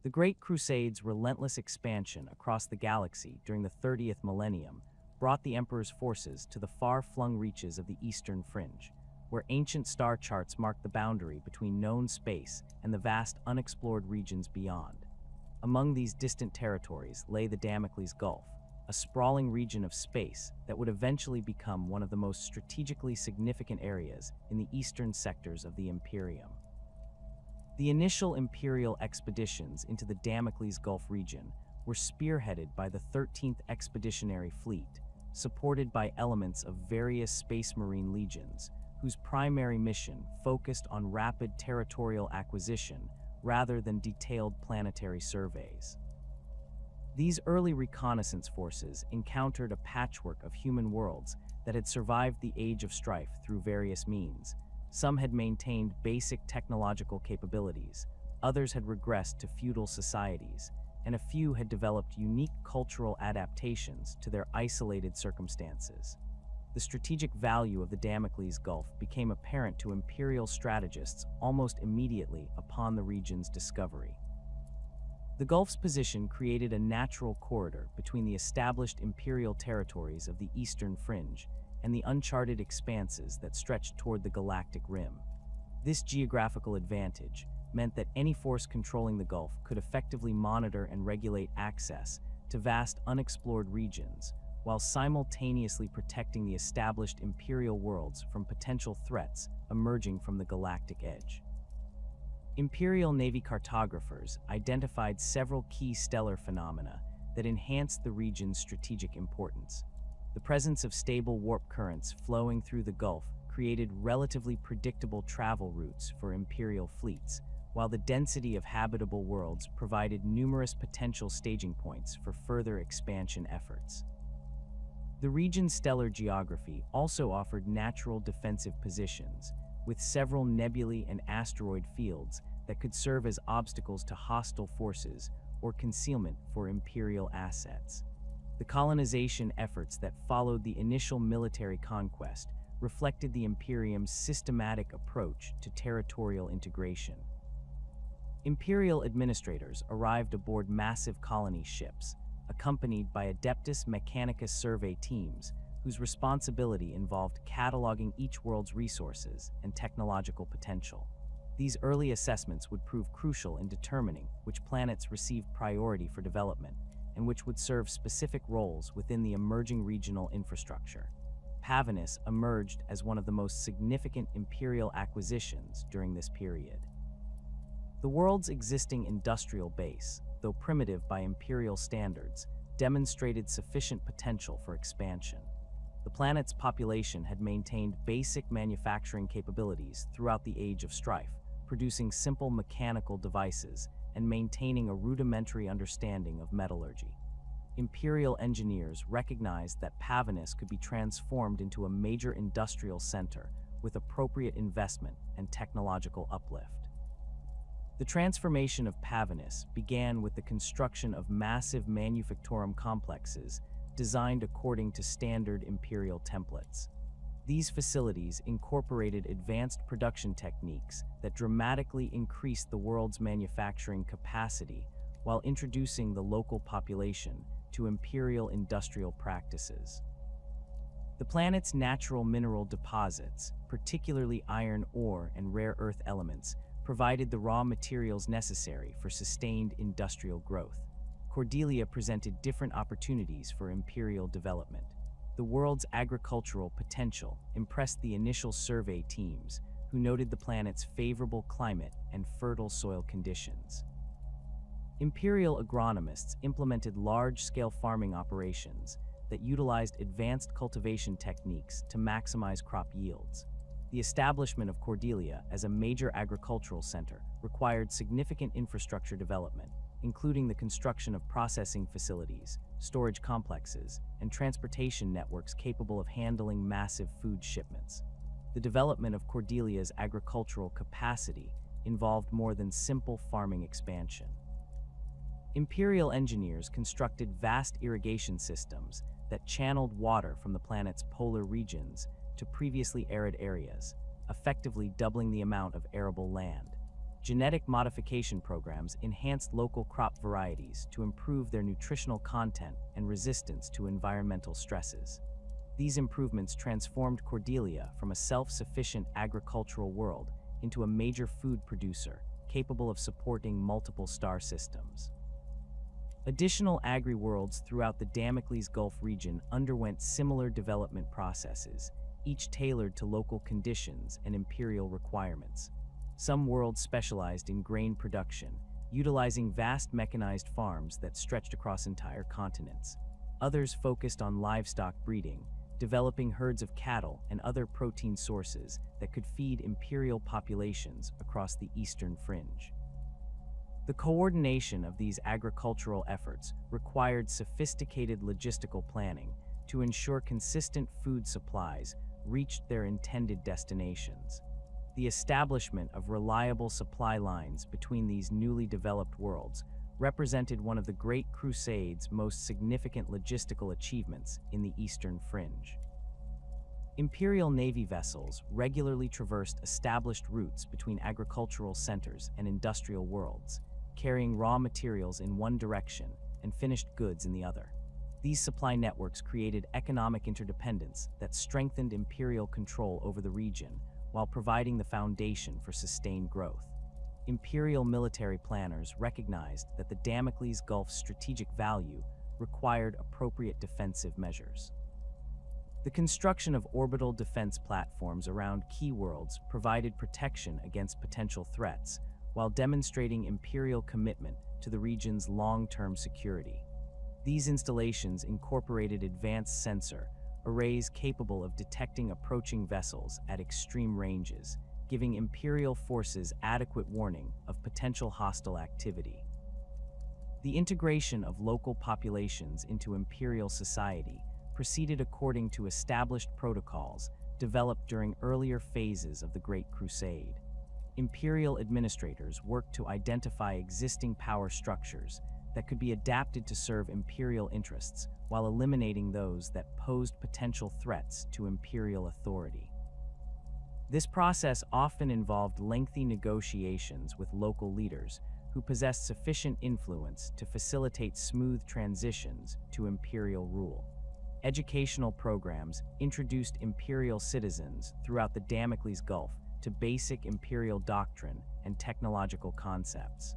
The Great Crusade's relentless expansion across the galaxy during the 30th millennium brought the Emperor's forces to the far-flung reaches of the Eastern Fringe, where ancient star charts marked the boundary between known space and the vast unexplored regions beyond. Among these distant territories lay the Damocles Gulf, a sprawling region of space that would eventually become one of the most strategically significant areas in the eastern sectors of the Imperium. The initial Imperial expeditions into the Damocles Gulf region were spearheaded by the 13th Expeditionary Fleet, supported by elements of various Space Marine legions, whose primary mission focused on rapid territorial acquisition rather than detailed planetary surveys. These early reconnaissance forces encountered a patchwork of human worlds that had survived the Age of Strife through various means. Some had maintained basic technological capabilities, others had regressed to feudal societies, and a few had developed unique cultural adaptations to their isolated circumstances. The strategic value of the Damocles Gulf became apparent to Imperial strategists almost immediately upon the region's discovery. The Gulf's position created a natural corridor between the established Imperial territories of the Eastern Fringe and the uncharted expanses that stretched toward the galactic rim. This geographical advantage meant that any force controlling the Gulf could effectively monitor and regulate access to vast unexplored regions, while simultaneously protecting the established Imperial worlds from potential threats emerging from the galactic edge. Imperial Navy cartographers identified several key stellar phenomena that enhanced the region's strategic importance. The presence of stable warp currents flowing through the Gulf created relatively predictable travel routes for Imperial fleets, while the density of habitable worlds provided numerous potential staging points for further expansion efforts. The region's stellar geography also offered natural defensive positions, with several nebulae and asteroid fields that could serve as obstacles to hostile forces or concealment for Imperial assets. The colonization efforts that followed the initial military conquest reflected the Imperium's systematic approach to territorial integration. Imperial administrators arrived aboard massive colony ships, accompanied by Adeptus Mechanicus survey teams, whose responsibility involved cataloging each world's resources and technological potential. These early assessments would prove crucial in determining which planets received priority for development and which would serve specific roles within the emerging regional infrastructure. Pavanus emerged as one of the most significant Imperial acquisitions during this period. The world's existing industrial base, though primitive by Imperial standards, demonstrated sufficient potential for expansion. The planet's population had maintained basic manufacturing capabilities throughout the Age of Strife, producing simple mechanical devices and maintaining a rudimentary understanding of metallurgy. Imperial engineers recognized that Pavanus could be transformed into a major industrial center with appropriate investment and technological uplift. The transformation of Pavanus began with the construction of massive manufactorum complexes designed according to standard Imperial templates. These facilities incorporated advanced production techniques that dramatically increased the world's manufacturing capacity while introducing the local population to Imperial industrial practices. The planet's natural mineral deposits, particularly iron ore and rare earth elements, provided the raw materials necessary for sustained industrial growth. Cordelia presented different opportunities for Imperial development. The world's agricultural potential impressed the initial survey teams, who noted the planet's favorable climate and fertile soil conditions. Imperial agronomists implemented large-scale farming operations that utilized advanced cultivation techniques to maximize crop yields. The establishment of Cordelia as a major agricultural center required significant infrastructure development, including the construction of processing facilities, storage complexes, and transportation networks capable of handling massive food shipments. The development of Cordelia's agricultural capacity involved more than simple farming expansion. Imperial engineers constructed vast irrigation systems that channeled water from the planet's polar regions to previously arid areas, effectively doubling the amount of arable land. genetic modification programs enhanced local crop varieties to improve their nutritional content and resistance to environmental stresses. These improvements transformed Cordelia from a self-sufficient agricultural world into a major food producer capable of supporting multiple star systems. Additional agri-worlds throughout the Damocles Gulf region underwent similar development processes, each tailored to local conditions and imperial requirements. Some worlds specialized in grain production, utilizing vast mechanized farms that stretched across entire continents. Others focused on livestock breeding, developing herds of cattle and other protein sources that could feed imperial populations across the Eastern Fringe. The coordination of these agricultural efforts required sophisticated logistical planning to ensure consistent food supplies reached their intended destinations. The establishment of reliable supply lines between these newly developed worlds represented one of the Great Crusade's most significant logistical achievements in the Eastern Fringe. Imperial Navy vessels regularly traversed established routes between agricultural centers and industrial worlds, carrying raw materials in one direction and finished goods in the other. These supply networks created economic interdependence that strengthened imperial control over the region while providing the foundation for sustained growth. Imperial military planners recognized that the Damocles Gulf's strategic value required appropriate defensive measures. The construction of orbital defense platforms around key worlds provided protection against potential threats, while demonstrating imperial commitment to the region's long-term security. These installations incorporated advanced sensor arrays capable of detecting approaching vessels at extreme ranges, giving imperial forces adequate warning of potential hostile activity. The integration of local populations into imperial society proceeded according to established protocols developed during earlier phases of the Great Crusade. Imperial administrators worked to identify existing power structures that could be adapted to serve imperial interests while eliminating those that posed potential threats to imperial authority. This process often involved lengthy negotiations with local leaders who possessed sufficient influence to facilitate smooth transitions to imperial rule. Educational programs introduced imperial citizens throughout the Damocles Gulf to basic imperial doctrine and technological concepts.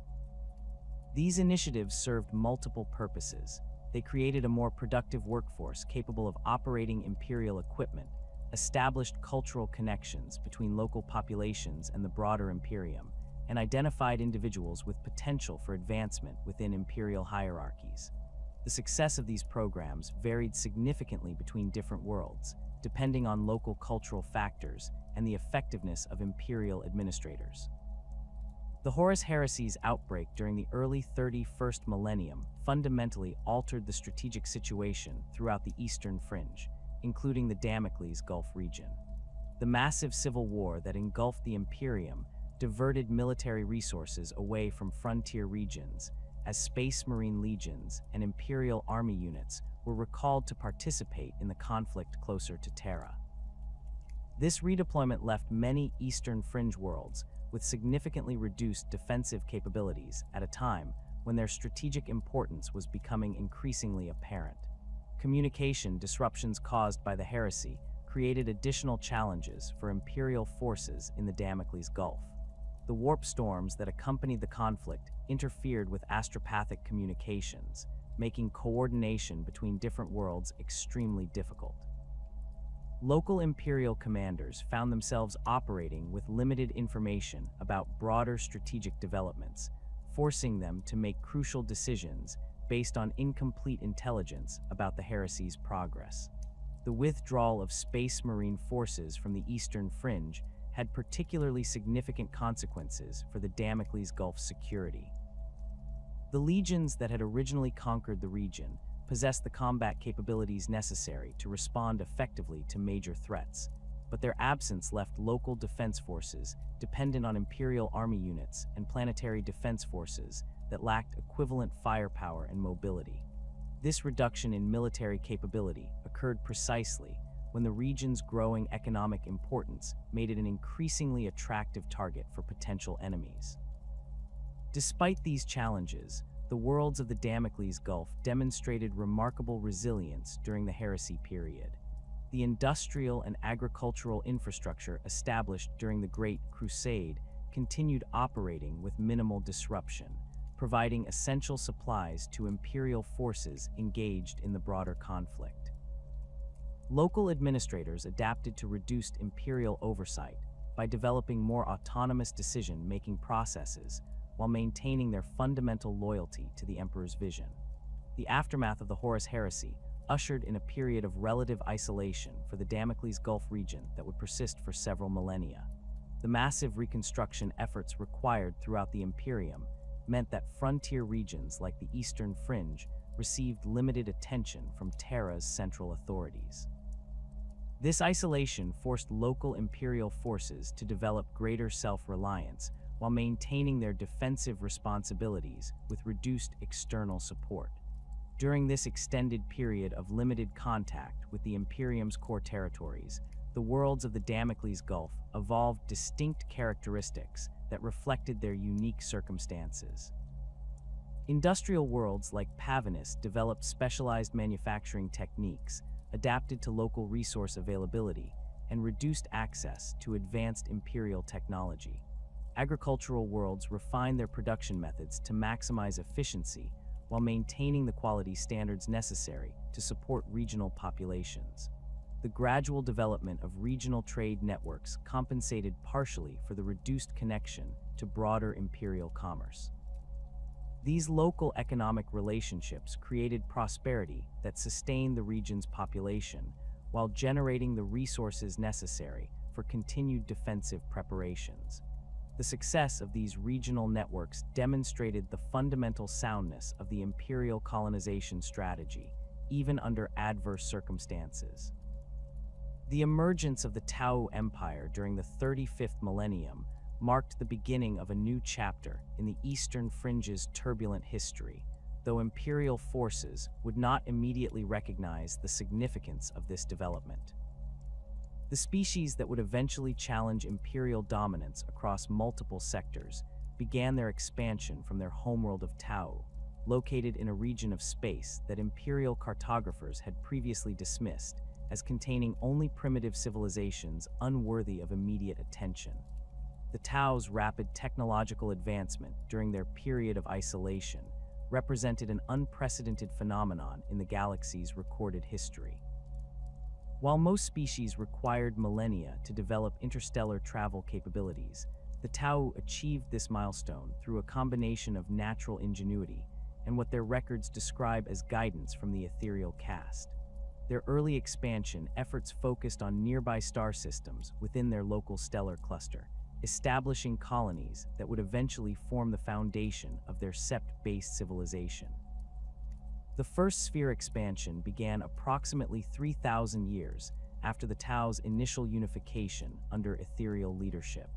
These initiatives served multiple purposes. They created a more productive workforce capable of operating imperial equipment, established cultural connections between local populations and the broader Imperium, and identified individuals with potential for advancement within imperial hierarchies. The success of these programs varied significantly between different worlds, depending on local cultural factors and the effectiveness of imperial administrators. The Horus Heresy's outbreak during the early 31st millennium fundamentally altered the strategic situation throughout the Eastern Fringe, including the Damocles Gulf region. The massive civil war that engulfed the Imperium diverted military resources away from frontier regions, as Space Marine legions and Imperial Army units were recalled to participate in the conflict closer to Terra. This redeployment left many Eastern Fringe worlds with significantly reduced defensive capabilities at a time when their strategic importance was becoming increasingly apparent. Communication disruptions caused by the heresy created additional challenges for Imperial forces in the Damocles Gulf. The warp storms that accompanied the conflict interfered with astropathic communications, making coordination between different worlds extremely difficult. Local Imperial commanders found themselves operating with limited information about broader strategic developments, forcing them to make crucial decisions based on incomplete intelligence about the heresy's progress. The withdrawal of Space Marine forces from the Eastern Fringe had particularly significant consequences for the Damocles Gulf security. The legions that had originally conquered the region possessed the combat capabilities necessary to respond effectively to major threats, but their absence left local defense forces dependent on Imperial Army units and planetary defense forces that lacked equivalent firepower and mobility. This reduction in military capability occurred precisely when the region's growing economic importance made it an increasingly attractive target for potential enemies. Despite these challenges, the worlds of the Damocles Gulf demonstrated remarkable resilience during the heresy period. The industrial and agricultural infrastructure established during the Great Crusade continued operating with minimal disruption, providing essential supplies to imperial forces engaged in the broader conflict. Local administrators adapted to reduced imperial oversight by developing more autonomous decision-making processes while maintaining their fundamental loyalty to the emperor's vision. The aftermath of the Horus Heresy ushered in a period of relative isolation for the Damocles Gulf region that would persist for several millennia. The massive reconstruction efforts required throughout the Imperium meant that frontier regions like the Eastern Fringe received limited attention from Terra's central authorities. This isolation forced local imperial forces to develop greater self-reliance while maintaining their defensive responsibilities with reduced external support. During this extended period of limited contact with the Imperium's core territories, the worlds of the Damocles Gulf evolved distinct characteristics that reflected their unique circumstances. Industrial worlds like Pavinus developed specialized manufacturing techniques adapted to local resource availability and reduced access to advanced imperial technology. Agricultural worlds refined their production methods to maximize efficiency while maintaining the quality standards necessary to support regional populations. The gradual development of regional trade networks compensated partially for the reduced connection to broader imperial commerce. These local economic relationships created prosperity that sustained the region's population while generating the resources necessary for continued defensive preparations. The success of these regional networks demonstrated the fundamental soundness of the imperial colonization strategy, even under adverse circumstances. The emergence of the T'au Empire during the 35th millennium marked the beginning of a new chapter in the Eastern Fringe's turbulent history, though imperial forces would not immediately recognize the significance of this development. The species that would eventually challenge imperial dominance across multiple sectors began their expansion from their homeworld of T'au, located in a region of space that imperial cartographers had previously dismissed as containing only primitive civilizations unworthy of immediate attention. The T'au's rapid technological advancement during their period of isolation represented an unprecedented phenomenon in the galaxy's recorded history. While most species required millennia to develop interstellar travel capabilities, the T'au achieved this milestone through a combination of natural ingenuity and what their records describe as guidance from the ethereal caste. Their early expansion efforts focused on nearby star systems within their local stellar cluster, establishing colonies that would eventually form the foundation of their sept-based civilization. The first sphere expansion began approximately 3,000 years after the T'au's initial unification under ethereal leadership.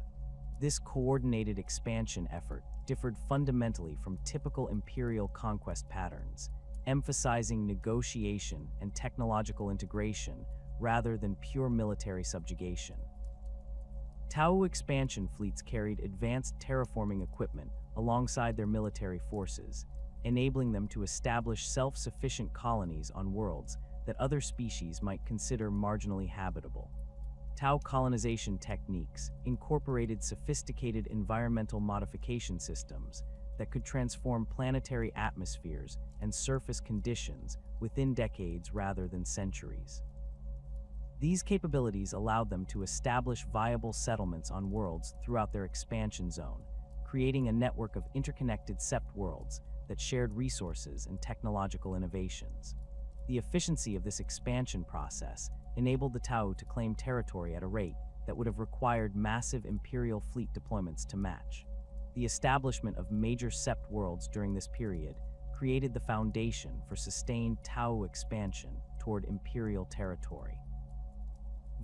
This coordinated expansion effort differed fundamentally from typical imperial conquest patterns, emphasizing negotiation and technological integration rather than pure military subjugation. T'au expansion fleets carried advanced terraforming equipment alongside their military forces, enabling them to establish self-sufficient colonies on worlds that other species might consider marginally habitable. T'au colonization techniques incorporated sophisticated environmental modification systems that could transform planetary atmospheres and surface conditions within decades rather than centuries. These capabilities allowed them to establish viable settlements on worlds throughout their expansion zone, creating a network of interconnected sept worlds that shared resources and technological innovations. The efficiency of this expansion process enabled the T'au to claim territory at a rate that would have required massive imperial fleet deployments to match. The establishment of major sept worlds during this period created the foundation for sustained T'au expansion toward imperial territory.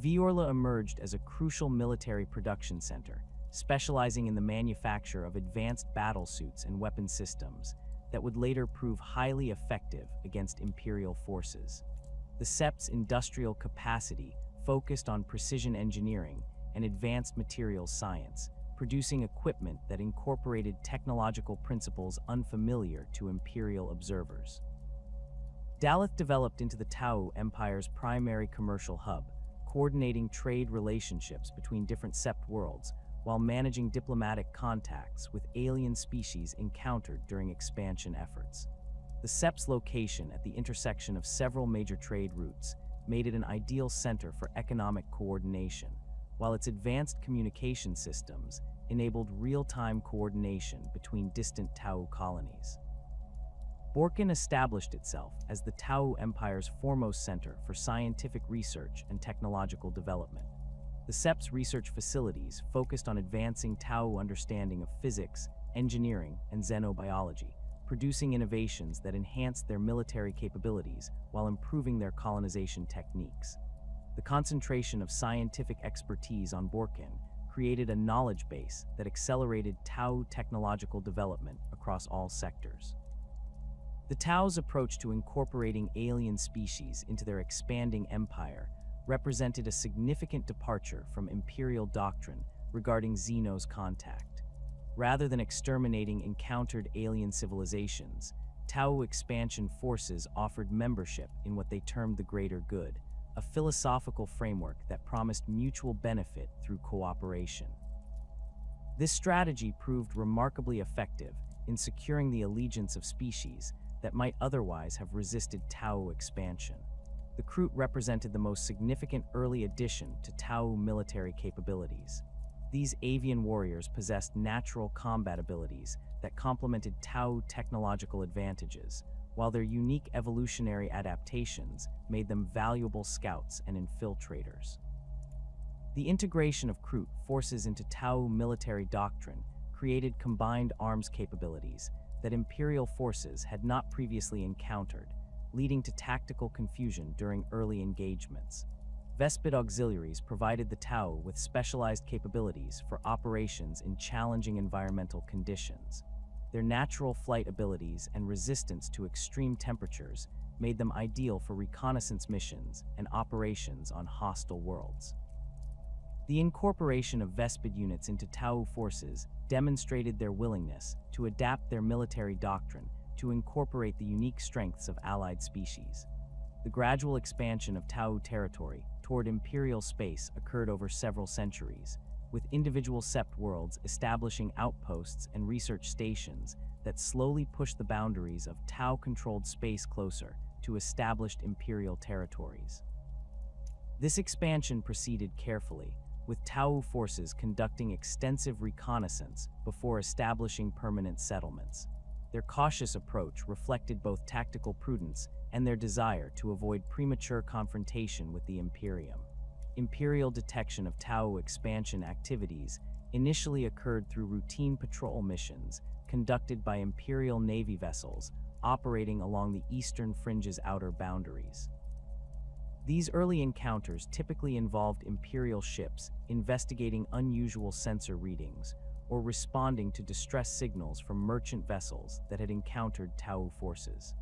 Viorla emerged as a crucial military production center, specializing in the manufacture of advanced battlesuits and weapon systems that would later prove highly effective against imperial forces. The sept's industrial capacity focused on precision engineering and advanced materials science, producing equipment that incorporated technological principles unfamiliar to Imperial observers. Daleth developed into the T'au Empire's primary commercial hub, coordinating trade relationships between different Sept worlds while managing diplomatic contacts with alien species encountered during expansion efforts. The Sept's location at the intersection of several major trade routes made it an ideal center for economic coordination, while its advanced communication systems enabled real-time coordination between distant T'au colonies. Borken established itself as the T'au Empire's foremost center for scientific research and technological development. The Sept's research facilities focused on advancing T'au understanding of physics, engineering, and xenobiology, producing innovations that enhanced their military capabilities while improving their colonization techniques. The concentration of scientific expertise on Borken created a knowledge base that accelerated T'au technological development across all sectors. The T'au's approach to incorporating alien species into their expanding empire represented a significant departure from Imperial doctrine regarding Xeno's contact. Rather than exterminating encountered alien civilizations, T'au expansion forces offered membership in what they termed the greater good, a philosophical framework that promised mutual benefit through cooperation. This strategy proved remarkably effective in securing the allegiance of species that might otherwise have resisted T'au expansion. The Kroot represented the most significant early addition to T'au military capabilities. These avian warriors possessed natural combat abilities that complemented T'au technological advantages, while their unique evolutionary adaptations made them valuable scouts and infiltrators. The integration of Kroot forces into T'au military doctrine created combined arms capabilities that Imperial forces had not previously encountered, leading to tactical confusion during early engagements. Vespid auxiliaries provided the T'au with specialized capabilities for operations in challenging environmental conditions. Their natural flight abilities and resistance to extreme temperatures made them ideal for reconnaissance missions and operations on hostile worlds. The incorporation of Vespid units into T'au forces demonstrated their willingness to adapt their military doctrine to incorporate the unique strengths of allied species. The gradual expansion of T'au territory toward Imperial space occurred over several centuries, with individual Sept worlds establishing outposts and research stations that slowly pushed the boundaries of T'au-controlled space closer to established Imperial territories. This expansion proceeded carefully, with T'au forces conducting extensive reconnaissance before establishing permanent settlements. Their cautious approach reflected both tactical prudence and their desire to avoid premature confrontation with the Imperium. Imperial detection of T'au expansion activities initially occurred through routine patrol missions conducted by Imperial Navy vessels operating along the Eastern Fringe's outer boundaries. These early encounters typically involved Imperial ships investigating unusual sensor readings or responding to distress signals from merchant vessels that had encountered T'au forces.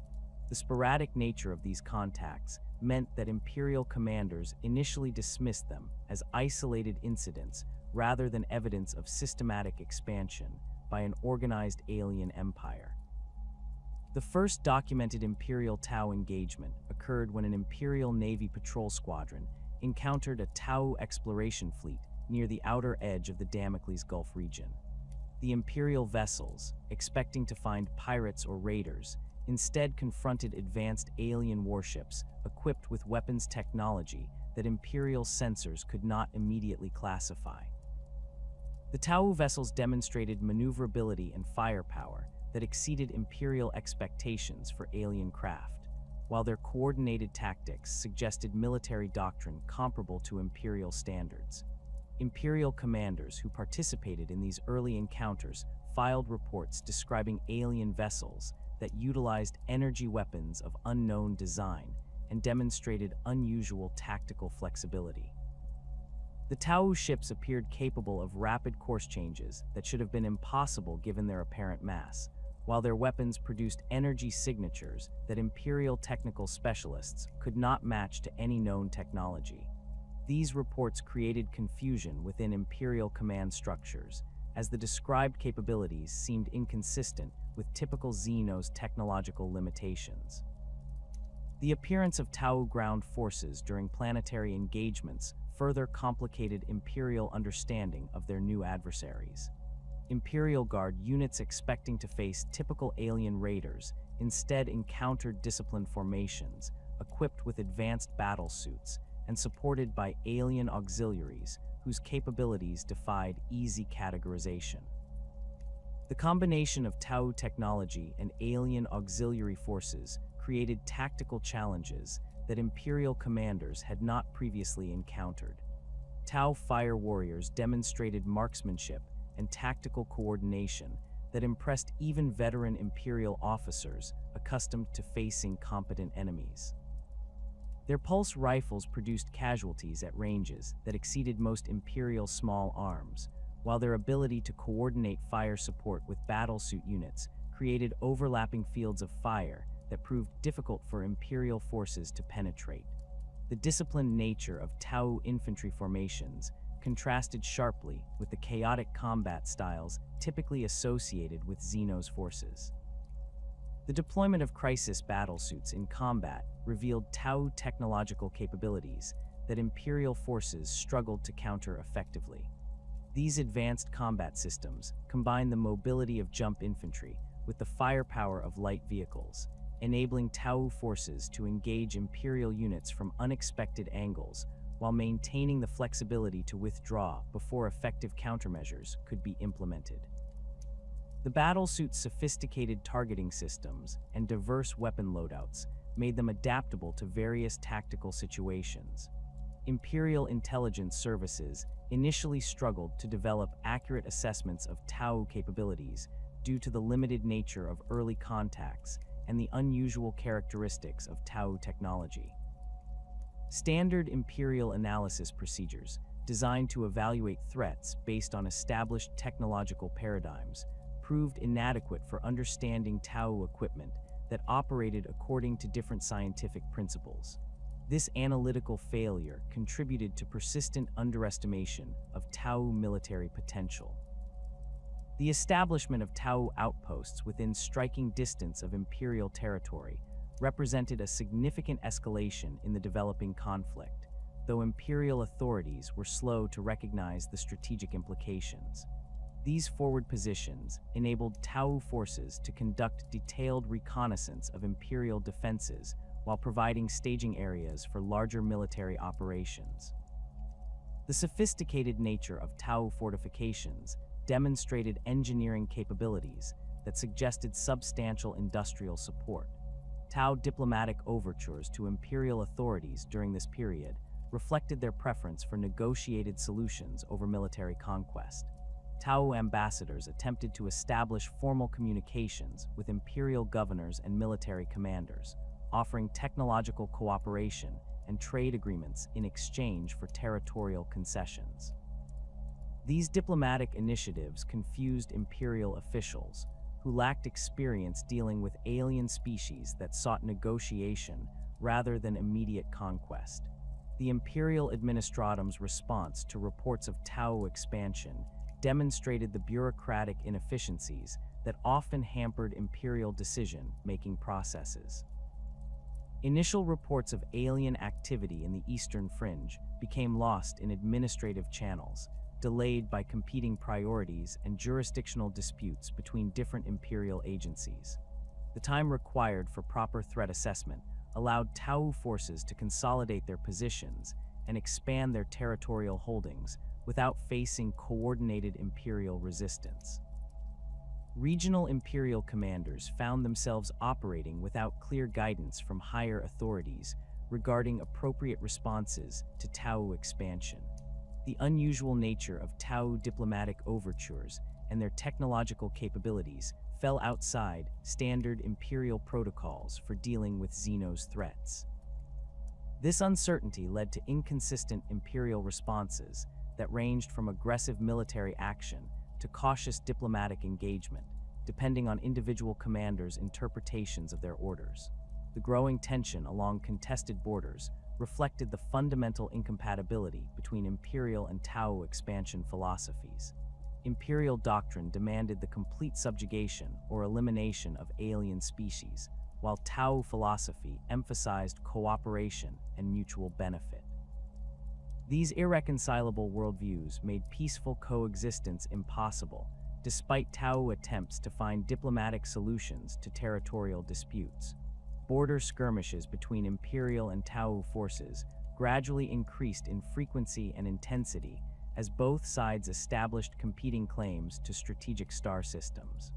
The sporadic nature of these contacts meant that Imperial commanders initially dismissed them as isolated incidents rather than evidence of systematic expansion by an organized alien empire. The first documented Imperial T'au engagement occurred when an Imperial Navy patrol squadron encountered a T'au exploration fleet near the outer edge of the Damocles Gulf region. The Imperial vessels, expecting to find pirates or raiders, instead confronted advanced alien warships equipped with weapons technology that Imperial sensors could not immediately classify. The T'au vessels demonstrated maneuverability and firepower that exceeded Imperial expectations for alien craft, while their coordinated tactics suggested military doctrine comparable to Imperial standards. Imperial commanders who participated in these early encounters filed reports describing alien vessels that utilized energy weapons of unknown design and demonstrated unusual tactical flexibility. The T'au ships appeared capable of rapid course changes that should have been impossible given their apparent mass, while their weapons produced energy signatures that Imperial technical specialists could not match to any known technology. These reports created confusion within Imperial command structures, as the described capabilities seemed inconsistent with typical Xeno's technological limitations. The appearance of T'au ground forces during planetary engagements further complicated Imperial understanding of their new adversaries. Imperial Guard units expecting to face typical alien raiders instead encountered disciplined formations, equipped with advanced battle suits, and supported by alien auxiliaries whose capabilities defied easy categorization. The combination of T'au technology and alien auxiliary forces created tactical challenges that Imperial commanders had not previously encountered. T'au fire warriors demonstrated marksmanship and tactical coordination that impressed even veteran Imperial officers accustomed to facing competent enemies. Their pulse rifles produced casualties at ranges that exceeded most Imperial small arms, while their ability to coordinate fire support with battlesuit units created overlapping fields of fire that proved difficult for Imperial forces to penetrate. The disciplined nature of T'au infantry formations contrasted sharply with the chaotic combat styles typically associated with Xeno's forces. The deployment of crisis battlesuits in combat revealed T'au technological capabilities that Imperial forces struggled to counter effectively. These advanced combat systems combine the mobility of jump infantry with the firepower of light vehicles, enabling T'au forces to engage Imperial units from unexpected angles while maintaining the flexibility to withdraw before effective countermeasures could be implemented. The battlesuit's sophisticated targeting systems and diverse weapon loadouts made them adaptable to various tactical situations. Imperial intelligence services initially struggled to develop accurate assessments of T'au capabilities due to the limited nature of early contacts and the unusual characteristics of T'au technology. Standard Imperial analysis procedures, designed to evaluate threats based on established technological paradigms, proved inadequate for understanding T'au equipment that operated according to different scientific principles. This analytical failure contributed to persistent underestimation of T'au military potential. The establishment of T'au outposts within striking distance of Imperial territory represented a significant escalation in the developing conflict, though Imperial authorities were slow to recognize the strategic implications. These forward positions enabled T'au forces to conduct detailed reconnaissance of Imperial defenses while providing staging areas for larger military operations. The sophisticated nature of T'au fortifications demonstrated engineering capabilities that suggested substantial industrial support. T'au diplomatic overtures to Imperial authorities during this period reflected their preference for negotiated solutions over military conquest. T'au ambassadors attempted to establish formal communications with Imperial governors and military commanders, offering technological cooperation and trade agreements in exchange for territorial concessions. These diplomatic initiatives confused Imperial officials, who lacked experience dealing with alien species that sought negotiation rather than immediate conquest. The Imperial Administratum's response to reports of T'au expansion demonstrated the bureaucratic inefficiencies that often hampered Imperial decision-making processes. Initial reports of alien activity in the Eastern Fringe became lost in administrative channels, delayed by competing priorities and jurisdictional disputes between different Imperial agencies. The time required for proper threat assessment allowed T'au forces to consolidate their positions and expand their territorial holdings without facing coordinated Imperial resistance. Regional Imperial commanders found themselves operating without clear guidance from higher authorities regarding appropriate responses to T'au expansion. The unusual nature of T'au diplomatic overtures and their technological capabilities fell outside standard Imperial protocols for dealing with Xeno's threats. This uncertainty led to inconsistent Imperial responses that ranged from aggressive military action to cautious diplomatic engagement, depending on individual commanders' interpretations of their orders. The growing tension along contested borders reflected the fundamental incompatibility between Imperial and T'au expansion philosophies. Imperial doctrine demanded the complete subjugation or elimination of alien species, while T'au philosophy emphasized cooperation and mutual benefit. These irreconcilable worldviews made peaceful coexistence impossible, despite T'au attempts to find diplomatic solutions to territorial disputes. Border skirmishes between Imperial and T'au forces gradually increased in frequency and intensity as both sides established competing claims to strategic star systems.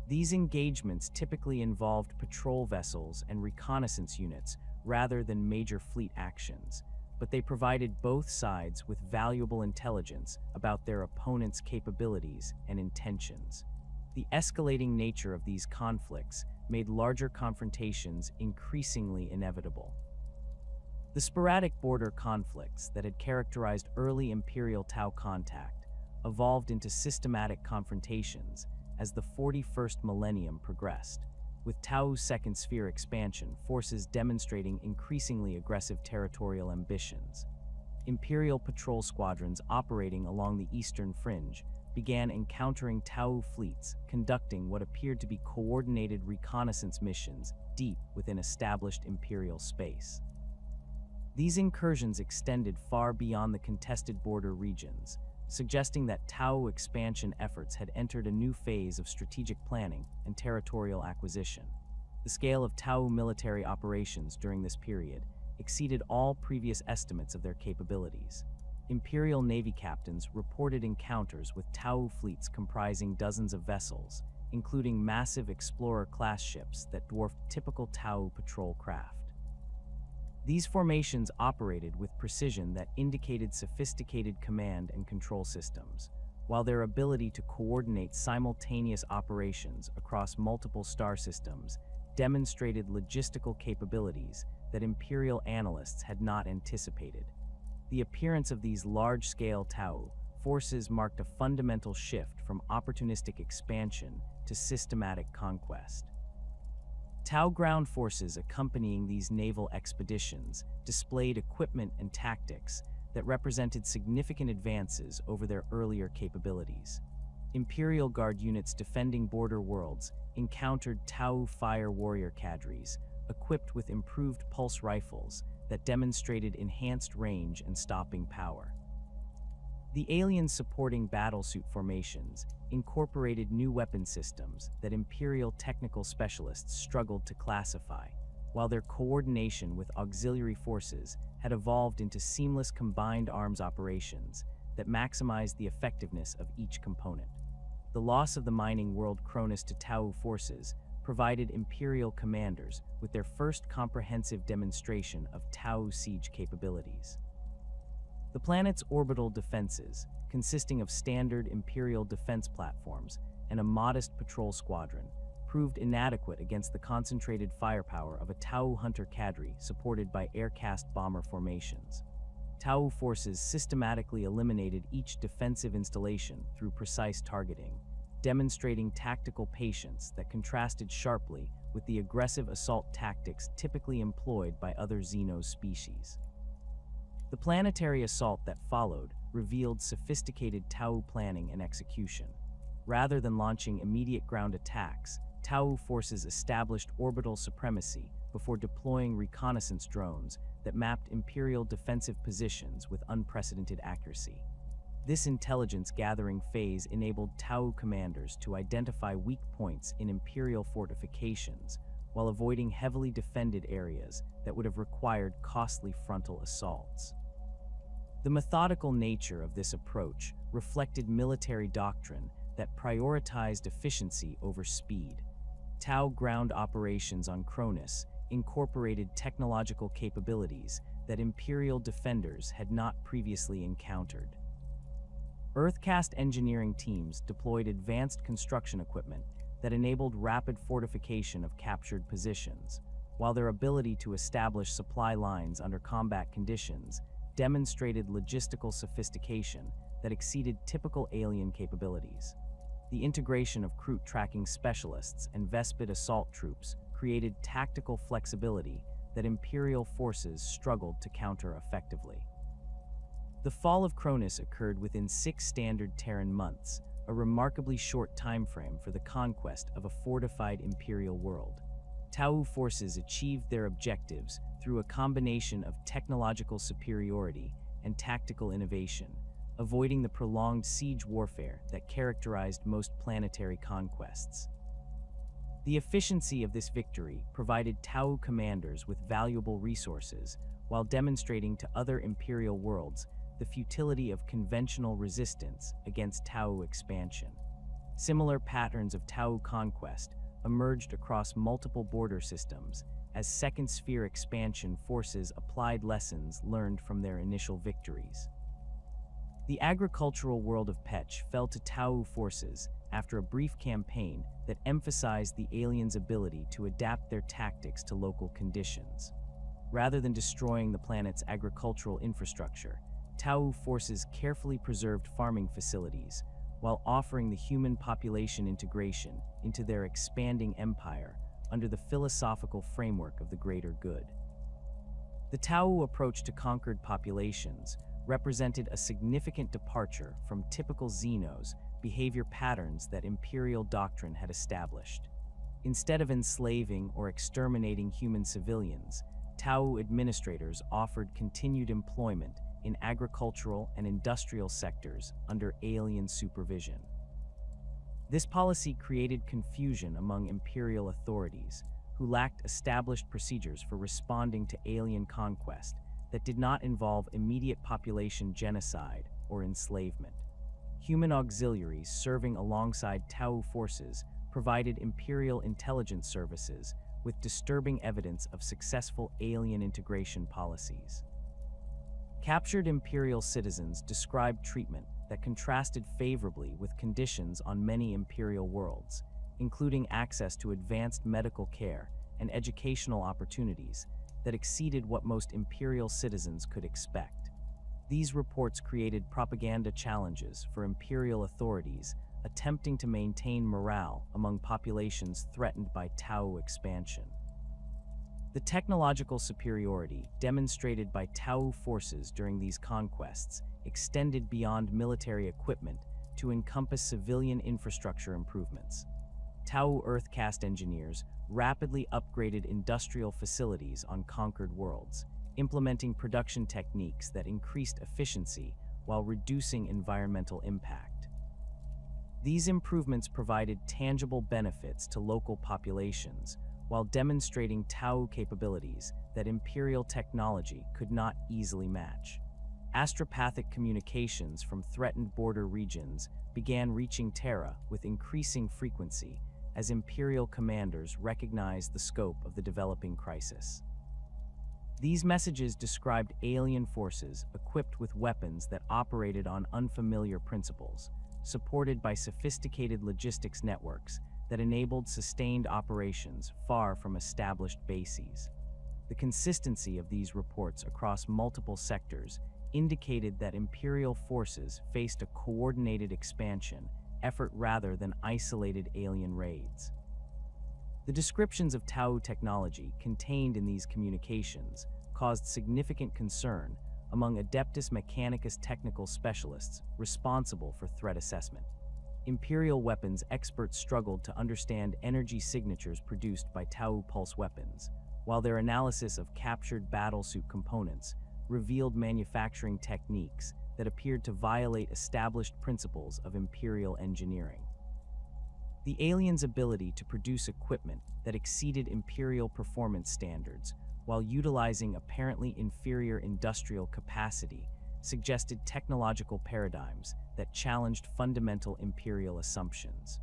These engagements typically involved patrol vessels and reconnaissance units rather than major fleet actions, but they provided both sides with valuable intelligence about their opponent's capabilities and intentions. The escalating nature of these conflicts made larger confrontations increasingly inevitable. The sporadic border conflicts that had characterized early Imperial T'au contact evolved into systematic confrontations as the 41st millennium progressed, with T'au's second sphere expansion forces demonstrating increasingly aggressive territorial ambitions. Imperial patrol squadrons operating along the Eastern Fringe began encountering T'au fleets conducting what appeared to be coordinated reconnaissance missions deep within established Imperial space. These incursions extended far beyond the contested border regions, suggesting that T'au expansion efforts had entered a new phase of strategic planning and territorial acquisition. The scale of T'au military operations during this period exceeded all previous estimates of their capabilities. Imperial Navy captains reported encounters with T'au fleets comprising dozens of vessels, including massive explorer-class ships that dwarfed typical T'au patrol craft. These formations operated with precision that indicated sophisticated command and control systems, while their ability to coordinate simultaneous operations across multiple star systems demonstrated logistical capabilities that Imperial analysts had not anticipated. The appearance of these large-scale T'au forces marked a fundamental shift from opportunistic expansion to systematic conquest. T'au ground forces accompanying these naval expeditions displayed equipment and tactics that represented significant advances over their earlier capabilities. Imperial Guard units defending border worlds encountered T'au fire warrior cadres equipped with improved pulse rifles that demonstrated enhanced range and stopping power. The aliens supporting battlesuit formations incorporated new weapon systems that Imperial technical specialists struggled to classify, while their coordination with auxiliary forces had evolved into seamless combined arms operations that maximized the effectiveness of each component. The loss of the mining world Cronus to T'au forces provided Imperial commanders with their first comprehensive demonstration of T'au siege capabilities. The planet's orbital defenses, consisting of standard Imperial defense platforms and a modest patrol squadron, proved inadequate against the concentrated firepower of a T'au hunter cadre supported by aircast bomber formations. T'au forces systematically eliminated each defensive installation through precise targeting, demonstrating tactical patience that contrasted sharply with the aggressive assault tactics typically employed by other Xeno species. The planetary assault that followed revealed sophisticated T'au planning and execution. Rather than launching immediate ground attacks, T'au forces established orbital supremacy before deploying reconnaissance drones that mapped Imperial defensive positions with unprecedented accuracy. This intelligence-gathering phase enabled T'au commanders to identify weak points in Imperial fortifications while avoiding heavily defended areas that would have required costly frontal assaults. The methodical nature of this approach reflected military doctrine that prioritized efficiency over speed. T'au ground operations on Cronus incorporated technological capabilities that Imperial defenders had not previously encountered. Earthcast engineering teams deployed advanced construction equipment that enabled rapid fortification of captured positions, while their ability to establish supply lines under combat conditions demonstrated logistical sophistication that exceeded typical alien capabilities. The integration of crew tracking specialists and Vespid assault troops created tactical flexibility that Imperial forces struggled to counter effectively. The fall of Cronus occurred within 6 standard Terran months, a remarkably short timeframe for the conquest of a fortified Imperial world. T'au forces achieved their objectives through a combination of technological superiority and tactical innovation, avoiding the prolonged siege warfare that characterized most planetary conquests. The efficiency of this victory provided T'au commanders with valuable resources, while demonstrating to other Imperial worlds the futility of conventional resistance against T'au expansion. Similar patterns of T'au conquest emerged across multiple border systems as Second Sphere expansion forces applied lessons learned from their initial victories. The agricultural world of Petch fell to T'au forces after a brief campaign that emphasized the aliens' ability to adapt their tactics to local conditions. Rather than destroying the planet's agricultural infrastructure, T'au forces carefully preserved farming facilities while offering the human population integration into their expanding empire under the philosophical framework of the greater good. The T'au approach to conquered populations represented a significant departure from typical Xenos behavior patterns that Imperial doctrine had established. Instead of enslaving or exterminating human civilians, T'au administrators offered continued employment in agricultural and industrial sectors under alien supervision. This policy created confusion among Imperial authorities, who lacked established procedures for responding to alien conquest that did not involve immediate population genocide or enslavement. Human auxiliaries serving alongside T'au forces provided Imperial intelligence services with disturbing evidence of successful alien integration policies. Captured Imperial citizens described treatment that contrasted favorably with conditions on many Imperial worlds, including access to advanced medical care and educational opportunities that exceeded what most Imperial citizens could expect. These reports created propaganda challenges for Imperial authorities attempting to maintain morale among populations threatened by T'au expansion. The technological superiority demonstrated by T'au forces during these conquests extended beyond military equipment to encompass civilian infrastructure improvements. T'au Earthcast engineers rapidly upgraded industrial facilities on conquered worlds, implementing production techniques that increased efficiency while reducing environmental impact. These improvements provided tangible benefits to local populations while demonstrating T'au capabilities that Imperial technology could not easily match. Astropathic communications from threatened border regions began reaching Terra with increasing frequency as Imperial commanders recognized the scope of the developing crisis. These messages described alien forces equipped with weapons that operated on unfamiliar principles, supported by sophisticated logistics networks that enabled sustained operations far from established bases. The consistency of these reports across multiple sectors indicated that Imperial forces faced a coordinated expansion effort rather than isolated alien raids. The descriptions of T'au technology contained in these communications caused significant concern among Adeptus Mechanicus technical specialists responsible for threat assessment. Imperial weapons experts struggled to understand energy signatures produced by T'au pulse weapons, while their analysis of captured battlesuit components revealed manufacturing techniques that appeared to violate established principles of Imperial engineering. The aliens' ability to produce equipment that exceeded Imperial performance standards while utilizing apparently inferior industrial capacity suggested technological paradigms that challenged fundamental Imperial assumptions.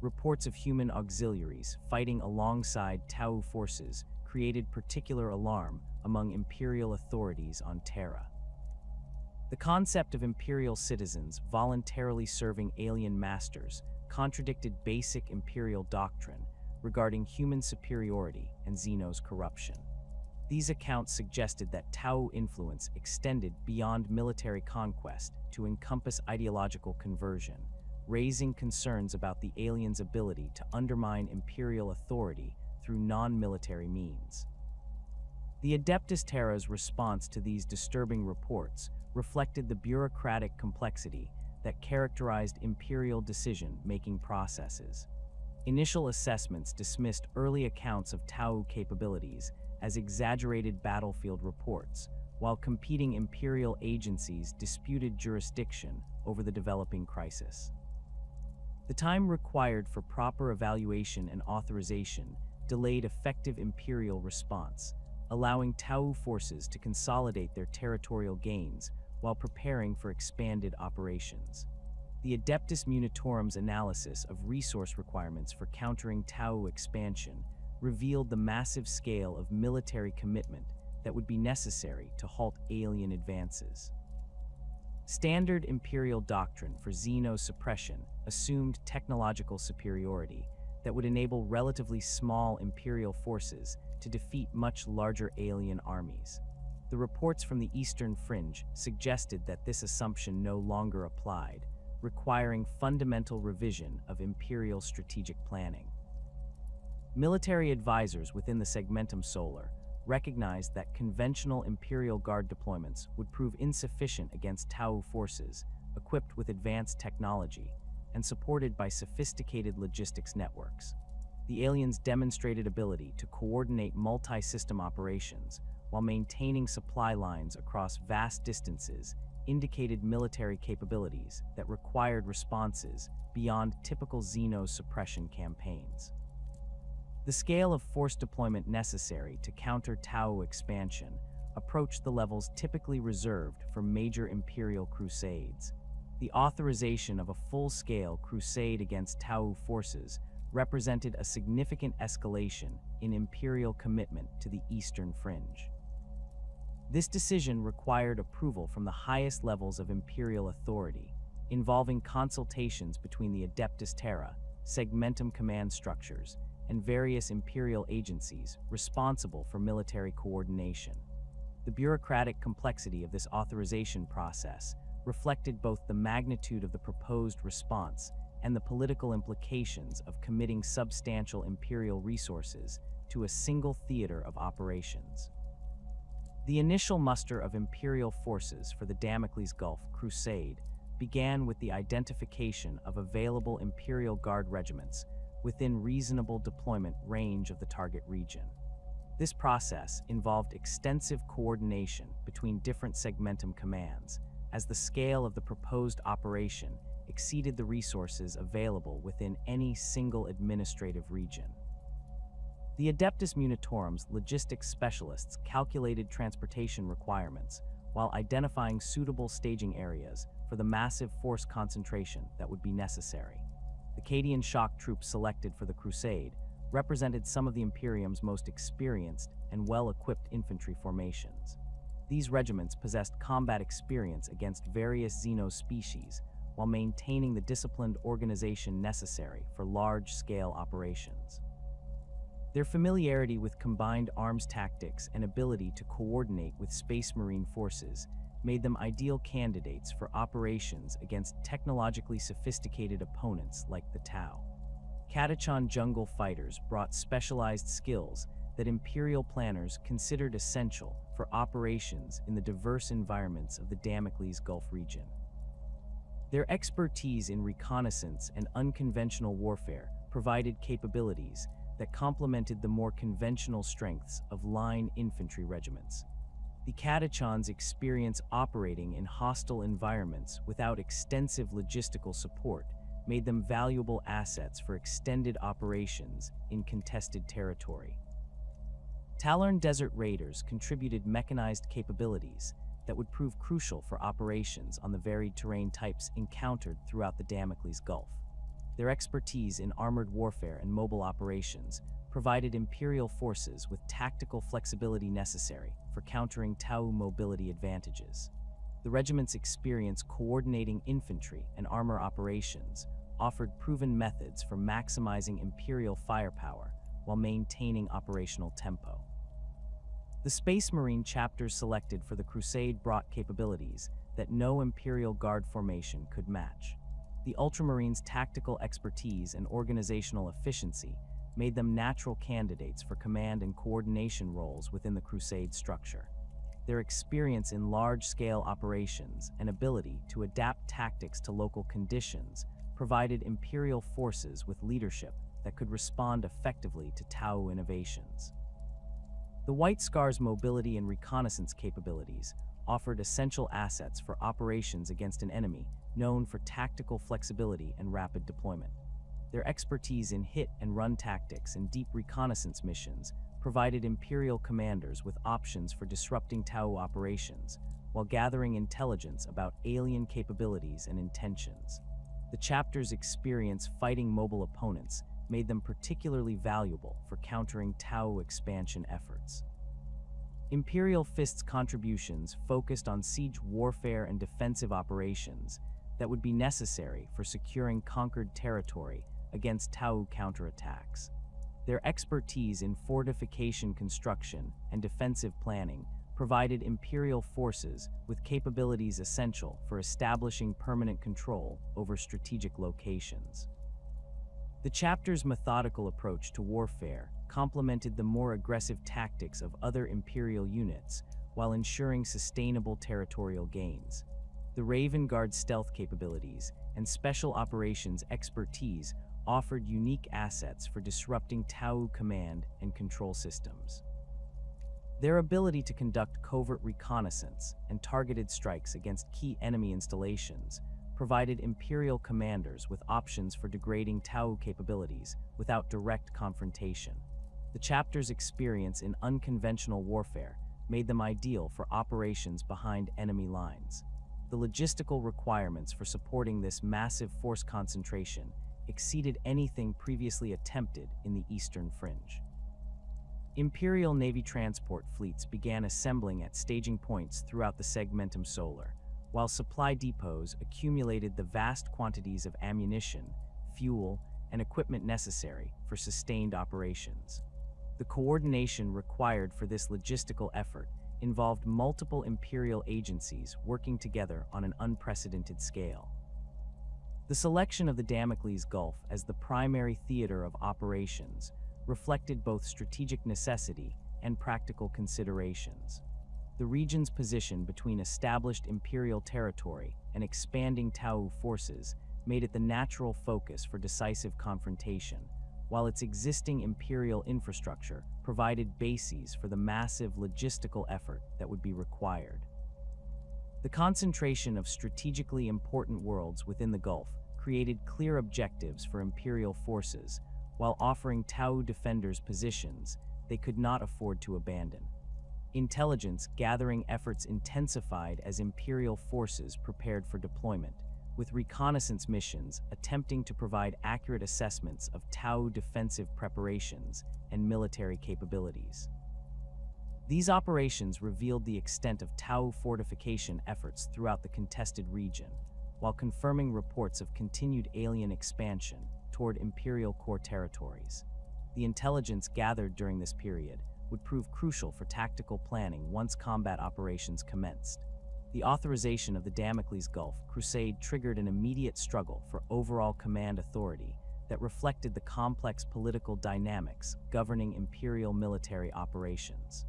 Reports of human auxiliaries fighting alongside T'au forces created particular alarm among Imperial authorities on Terra. The concept of Imperial citizens voluntarily serving alien masters contradicted basic Imperial doctrine regarding human superiority and Xenos corruption. These accounts suggested that T'au influence extended beyond military conquest to encompass ideological conversion, raising concerns about the aliens' ability to undermine Imperial authority through non-military means. The Adeptus Terra's response to these disturbing reports reflected the bureaucratic complexity that characterized Imperial decision-making processes. Initial assessments dismissed early accounts of T'au capabilities as exaggerated battlefield reports, while competing Imperial agencies disputed jurisdiction over the developing crisis. The time required for proper evaluation and authorization delayed effective Imperial response, allowing T'au forces to consolidate their territorial gains while preparing for expanded operations. The Adeptus Munitorum's analysis of resource requirements for countering T'au expansion revealed the massive scale of military commitment that would be necessary to halt alien advances. Standard Imperial doctrine for xenosuppression assumed technological superiority that would enable relatively small Imperial forces to defeat much larger alien armies. The reports from the Eastern Fringe suggested that this assumption no longer applied, requiring fundamental revision of Imperial strategic planning. Military advisors within the Segmentum Solar recognized that conventional Imperial Guard deployments would prove insufficient against T'au forces equipped with advanced technology and supported by sophisticated logistics networks. The aliens' demonstrated ability to coordinate multi-system operations while maintaining supply lines across vast distances indicated military capabilities that required responses beyond typical xenosuppression campaigns. The scale of force deployment necessary to counter T'au expansion approached the levels typically reserved for major Imperial crusades. The authorization of a full-scale crusade against T'au forces represented a significant escalation in Imperial commitment to the Eastern Fringe. This decision required approval from the highest levels of Imperial authority, involving consultations between the Adeptus Terra, Segmentum command structures, and various Imperial agencies responsible for military coordination. The bureaucratic complexity of this authorization process reflected both the magnitude of the proposed response and the political implications of committing substantial Imperial resources to a single theater of operations. The initial muster of Imperial forces for the Damocles Gulf Crusade began with the identification of available Imperial Guard regiments within reasonable deployment range of the target region. This process involved extensive coordination between different Segmentum commands, as the scale of the proposed operation exceeded the resources available within any single administrative region. The Adeptus Munitorum's logistics specialists calculated transportation requirements while identifying suitable staging areas for the massive force concentration that would be necessary. The Cadian shock troops selected for the Crusade represented some of the Imperium's most experienced and well-equipped infantry formations. These regiments possessed combat experience against various xeno species while maintaining the disciplined organization necessary for large-scale operations. Their familiarity with combined arms tactics and ability to coordinate with Space Marine forces made them ideal candidates for operations against technologically sophisticated opponents like the T'au. Catachan jungle fighters brought specialized skills that Imperial planners considered essential for operations in the diverse environments of the Damocles Gulf region. Their expertise in reconnaissance and unconventional warfare provided capabilities that complemented the more conventional strengths of line infantry regiments. The Catachans' experience operating in hostile environments without extensive logistical support made them valuable assets for extended operations in contested territory. Talern Desert Raiders contributed mechanized capabilities that would prove crucial for operations on the varied terrain types encountered throughout the Damocles Gulf. Their expertise in armored warfare and mobile operations provided Imperial forces with tactical flexibility necessary for countering T'au mobility advantages. The regiment's experience coordinating infantry and armor operations offered proven methods for maximizing Imperial firepower while maintaining operational tempo. The Space Marine chapters selected for the Crusade brought capabilities that no Imperial Guard formation could match. The Ultramarines' tactical expertise and organizational efficiency made them natural candidates for command and coordination roles within the Crusade structure. Their experience in large-scale operations and ability to adapt tactics to local conditions provided Imperial forces with leadership that could respond effectively to T'au innovations. The White Scar's mobility and reconnaissance capabilities offered essential assets for operations against an enemy known for tactical flexibility and rapid deployment. Their expertise in hit-and-run tactics and deep reconnaissance missions provided Imperial commanders with options for disrupting T'au operations while gathering intelligence about alien capabilities and intentions. The chapter's experience fighting mobile opponents made them particularly valuable for countering T'au expansion efforts. Imperial Fist's contributions focused on siege warfare and defensive operations that would be necessary for securing conquered territory against T'au counterattacks. Their expertise in fortification construction and defensive planning provided Imperial forces with capabilities essential for establishing permanent control over strategic locations. The chapter's methodical approach to warfare complemented the more aggressive tactics of other Imperial units while ensuring sustainable territorial gains. The Raven Guard's stealth capabilities and special operations expertise offered unique assets for disrupting T'au command and control systems. Their ability to conduct covert reconnaissance and targeted strikes against key enemy installations provided Imperial commanders with options for degrading T'au capabilities without direct confrontation. The chapter's experience in unconventional warfare made them ideal for operations behind enemy lines. The logistical requirements for supporting this massive force concentration exceeded anything previously attempted in the Eastern Fringe. Imperial Navy transport fleets began assembling at staging points throughout the Segmentum Solar, while supply depots accumulated the vast quantities of ammunition, fuel, and equipment necessary for sustained operations. The coordination required for this logistical effort involved multiple Imperial agencies working together on an unprecedented scale. The selection of the Damocles Gulf as the primary theater of operations reflected both strategic necessity and practical considerations. The region's position between established Imperial territory and expanding T'au forces made it the natural focus for decisive confrontation, while its existing Imperial infrastructure provided bases for the massive logistical effort that would be required. The concentration of strategically important worlds within the Gulf created clear objectives for Imperial forces, while offering T'au defenders positions they could not afford to abandon. Intelligence gathering efforts intensified as Imperial forces prepared for deployment, with reconnaissance missions attempting to provide accurate assessments of T'au defensive preparations and military capabilities. These operations revealed the extent of T'au fortification efforts throughout the contested region, while confirming reports of continued alien expansion toward Imperial core territories. The intelligence gathered during this period would prove crucial for tactical planning once combat operations commenced. The authorization of the Damocles Gulf Crusade triggered an immediate struggle for overall command authority that reflected the complex political dynamics governing Imperial military operations.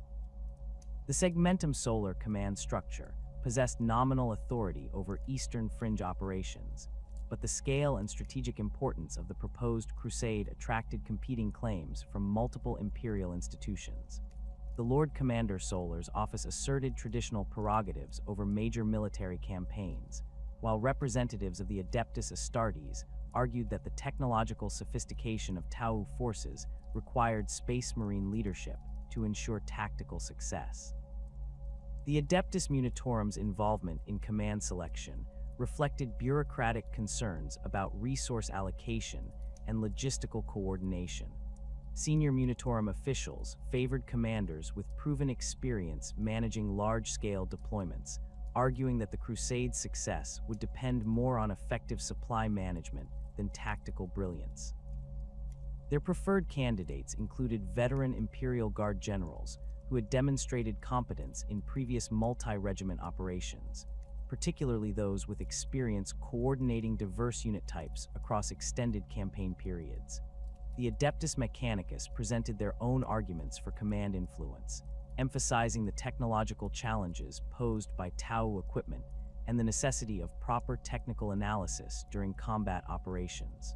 The Segmentum Solar command structure possessed nominal authority over Eastern Fringe operations, but the scale and strategic importance of the proposed Crusade attracted competing claims from multiple Imperial institutions. The Lord Commander Solar's office asserted traditional prerogatives over major military campaigns, while representatives of the Adeptus Astartes argued that the technological sophistication of T'au forces required Space Marine leadership to ensure tactical success. The Adeptus Munitorum's involvement in command selection reflected bureaucratic concerns about resource allocation and logistical coordination. Senior Munitorum officials favored commanders with proven experience managing large-scale deployments, arguing that the Crusade's success would depend more on effective supply management than tactical brilliance. Their preferred candidates included veteran Imperial Guard generals who had demonstrated competence in previous multi-regiment operations, particularly those with experience coordinating diverse unit types across extended campaign periods. The Adeptus Mechanicus presented their own arguments for command influence, emphasizing the technological challenges posed by T'au equipment and the necessity of proper technical analysis during combat operations.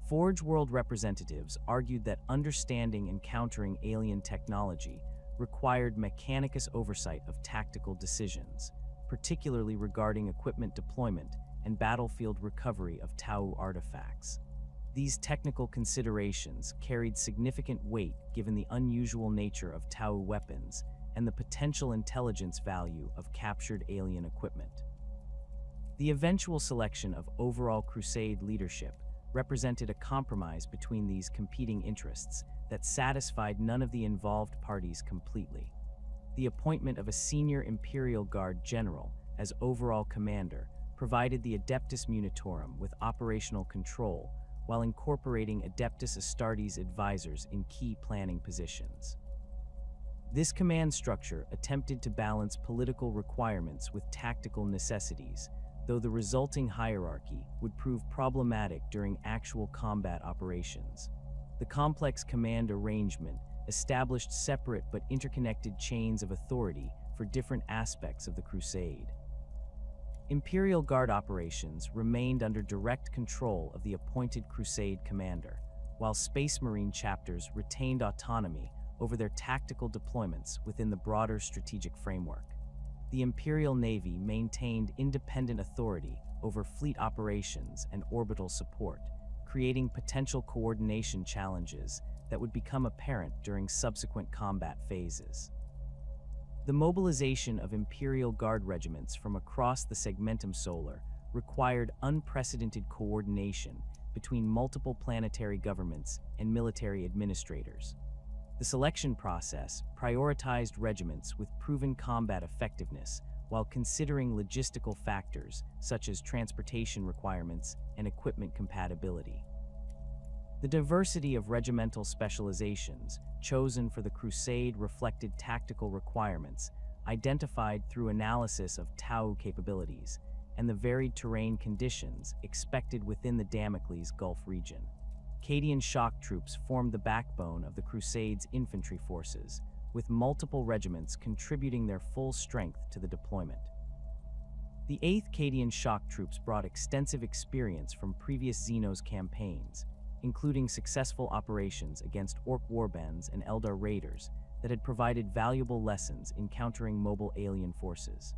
Forge World representatives argued that understanding and countering alien technology required mechanicus oversight of tactical decisions, particularly regarding equipment deployment and battlefield recovery of T'au artifacts. These technical considerations carried significant weight given the unusual nature of T'au weapons and the potential intelligence value of captured alien equipment. The eventual selection of overall Crusade leadership represented a compromise between these competing interests that satisfied none of the involved parties completely. The appointment of a senior Imperial Guard general as overall commander provided the Adeptus Munitorum with operational control while incorporating Adeptus Astartes advisors in key planning positions. This command structure attempted to balance political requirements with tactical necessities, though the resulting hierarchy would prove problematic during actual combat operations. The complex command arrangement established separate but interconnected chains of authority for different aspects of the Crusade. Imperial Guard operations remained under direct control of the appointed Crusade commander, while Space Marine chapters retained autonomy over their tactical deployments within the broader strategic framework. The Imperial Navy maintained independent authority over fleet operations and orbital support, creating potential coordination challenges that would become apparent during subsequent combat phases. The mobilization of Imperial Guard regiments from across the Segmentum Solar required unprecedented coordination between multiple planetary governments and military administrators. The selection process prioritized regiments with proven combat effectiveness while considering logistical factors such as transportation requirements and equipment compatibility. The diversity of regimental specializations chosen for the Crusade reflected tactical requirements identified through analysis of T'au capabilities and the varied terrain conditions expected within the Damocles Gulf region. Cadian shock troops formed the backbone of the Crusade's infantry forces, with multiple regiments contributing their full strength to the deployment. The 8th Cadian shock troops brought extensive experience from previous Xenos campaigns, including successful operations against Orc warbands and Eldar raiders that had provided valuable lessons in countering mobile alien forces.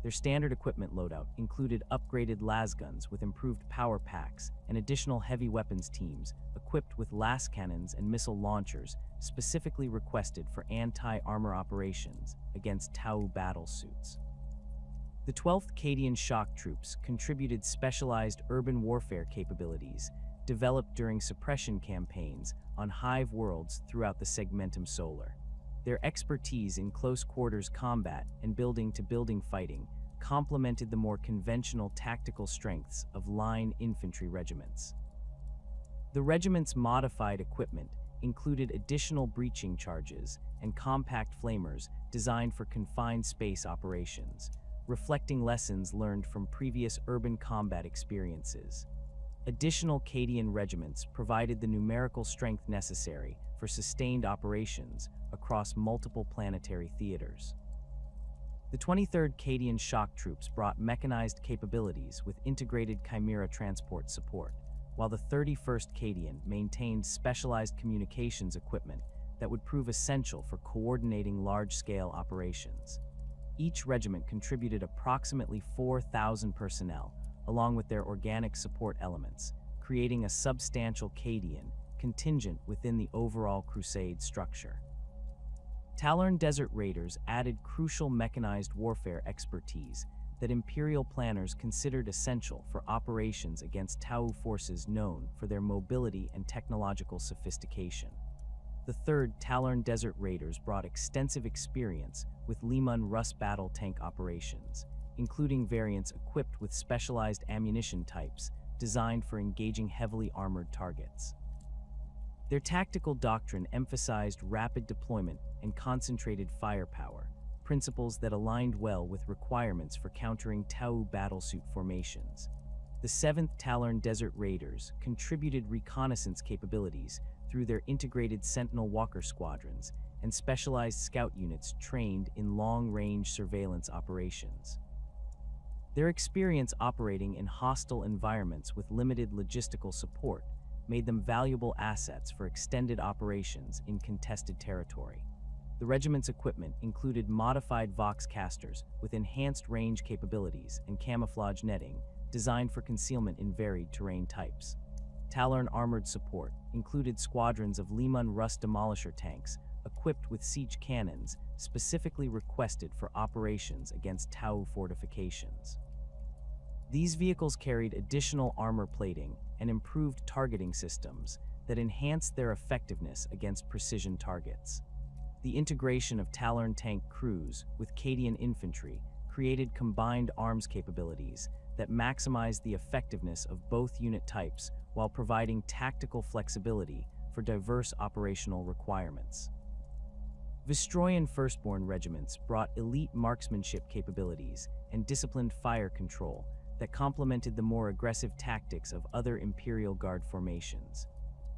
Their standard equipment loadout included upgraded lasguns with improved power packs and additional heavy weapons teams equipped with las cannons and missile launchers specifically requested for anti-armor operations against T'au battlesuits. The 12th Cadian shock troops contributed specialized urban warfare capabilities developed during suppression campaigns on hive worlds throughout the Segmentum Solar. Their expertise in close-quarters combat and building-to-building fighting complemented the more conventional tactical strengths of line infantry regiments. The regiment's modified equipment included additional breaching charges and compact flamers designed for confined space operations, reflecting lessons learned from previous urban combat experiences. Additional Cadian regiments provided the numerical strength necessary for sustained operations across multiple planetary theaters. The 23rd Cadian shock troops brought mechanized capabilities with integrated Chimera transport support, while the 31st Cadian maintained specialized communications equipment that would prove essential for coordinating large-scale operations. Each regiment contributed approximately 4,000 personnel, along with their organic support elements, creating a substantial Cadian contingent within the overall Crusade structure. Tallarn Desert Raiders added crucial mechanized warfare expertise that Imperial planners considered essential for operations against T'au forces known for their mobility and technological sophistication. The 3rd Tallarn Desert Raiders brought extensive experience with Leman Russ battle tank operations, including variants equipped with specialized ammunition types designed for engaging heavily armored targets. Their tactical doctrine emphasized rapid deployment and concentrated firepower, principles that aligned well with requirements for countering T'au battlesuit formations. The 7th Tallarn Desert Raiders contributed reconnaissance capabilities through their integrated Sentinel Walker squadrons and specialized scout units trained in long-range surveillance operations. Their experience operating in hostile environments with limited logistical support made them valuable assets for extended operations in contested territory. The regiment's equipment included modified Vox casters with enhanced range capabilities and camouflage netting designed for concealment in varied terrain types. Tallarn armored support included squadrons of Leman Rust demolisher tanks equipped with siege cannons specifically requested for operations against T'au fortifications. These vehicles carried additional armor plating and improved targeting systems that enhanced their effectiveness against precision targets. The integration of Tallarn tank crews with Cadian infantry created combined arms capabilities that maximized the effectiveness of both unit types while providing tactical flexibility for diverse operational requirements. Vistroyan Firstborn regiments brought elite marksmanship capabilities and disciplined fire control that complemented the more aggressive tactics of other Imperial Guard formations.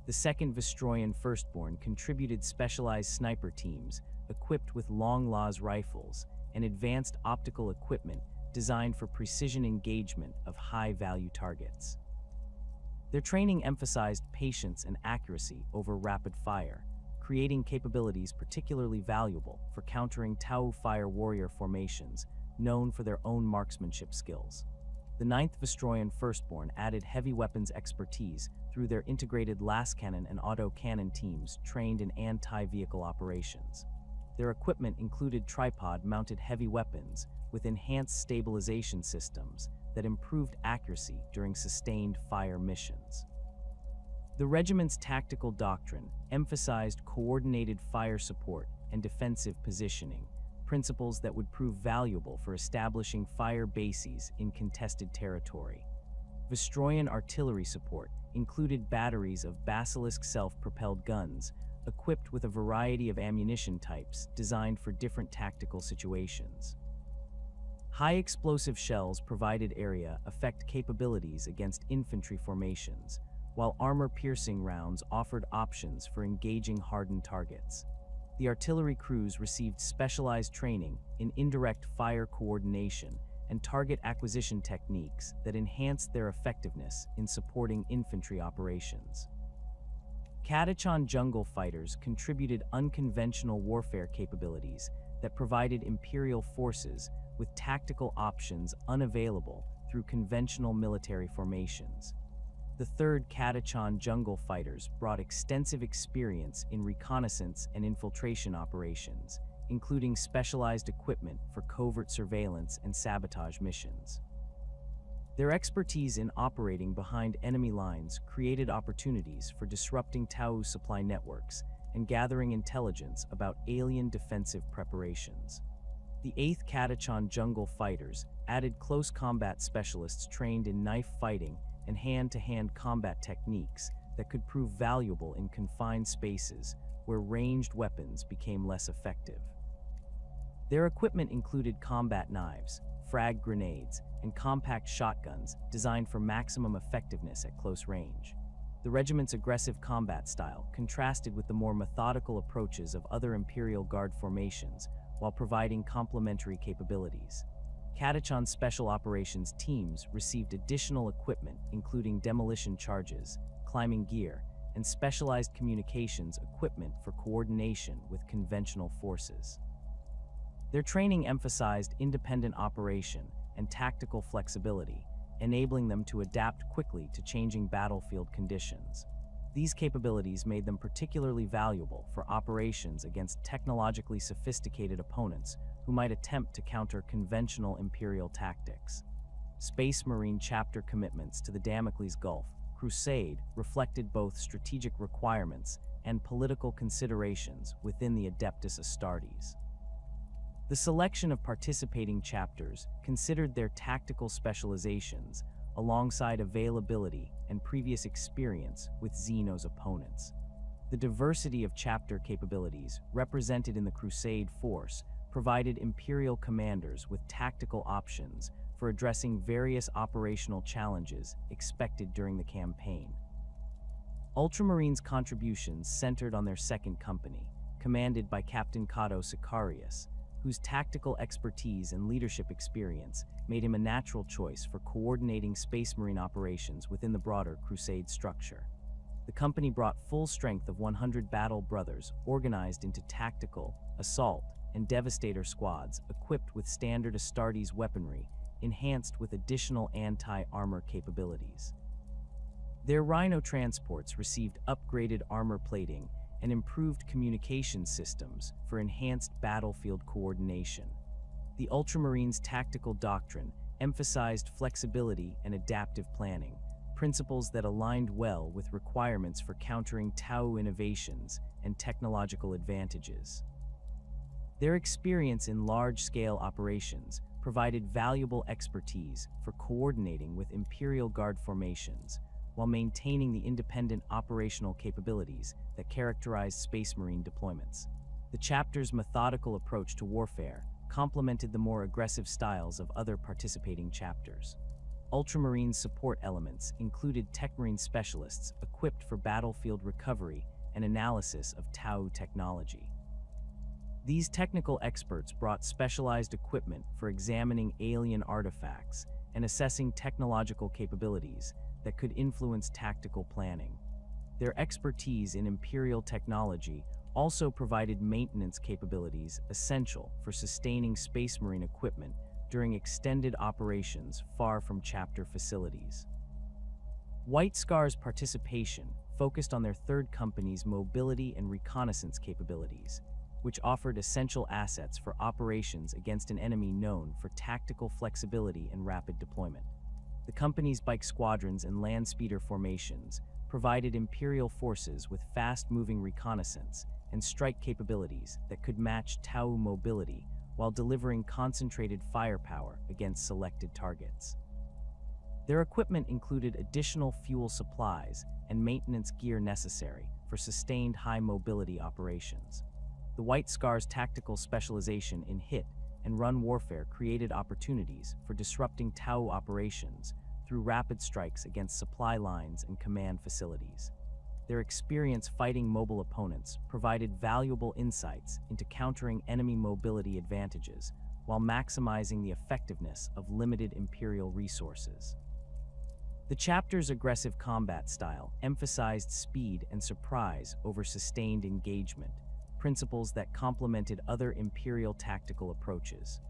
The 2nd Vistroyan Firstborn contributed specialized sniper teams equipped with long-laws rifles and advanced optical equipment designed for precision engagement of high-value targets. Their training emphasized patience and accuracy over rapid fire, creating capabilities particularly valuable for countering T'au fire warrior formations known for their own marksmanship skills. The 9th Vistroyan Firstborn added heavy weapons expertise through their integrated lascannon and auto-cannon teams trained in anti-vehicle operations. Their equipment included tripod-mounted heavy weapons with enhanced stabilization systems that improved accuracy during sustained fire missions. The regiment's tactical doctrine emphasized coordinated fire support and defensive positioning, principles that would prove valuable for establishing fire bases in contested territory. Vistroyan artillery support included batteries of Basilisk self-propelled guns equipped with a variety of ammunition types designed for different tactical situations. High-explosive shells provided area effect capabilities against infantry formations, while armor-piercing rounds offered options for engaging hardened targets. The artillery crews received specialized training in indirect fire coordination and target acquisition techniques that enhanced their effectiveness in supporting infantry operations. Catachan jungle fighters contributed unconventional warfare capabilities that provided Imperial forces with tactical options unavailable through conventional military formations. The 3rd Catachan jungle fighters brought extensive experience in reconnaissance and infiltration operations, including specialized equipment for covert surveillance and sabotage missions. Their expertise in operating behind enemy lines created opportunities for disrupting T'au supply networks and gathering intelligence about alien defensive preparations. The 8th Catachan jungle fighters added close combat specialists trained in knife fighting and hand-to-hand combat techniques that could prove valuable in confined spaces where ranged weapons became less effective. Their equipment included combat knives, frag grenades, and compact shotguns designed for maximum effectiveness at close range. The regiment's aggressive combat style contrasted with the more methodical approaches of other Imperial Guard formations while providing complementary capabilities. Catachan Special Operations teams received additional equipment including demolition charges, climbing gear, and specialized communications equipment for coordination with conventional forces. Their training emphasized independent operation and tactical flexibility, enabling them to adapt quickly to changing battlefield conditions. These capabilities made them particularly valuable for operations against technologically sophisticated opponents who might attempt to counter conventional Imperial tactics. Space Marine chapter commitments to the Damocles Gulf Crusade reflected both strategic requirements and political considerations within the Adeptus Astartes. The selection of participating chapters considered their tactical specializations alongside availability and previous experience with Xeno's opponents. The diversity of chapter capabilities represented in the Crusade force provided Imperial commanders with tactical options for addressing various operational challenges expected during the campaign. Ultramarines' contributions centered on their second company, commanded by Captain T'au Crisis, whose tactical expertise and leadership experience made him a natural choice for coordinating Space Marine operations within the broader Crusade structure. The company brought full strength of 100 battle brothers organized into tactical, assault, and devastator squads equipped with standard Astartes weaponry, enhanced with additional anti-armor capabilities. Their Rhino transports received upgraded armor plating and improved communication systems for enhanced battlefield coordination. The Ultramarines' tactical doctrine emphasized flexibility and adaptive planning, principles that aligned well with requirements for countering T'au innovations and technological advantages. Their experience in large-scale operations provided valuable expertise for coordinating with Imperial Guard formations while maintaining the independent operational capabilities that characterize Space Marine deployments. The chapter's methodical approach to warfare complemented the more aggressive styles of other participating chapters. Ultramarine support elements included Techmarine specialists equipped for battlefield recovery and analysis of T'au technology. These technical experts brought specialized equipment for examining alien artifacts and assessing technological capabilities that could influence tactical planning. Their expertise in Imperial technology also provided maintenance capabilities essential for sustaining Space Marine equipment during extended operations far from chapter facilities. White Scar's participation focused on their third company's mobility and reconnaissance capabilities, which offered essential assets for operations against an enemy known for tactical flexibility and rapid deployment. The company's bike squadrons and land speeder formations provided Imperial forces with fast-moving reconnaissance and strike capabilities that could match T'au mobility while delivering concentrated firepower against selected targets. Their equipment included additional fuel supplies and maintenance gear necessary for sustained high-mobility operations. The White Scar's tactical specialization in hit and run warfare created opportunities for disrupting T'au operations through rapid strikes against supply lines and command facilities. Their experience fighting mobile opponents provided valuable insights into countering enemy mobility advantages while maximizing the effectiveness of limited Imperial resources. The chapter's aggressive combat style emphasized speed and surprise over sustained engagement, principles that complemented other Imperial tactical approaches.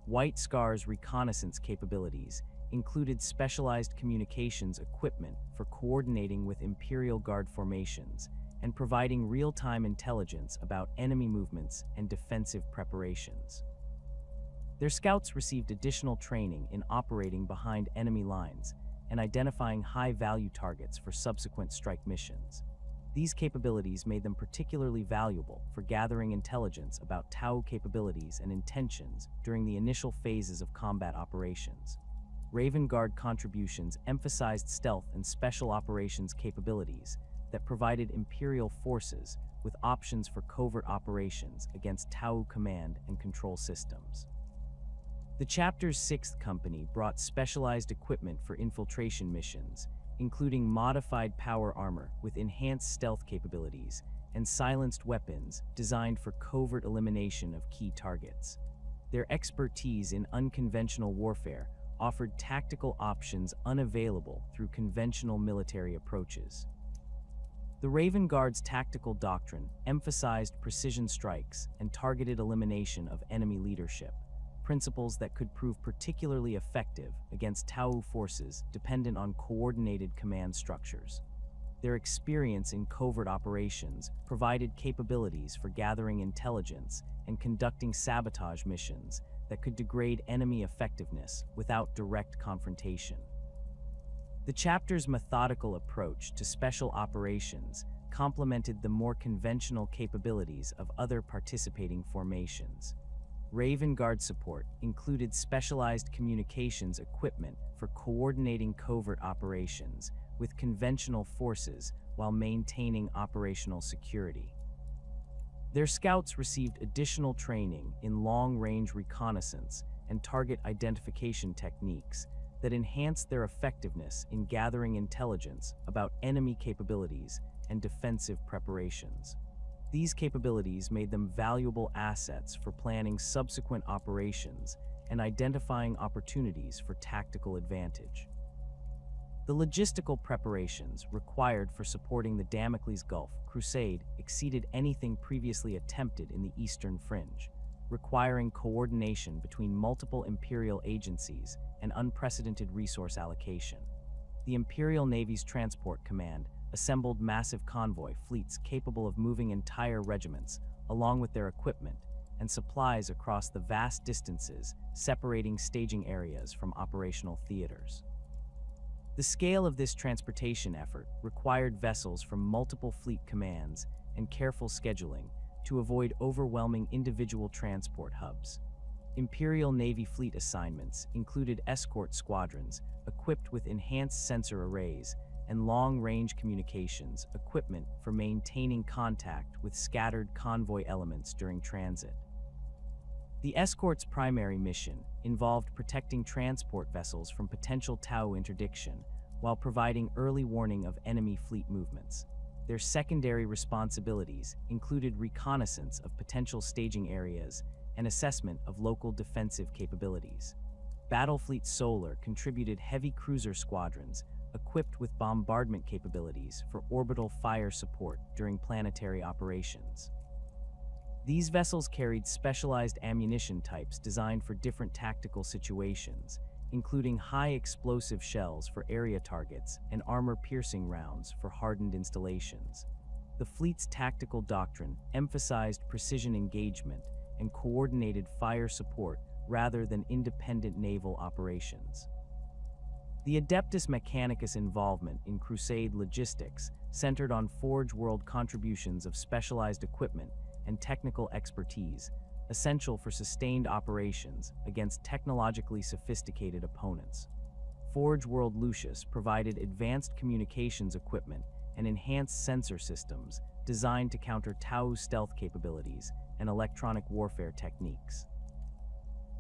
White Scar's reconnaissance capabilities included specialized communications equipment for coordinating with Imperial Guard formations and providing real-time intelligence about enemy movements and defensive preparations. Their scouts received additional training in operating behind enemy lines and identifying high-value targets for subsequent strike missions. These capabilities made them particularly valuable for gathering intelligence about T'au capabilities and intentions during the initial phases of combat operations. Raven Guard contributions emphasized stealth and special operations capabilities that provided Imperial forces with options for covert operations against T'au command and control systems. The chapter's 6th company brought specialized equipment for infiltration missions, including modified power armor with enhanced stealth capabilities and silenced weapons designed for covert elimination of key targets. Their expertise in unconventional warfare offered tactical options unavailable through conventional military approaches. The Raven Guard's tactical doctrine emphasized precision strikes and targeted elimination of enemy leadership, principles that could prove particularly effective against T'au forces dependent on coordinated command structures. Their experience in covert operations provided capabilities for gathering intelligence and conducting sabotage missions that could degrade enemy effectiveness without direct confrontation. The chapter's methodical approach to special operations complemented the more conventional capabilities of other participating formations. Raven Guard support included specialized communications equipment for coordinating covert operations with conventional forces while maintaining operational security. Their scouts received additional training in long-range reconnaissance and target identification techniques that enhanced their effectiveness in gathering intelligence about enemy capabilities and defensive preparations. These capabilities made them valuable assets for planning subsequent operations and identifying opportunities for tactical advantage. The logistical preparations required for supporting the Damocles Gulf Crusade exceeded anything previously attempted in the Eastern Fringe, requiring coordination between multiple Imperial agencies and unprecedented resource allocation. The Imperial Navy's Transport Command assembled massive convoy fleets capable of moving entire regiments, along with their equipment and supplies across the vast distances separating staging areas from operational theaters. The scale of this transportation effort required vessels from multiple fleet commands and careful scheduling to avoid overwhelming individual transport hubs. Imperial Navy fleet assignments included escort squadrons equipped with enhanced sensor arrays and long-range communications equipment for maintaining contact with scattered convoy elements during transit. The escort's primary mission involved protecting transport vessels from potential T'au interdiction while providing early warning of enemy fleet movements. Their secondary responsibilities included reconnaissance of potential staging areas and assessment of local defensive capabilities. Battlefleet Solar contributed heavy cruiser squadrons equipped with bombardment capabilities for orbital fire support during planetary operations. These vessels carried specialized ammunition types designed for different tactical situations, including high explosive shells for area targets and armor-piercing rounds for hardened installations. The fleet's tactical doctrine emphasized precision engagement and coordinated fire support rather than independent naval operations. The Adeptus Mechanicus involvement in Crusade logistics centered on Forge World contributions of specialized equipment and technical expertise, essential for sustained operations against technologically sophisticated opponents. Forge World Lucius provided advanced communications equipment and enhanced sensor systems designed to counter T'au's stealth capabilities and electronic warfare techniques.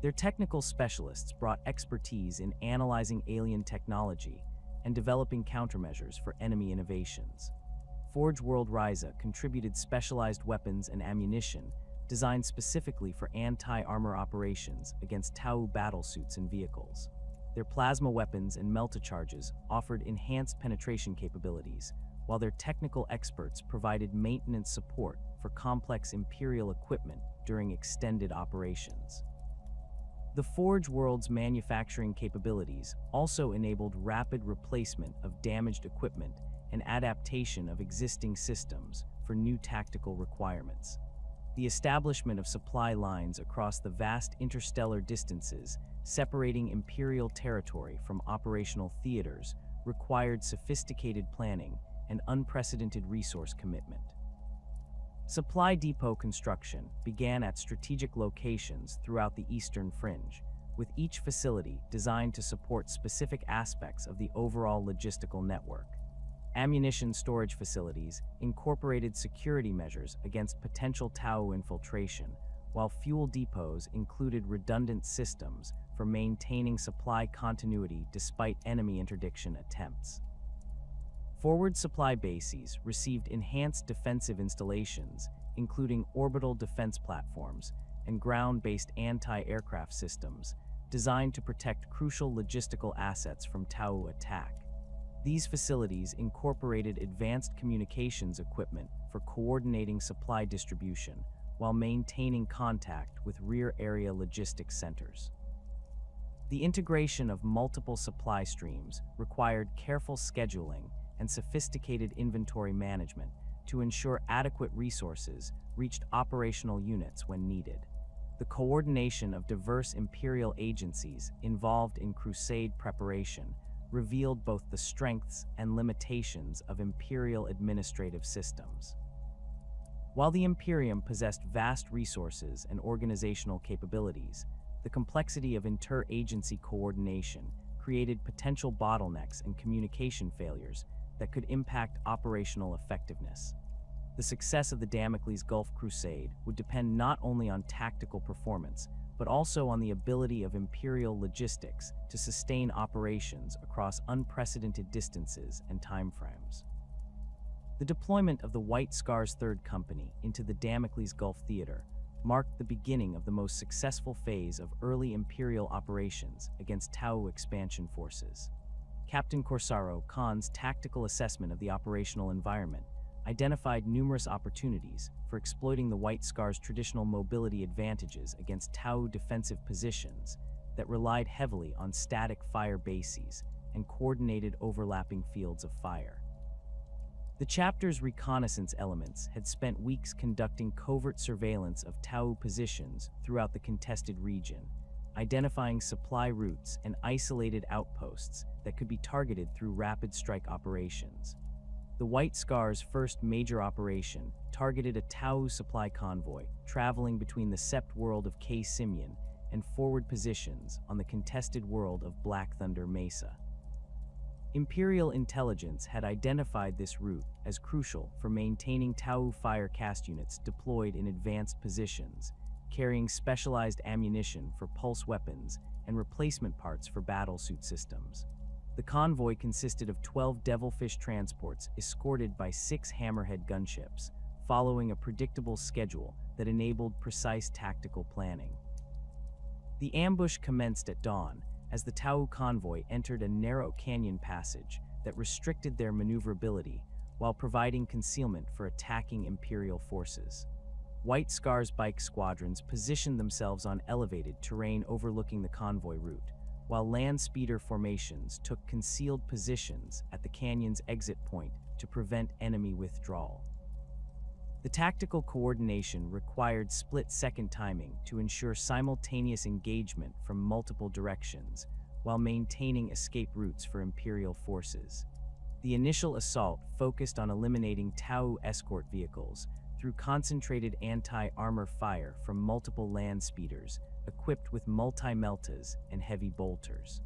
Their technical specialists brought expertise in analyzing alien technology and developing countermeasures for enemy innovations. Forge World Ryza contributed specialized weapons and ammunition designed specifically for anti-armor operations against T'au battlesuits and vehicles. Their plasma weapons and melta-charges offered enhanced penetration capabilities, while their technical experts provided maintenance support for complex Imperial equipment during extended operations. The Forge World's manufacturing capabilities also enabled rapid replacement of damaged equipment and adaptation of existing systems for new tactical requirements. The establishment of supply lines across the vast interstellar distances separating Imperial territory from operational theaters required sophisticated planning and unprecedented resource commitment. Supply depot construction began at strategic locations throughout the Eastern Fringe, with each facility designed to support specific aspects of the overall logistical network. Ammunition storage facilities incorporated security measures against potential T'au infiltration, while fuel depots included redundant systems for maintaining supply continuity despite enemy interdiction attempts. Forward supply bases received enhanced defensive installations, including orbital defense platforms and ground-based anti-aircraft systems designed to protect crucial logistical assets from T'au attack. These facilities incorporated advanced communications equipment for coordinating supply distribution while maintaining contact with rear-area logistics centers. The integration of multiple supply streams required careful scheduling and sophisticated inventory management to ensure adequate resources reached operational units when needed. The coordination of diverse Imperial agencies involved in Crusade preparation revealed both the strengths and limitations of Imperial administrative systems. While the Imperium possessed vast resources and organizational capabilities, the complexity of inter-agency coordination created potential bottlenecks and communication failures that could impact operational effectiveness. The success of the Damocles Gulf Crusade would depend not only on tactical performance, but also on the ability of Imperial logistics to sustain operations across unprecedented distances and timeframes. The deployment of the White Scars 3rd Company into the Damocles Gulf theater marked the beginning of the most successful phase of early Imperial operations against T'au expansion forces. Captain Corsaro Khan's tactical assessment of the operational environment identified numerous opportunities for exploiting the White Scars' traditional mobility advantages against T'au defensive positions that relied heavily on static fire bases and coordinated overlapping fields of fire. The chapter's reconnaissance elements had spent weeks conducting covert surveillance of T'au positions throughout the contested region, identifying supply routes and isolated outposts that could be targeted through rapid strike operations. The White Scars' first major operation targeted a T'au supply convoy traveling between the Sept world of K. Simeon and forward positions on the contested world of Black Thunder Mesa. Imperial intelligence had identified this route as crucial for maintaining T'au fire cast units deployed in advanced positions, carrying specialized ammunition for pulse weapons and replacement parts for battlesuit systems. The convoy consisted of 12 Devilfish transports escorted by 6 Hammerhead gunships, following a predictable schedule that enabled precise tactical planning. The ambush commenced at dawn as the T'au convoy entered a narrow canyon passage that restricted their maneuverability while providing concealment for attacking Imperial forces. White Scars bike squadrons positioned themselves on elevated terrain overlooking the convoy route, while land speeder formations took concealed positions at the canyon's exit point to prevent enemy withdrawal. The tactical coordination required split-second timing to ensure simultaneous engagement from multiple directions, while maintaining escape routes for Imperial forces. The initial assault focused on eliminating T'au escort vehicles through concentrated anti-armor fire from multiple land speeders equipped with multi-meltas and heavy bolters.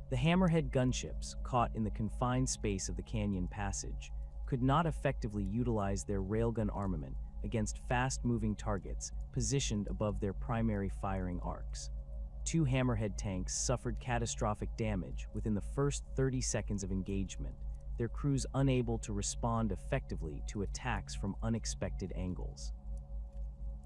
The Hammerhead gunships, caught in the confined space of the canyon passage, could not effectively utilize their railgun armament against fast-moving targets positioned above their primary firing arcs. 2 Hammerhead tanks suffered catastrophic damage within the first 30 seconds of engagement, their crews unable to respond effectively to attacks from unexpected angles.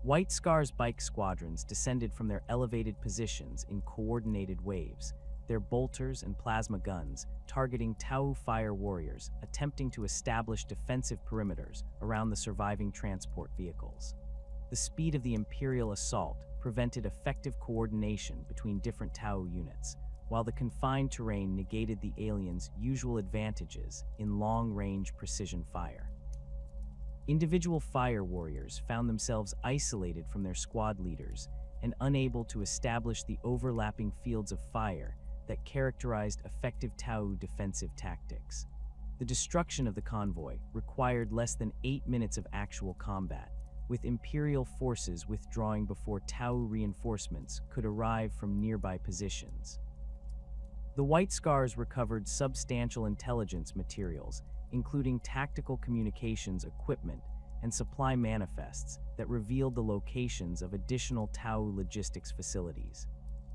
White Scars bike squadrons descended from their elevated positions in coordinated waves, their bolters and plasma guns targeting T'au fire warriors attempting to establish defensive perimeters around the surviving transport vehicles. The speed of the Imperial assault prevented effective coordination between different T'au units, while the confined terrain negated the aliens' usual advantages in long-range precision fire. Individual fire warriors found themselves isolated from their squad leaders and unable to establish the overlapping fields of fire that characterized effective T'au defensive tactics. The destruction of the convoy required less than 8 minutes of actual combat, with Imperial forces withdrawing before T'au reinforcements could arrive from nearby positions. The White Scars recovered substantial intelligence materials, including tactical communications equipment and supply manifests that revealed the locations of additional T'au logistics facilities.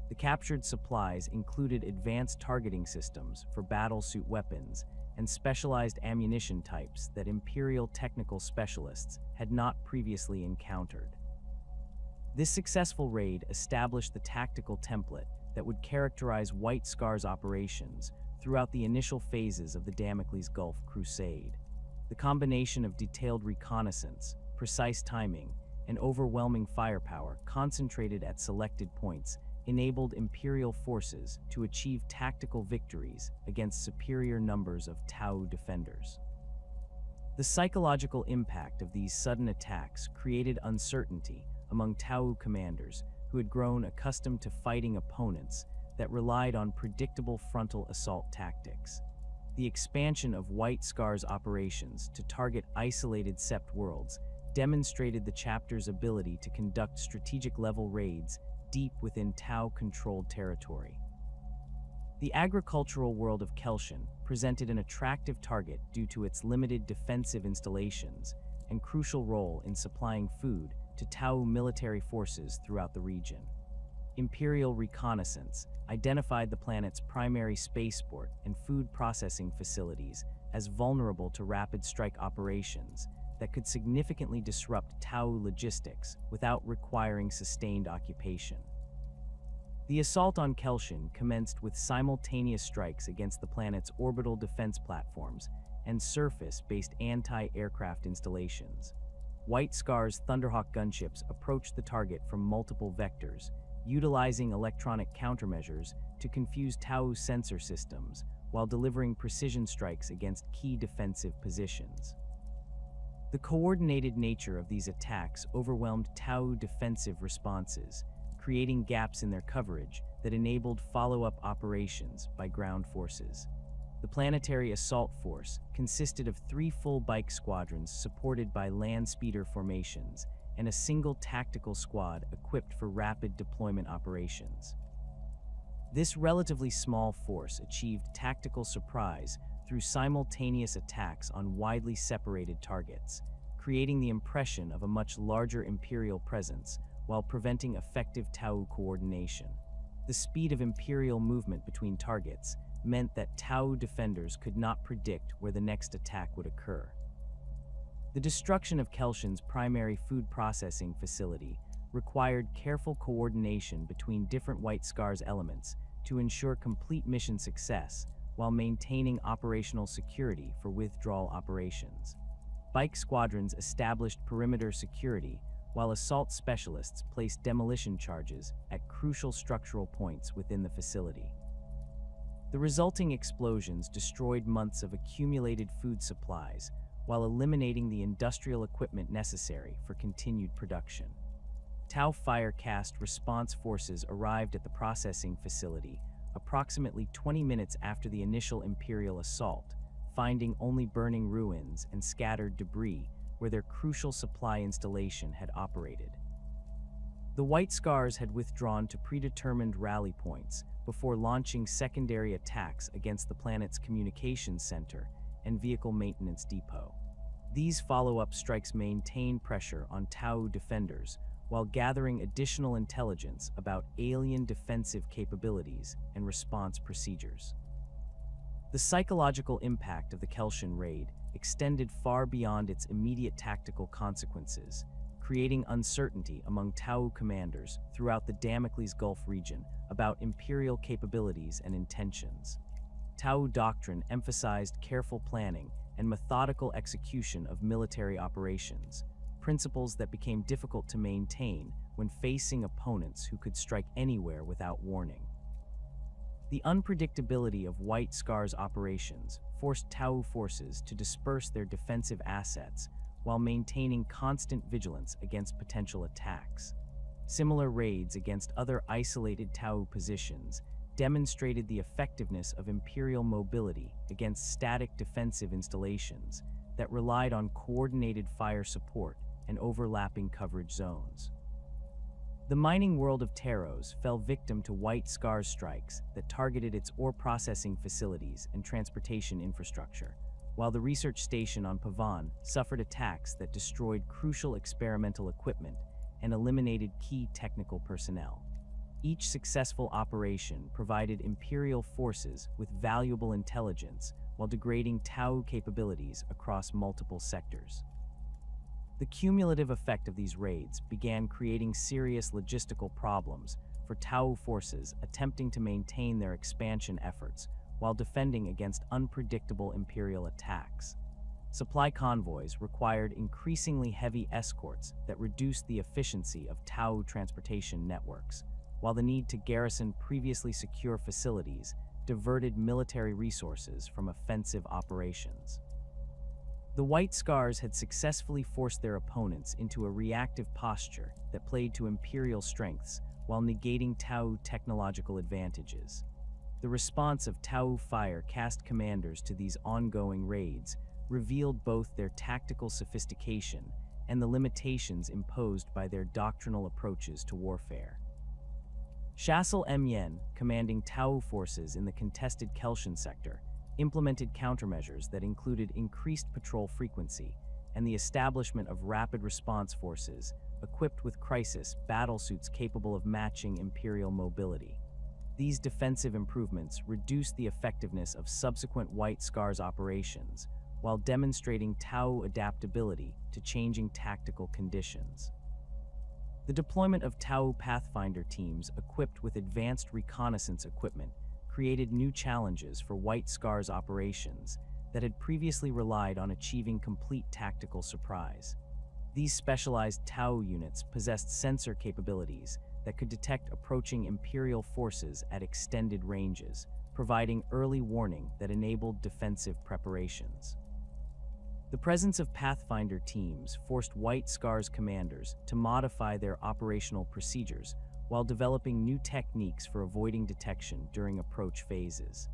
The captured supplies included advanced targeting systems for battlesuit weapons and specialized ammunition types that Imperial technical specialists had not previously encountered. This successful raid established the tactical template that would characterize White Scars operations throughout the initial phases of the Damocles Gulf Crusade. The combination of detailed reconnaissance, precise timing, and overwhelming firepower concentrated at selected points enabled Imperial forces to achieve tactical victories against superior numbers of T'au defenders. The psychological impact of these sudden attacks created uncertainty among T'au commanders who had grown accustomed to fighting opponents that relied on predictable frontal assault tactics. The expansion of White Scars operations to target isolated Sept worlds demonstrated the chapter's ability to conduct strategic-level raids deep within T'au-controlled territory. The agricultural world of Kelshan presented an attractive target due to its limited defensive installations and crucial role in supplying food to T'au military forces throughout the region. Imperial reconnaissance identified the planet's primary spaceport and food processing facilities as vulnerable to rapid strike operations that could significantly disrupt T'au logistics without requiring sustained occupation. The assault on Kelshin commenced with simultaneous strikes against the planet's orbital defense platforms and surface-based anti-aircraft installations. White Scar's Thunderhawk gunships approached the target from multiple vectors, utilizing electronic countermeasures to confuse T'au's sensor systems while delivering precision strikes against key defensive positions. The coordinated nature of these attacks overwhelmed T'au defensive responses, creating gaps in their coverage that enabled follow-up operations by ground forces. The planetary assault force consisted of 3 full bike squadrons supported by land speeder formations and a single tactical squad equipped for rapid deployment operations. This relatively small force achieved tactical surprise through simultaneous attacks on widely separated targets, creating the impression of a much larger Imperial presence while preventing effective T'au coordination. The speed of Imperial movement between targets meant that T'au defenders could not predict where the next attack would occur. The destruction of Kelshin's primary food processing facility required careful coordination between different White Scar's elements to ensure complete mission success while maintaining operational security for withdrawal operations. Bike squadrons established perimeter security, while assault specialists placed demolition charges at crucial structural points within the facility. The resulting explosions destroyed months of accumulated food supplies while eliminating the industrial equipment necessary for continued production. T'au Firecast response forces arrived at the processing facility approximately 20 minutes after the initial Imperial assault, finding only burning ruins and scattered debris where their crucial supply installation had operated. The White Scars had withdrawn to predetermined rally points before launching secondary attacks against the planet's communications center and vehicle maintenance depot. These follow-up strikes maintained pressure on T'au defenders while gathering additional intelligence about alien defensive capabilities and response procedures. The psychological impact of the Kelshin raid extended far beyond its immediate tactical consequences, creating uncertainty among T'au commanders throughout the Damocles Gulf region about Imperial capabilities and intentions. T'au doctrine emphasized careful planning and methodical execution of military operations, principles that became difficult to maintain when facing opponents who could strike anywhere without warning. The unpredictability of White Scar's operations forced T'au forces to disperse their defensive assets while maintaining constant vigilance against potential attacks. Similar raids against other isolated T'au positions demonstrated the effectiveness of Imperial mobility against static defensive installations that relied on coordinated fire support and overlapping coverage zones. The mining world of Taros fell victim to White Scar strikes that targeted its ore processing facilities and transportation infrastructure, while the research station on Pavan suffered attacks that destroyed crucial experimental equipment and eliminated key technical personnel. Each successful operation provided Imperial forces with valuable intelligence while degrading T'au capabilities across multiple sectors. The cumulative effect of these raids began creating serious logistical problems for T'au forces attempting to maintain their expansion efforts while defending against unpredictable Imperial attacks. Supply convoys required increasingly heavy escorts that reduced the efficiency of T'au transportation networks, while the need to garrison previously secure facilities diverted military resources from offensive operations. The White Scars had successfully forced their opponents into a reactive posture that played to Imperial strengths while negating T'au technological advantages. The response of T'au Firecast commanders to these ongoing raids revealed both their tactical sophistication and the limitations imposed by their doctrinal approaches to warfare. Shassel Myen, commanding T'au forces in the contested Kelshin sector, implemented countermeasures that included increased patrol frequency and the establishment of rapid response forces equipped with crisis battlesuits capable of matching Imperial mobility. These defensive improvements reduced the effectiveness of subsequent White Scars operations, while demonstrating T'au adaptability to changing tactical conditions. The deployment of T'au Pathfinder teams equipped with advanced reconnaissance equipment created new challenges for White Scars operations that had previously relied on achieving complete tactical surprise. These specialized T'au units possessed sensor capabilities that could detect approaching Imperial forces at extended ranges, providing early warning that enabled defensive preparations. The presence of Pathfinder teams forced White Scars commanders to modify their operational procedures while developing new techniques for avoiding detection during approach phases.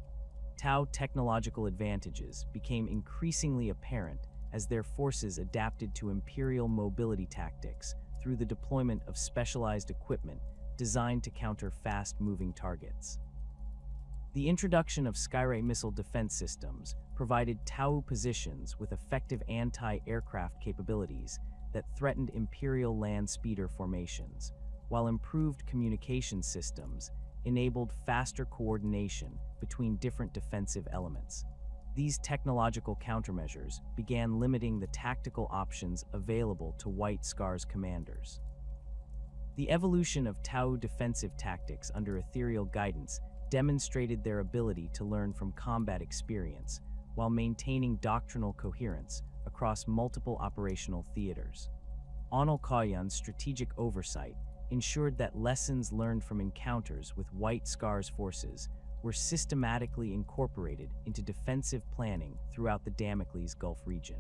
T'au technological advantages became increasingly apparent as their forces adapted to Imperial mobility tactics through the deployment of specialized equipment designed to counter fast-moving targets. The introduction of Skyray missile defense systems provided T'au positions with effective anti-aircraft capabilities that threatened Imperial land speeder formations, while improved communication systems enabled faster coordination between different defensive elements. These technological countermeasures began limiting the tactical options available to White Scars commanders. The evolution of T'au defensive tactics under ethereal guidance demonstrated their ability to learn from combat experience while maintaining doctrinal coherence across multiple operational theaters. Onal Kayan's strategic oversight ensured that lessons learned from encounters with White Scars forces were systematically incorporated into defensive planning throughout the Damocles Gulf region.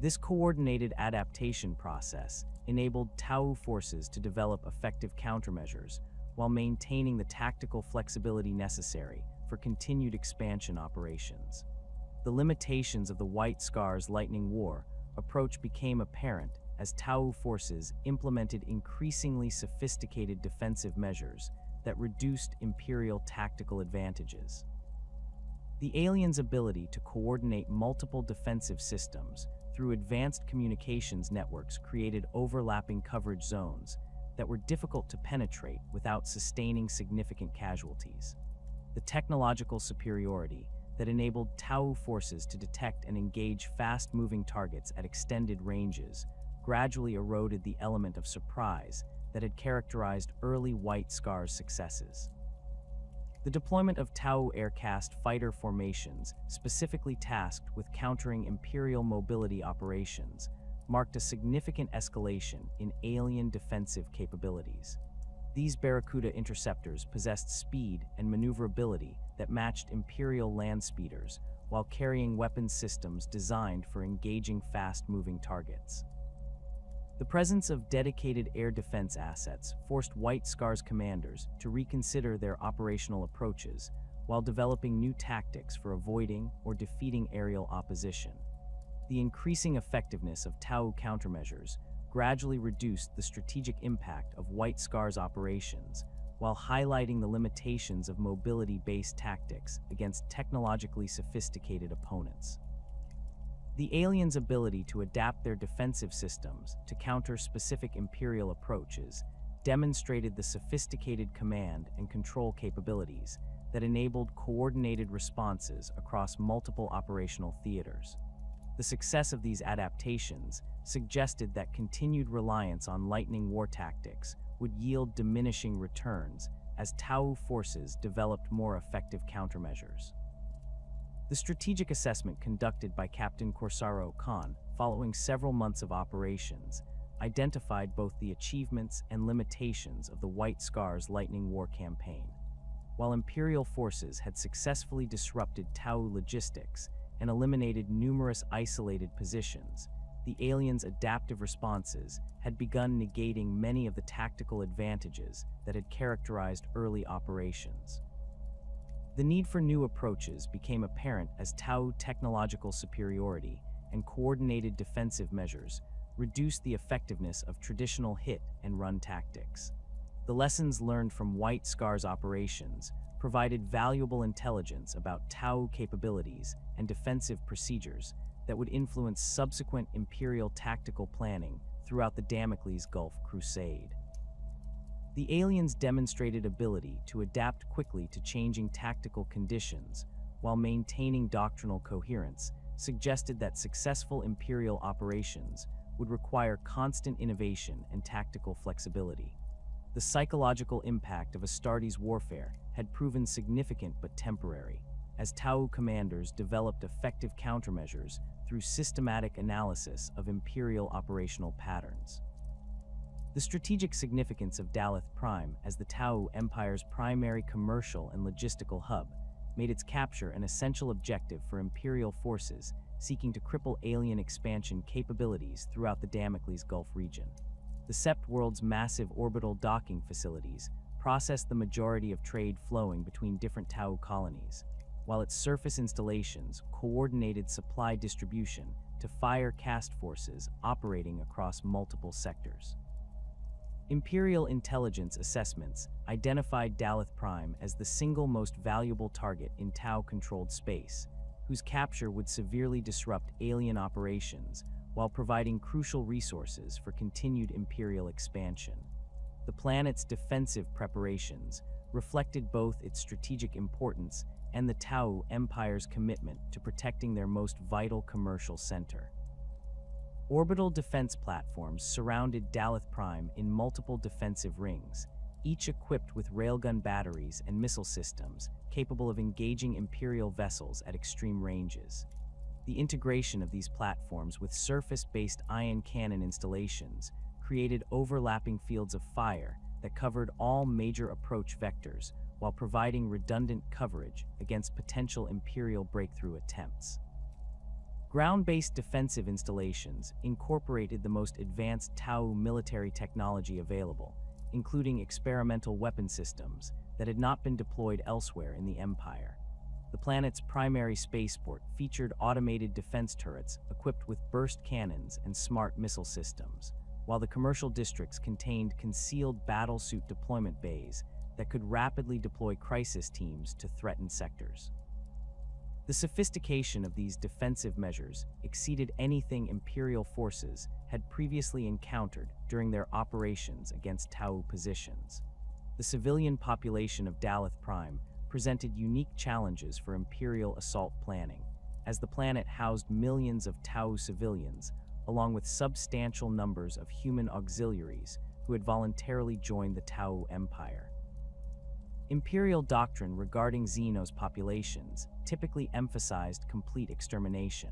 This coordinated adaptation process enabled T'au forces to develop effective countermeasures while maintaining the tactical flexibility necessary for continued expansion operations. The limitations of the White Scars Lightning War approach became apparent as T'au forces implemented increasingly sophisticated defensive measures that reduced Imperial tactical advantages. The aliens' ability to coordinate multiple defensive systems through advanced communications networks created overlapping coverage zones that were difficult to penetrate without sustaining significant casualties. The technological superiority that enabled T'au forces to detect and engage fast-moving targets at extended ranges gradually eroded the element of surprise that had characterized early White Scars successes. The deployment of T'au aircast fighter formations, specifically tasked with countering Imperial mobility operations, marked a significant escalation in alien defensive capabilities. These Barracuda interceptors possessed speed and maneuverability that matched Imperial land speeders while carrying weapons systems designed for engaging fast-moving targets. The presence of dedicated air defense assets forced White Scars commanders to reconsider their operational approaches while developing new tactics for avoiding or defeating aerial opposition. The increasing effectiveness of T'au countermeasures gradually reduced the strategic impact of White Scars operations while highlighting the limitations of mobility-based tactics against technologically sophisticated opponents. The aliens' ability to adapt their defensive systems to counter specific Imperial approaches demonstrated the sophisticated command and control capabilities that enabled coordinated responses across multiple operational theaters. The success of these adaptations suggested that continued reliance on Lightning War tactics would yield diminishing returns as T'au forces developed more effective countermeasures. The strategic assessment conducted by Captain Corsaro Khan following several months of operations identified both the achievements and limitations of the White Scars Lightning War campaign. While Imperial forces had successfully disrupted T'au logistics and eliminated numerous isolated positions, the aliens' adaptive responses had begun negating many of the tactical advantages that had characterized early operations. The need for new approaches became apparent as T'au technological superiority and coordinated defensive measures reduced the effectiveness of traditional hit-and-run tactics. The lessons learned from White Scars operations provided valuable intelligence about T'au capabilities and defensive procedures that would influence subsequent Imperial tactical planning throughout the Damocles Gulf Crusade. The aliens' demonstrated ability to adapt quickly to changing tactical conditions while maintaining doctrinal coherence suggested that successful Imperial operations would require constant innovation and tactical flexibility. The psychological impact of Astartes' warfare had proven significant but temporary, as T'au commanders developed effective countermeasures through systematic analysis of Imperial operational patterns. The strategic significance of Daleth Prime as the T'au Empire's primary commercial and logistical hub made its capture an essential objective for Imperial forces seeking to cripple alien expansion capabilities throughout the Damocles Gulf region. The Sept world's massive orbital docking facilities processed the majority of trade flowing between different T'au colonies, while its surface installations coordinated supply distribution to fire cast forces operating across multiple sectors. Imperial intelligence assessments identified Daleth Prime as the single most valuable target in T'au-controlled space, whose capture would severely disrupt alien operations while providing crucial resources for continued Imperial expansion. The planet's defensive preparations reflected both its strategic importance and the T'au Empire's commitment to protecting their most vital commercial center. Orbital defense platforms surrounded Daleth Prime in multiple defensive rings, each equipped with railgun batteries and missile systems capable of engaging Imperial vessels at extreme ranges. The integration of these platforms with surface-based ion cannon installations created overlapping fields of fire that covered all major approach vectors while providing redundant coverage against potential Imperial breakthrough attempts. Ground-based defensive installations incorporated the most advanced T'au military technology available, including experimental weapon systems that had not been deployed elsewhere in the Empire. The planet's primary spaceport featured automated defense turrets equipped with burst cannons and smart missile systems, while the commercial districts contained concealed battlesuit deployment bays that could rapidly deploy crisis teams to threatened sectors. The sophistication of these defensive measures exceeded anything Imperial forces had previously encountered during their operations against T'au positions. The civilian population of Daleth Prime presented unique challenges for Imperial assault planning, as the planet housed millions of T'au civilians, along with substantial numbers of human auxiliaries who had voluntarily joined the T'au Empire. Imperial doctrine regarding Xenos populations typically emphasized complete extermination,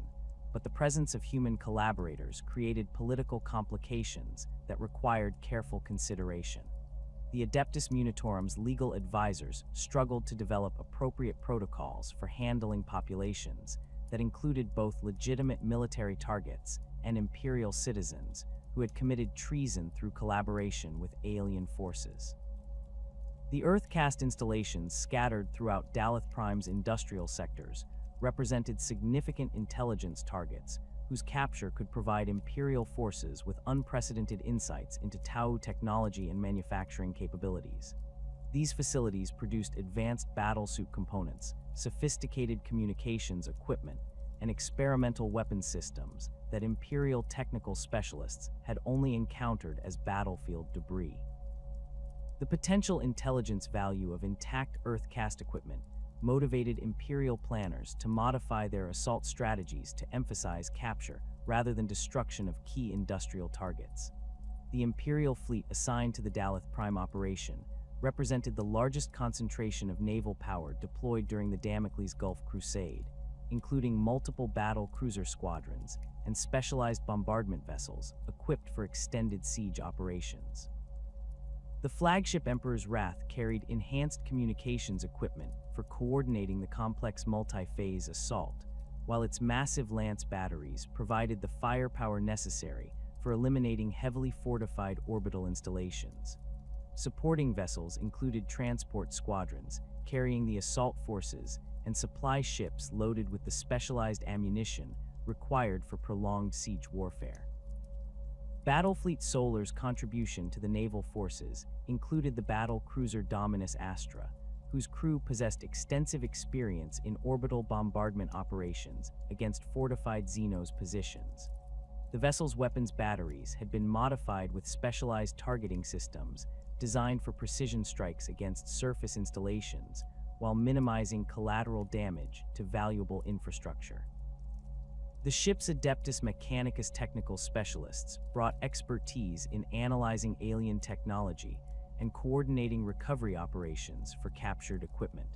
but the presence of human collaborators created political complications that required careful consideration. The Adeptus Munitorum's legal advisors struggled to develop appropriate protocols for handling populations that included both legitimate military targets and Imperial citizens who had committed treason through collaboration with alien forces. The Earth-cast installations scattered throughout Daleth Prime's industrial sectors represented significant intelligence targets whose capture could provide Imperial forces with unprecedented insights into T'au technology and manufacturing capabilities. These facilities produced advanced battlesuit components, sophisticated communications equipment, and experimental weapon systems that Imperial technical specialists had only encountered as battlefield debris. The potential intelligence value of intact Earth-cast equipment motivated Imperial planners to modify their assault strategies to emphasize capture rather than destruction of key industrial targets. The Imperial fleet assigned to the Daleth Prime operation represented the largest concentration of naval power deployed during the Damocles Gulf Crusade, including multiple battle cruiser squadrons and specialized bombardment vessels equipped for extended siege operations. The flagship Emperor's Wrath carried enhanced communications equipment for coordinating the complex multi-phase assault, while its massive lance batteries provided the firepower necessary for eliminating heavily fortified orbital installations. Supporting vessels included transport squadrons carrying the assault forces and supply ships loaded with the specialized ammunition required for prolonged siege warfare. Battlefleet Solar's contribution to the naval forces included the battle cruiser Dominus Astra, whose crew possessed extensive experience in orbital bombardment operations against fortified Xenos positions. The vessel's weapons batteries had been modified with specialized targeting systems designed for precision strikes against surface installations while minimizing collateral damage to valuable infrastructure. The ship's Adeptus Mechanicus technical specialists brought expertise in analyzing alien technology and coordinating recovery operations for captured equipment.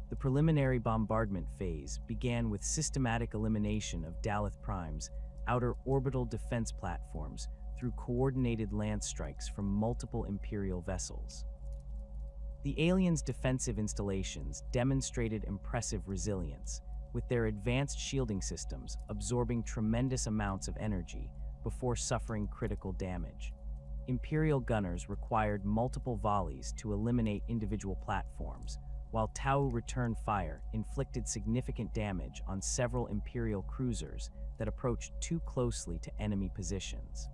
The preliminary bombardment phase began with systematic elimination of Daleth Prime's outer orbital defense platforms through coordinated lance strikes from multiple Imperial vessels. The aliens' defensive installations demonstrated impressive resilience, with their advanced shielding systems absorbing tremendous amounts of energy before suffering critical damage. Imperial gunners required multiple volleys to eliminate individual platforms, while T'au return fire inflicted significant damage on several Imperial cruisers that approached too closely to enemy positions.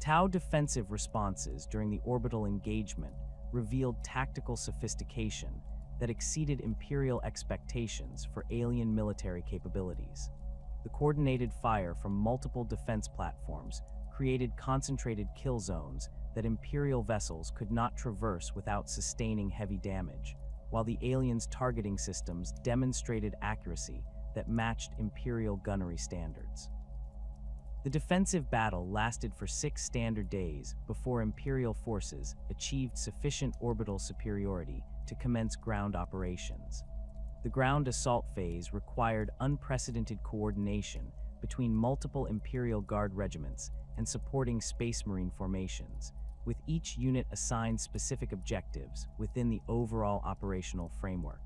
T'au defensive responses during the orbital engagement revealed tactical sophistication that exceeded Imperial expectations for alien military capabilities. The coordinated fire from multiple defense platforms created concentrated kill zones that Imperial vessels could not traverse without sustaining heavy damage, while the aliens' targeting systems demonstrated accuracy that matched Imperial gunnery standards. The defensive battle lasted for 6 standard days before Imperial forces achieved sufficient orbital superiority to commence ground operations. The ground assault phase required unprecedented coordination between multiple Imperial Guard regiments and supporting Space Marine formations, with each unit assigned specific objectives within the overall operational framework.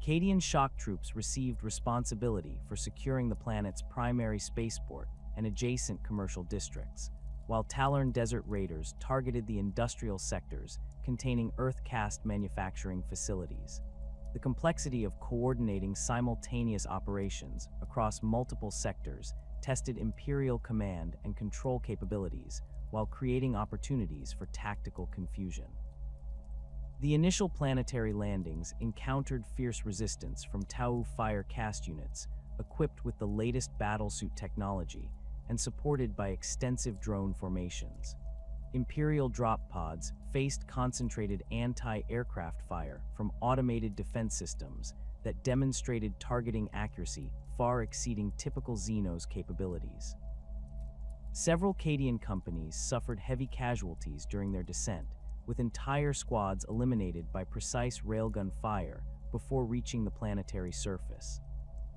Cadian shock troops received responsibility for securing the planet's primary spaceport and adjacent commercial districts, while Tallarn Desert Raiders targeted the industrial sectors containing Earth-cast manufacturing facilities. The complexity of coordinating simultaneous operations across multiple sectors tested Imperial command and control capabilities while creating opportunities for tactical confusion. The initial planetary landings encountered fierce resistance from T'au fire cast units equipped with the latest battlesuit technology and supported by extensive drone formations. Imperial drop pods faced concentrated anti-aircraft fire from automated defense systems that demonstrated targeting accuracy far exceeding typical Xenos capabilities. Several Cadian companies suffered heavy casualties during their descent, with entire squads eliminated by precise railgun fire before reaching the planetary surface.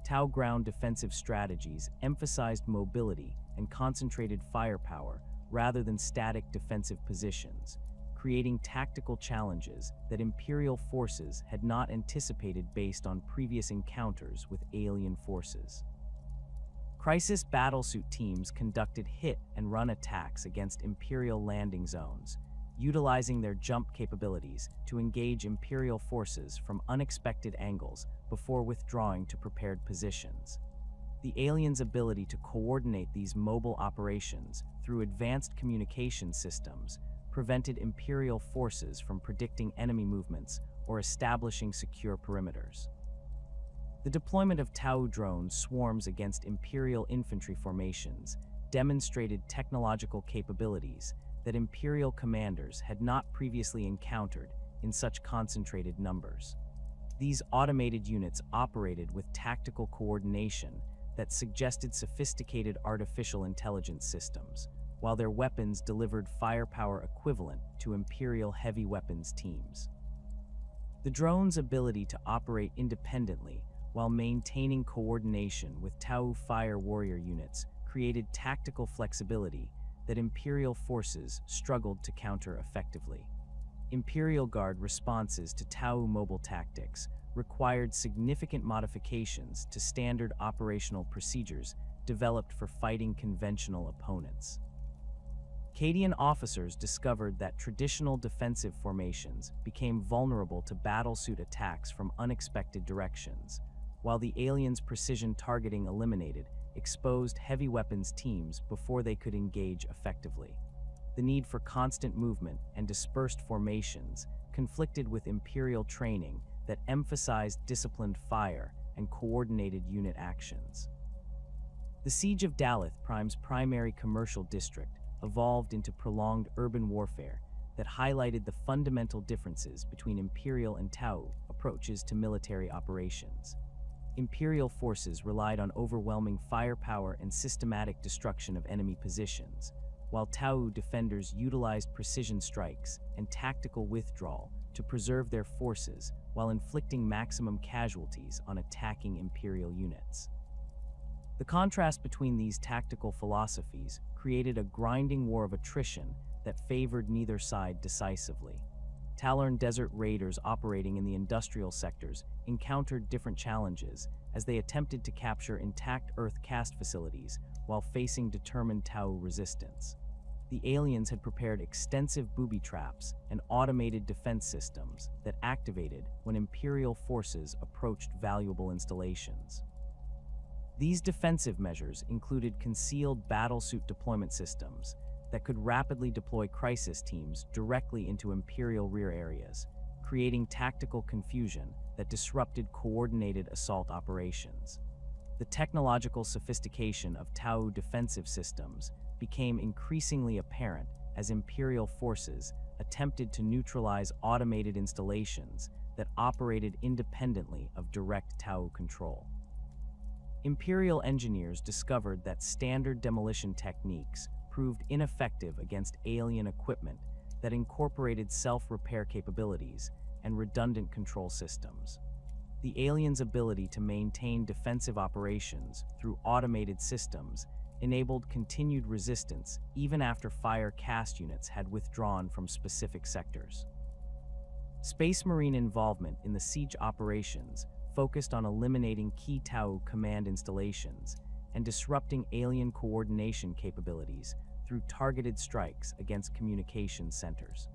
T'au ground defensive strategies emphasized mobility and concentrated firepower rather than static defensive positions, creating tactical challenges that Imperial forces had not anticipated based on previous encounters with alien forces. Crisis battlesuit teams conducted hit-and-run attacks against Imperial landing zones, utilizing their jump capabilities to engage Imperial forces from unexpected angles before withdrawing to prepared positions. The aliens' ability to coordinate these mobile operations through advanced communication systems prevented Imperial forces from predicting enemy movements or establishing secure perimeters. The deployment of T'au drone swarms against Imperial infantry formations demonstrated technological capabilities that Imperial commanders had not previously encountered in such concentrated numbers. These automated units operated with tactical coordination that suggested sophisticated artificial intelligence systems, while their weapons delivered firepower equivalent to Imperial heavy weapons teams. The drone's ability to operate independently while maintaining coordination with T'au fire warrior units created tactical flexibility that Imperial forces struggled to counter effectively. Imperial Guard responses to T'au mobile tactics required significant modifications to standard operational procedures developed for fighting conventional opponents. Cadian officers discovered that traditional defensive formations became vulnerable to battlesuit attacks from unexpected directions, while the aliens' precision targeting eliminated exposed heavy weapons teams before they could engage effectively. The need for constant movement and dispersed formations conflicted with Imperial training that emphasized disciplined fire and coordinated unit actions. The siege of Daleth Prime's primary commercial district evolved into prolonged urban warfare that highlighted the fundamental differences between Imperial and T'au approaches to military operations. Imperial forces relied on overwhelming firepower and systematic destruction of enemy positions, while T'au defenders utilized precision strikes and tactical withdrawal to preserve their forces while inflicting maximum casualties on attacking Imperial units. The contrast between these tactical philosophies created a grinding war of attrition that favored neither side decisively. Tallarn Desert Raiders operating in the industrial sectors encountered different challenges as they attempted to capture intact Earth caste facilities while facing determined T'au resistance. The aliens had prepared extensive booby traps and automated defense systems that activated when Imperial forces approached valuable installations. These defensive measures included concealed battlesuit deployment systems that could rapidly deploy crisis teams directly into Imperial rear areas, creating tactical confusion that disrupted coordinated assault operations. The technological sophistication of T'au defensive systems became increasingly apparent as Imperial forces attempted to neutralize automated installations that operated independently of direct T'au control. Imperial engineers discovered that standard demolition techniques proved ineffective against alien equipment that incorporated self-repair capabilities and redundant control systems. The aliens' ability to maintain defensive operations through automated systems enabled continued resistance even after fire cast units had withdrawn from specific sectors. Space Marine involvement in the siege operations focused on eliminating key T'au command installations and disrupting alien coordination capabilities through targeted strikes against communication centers.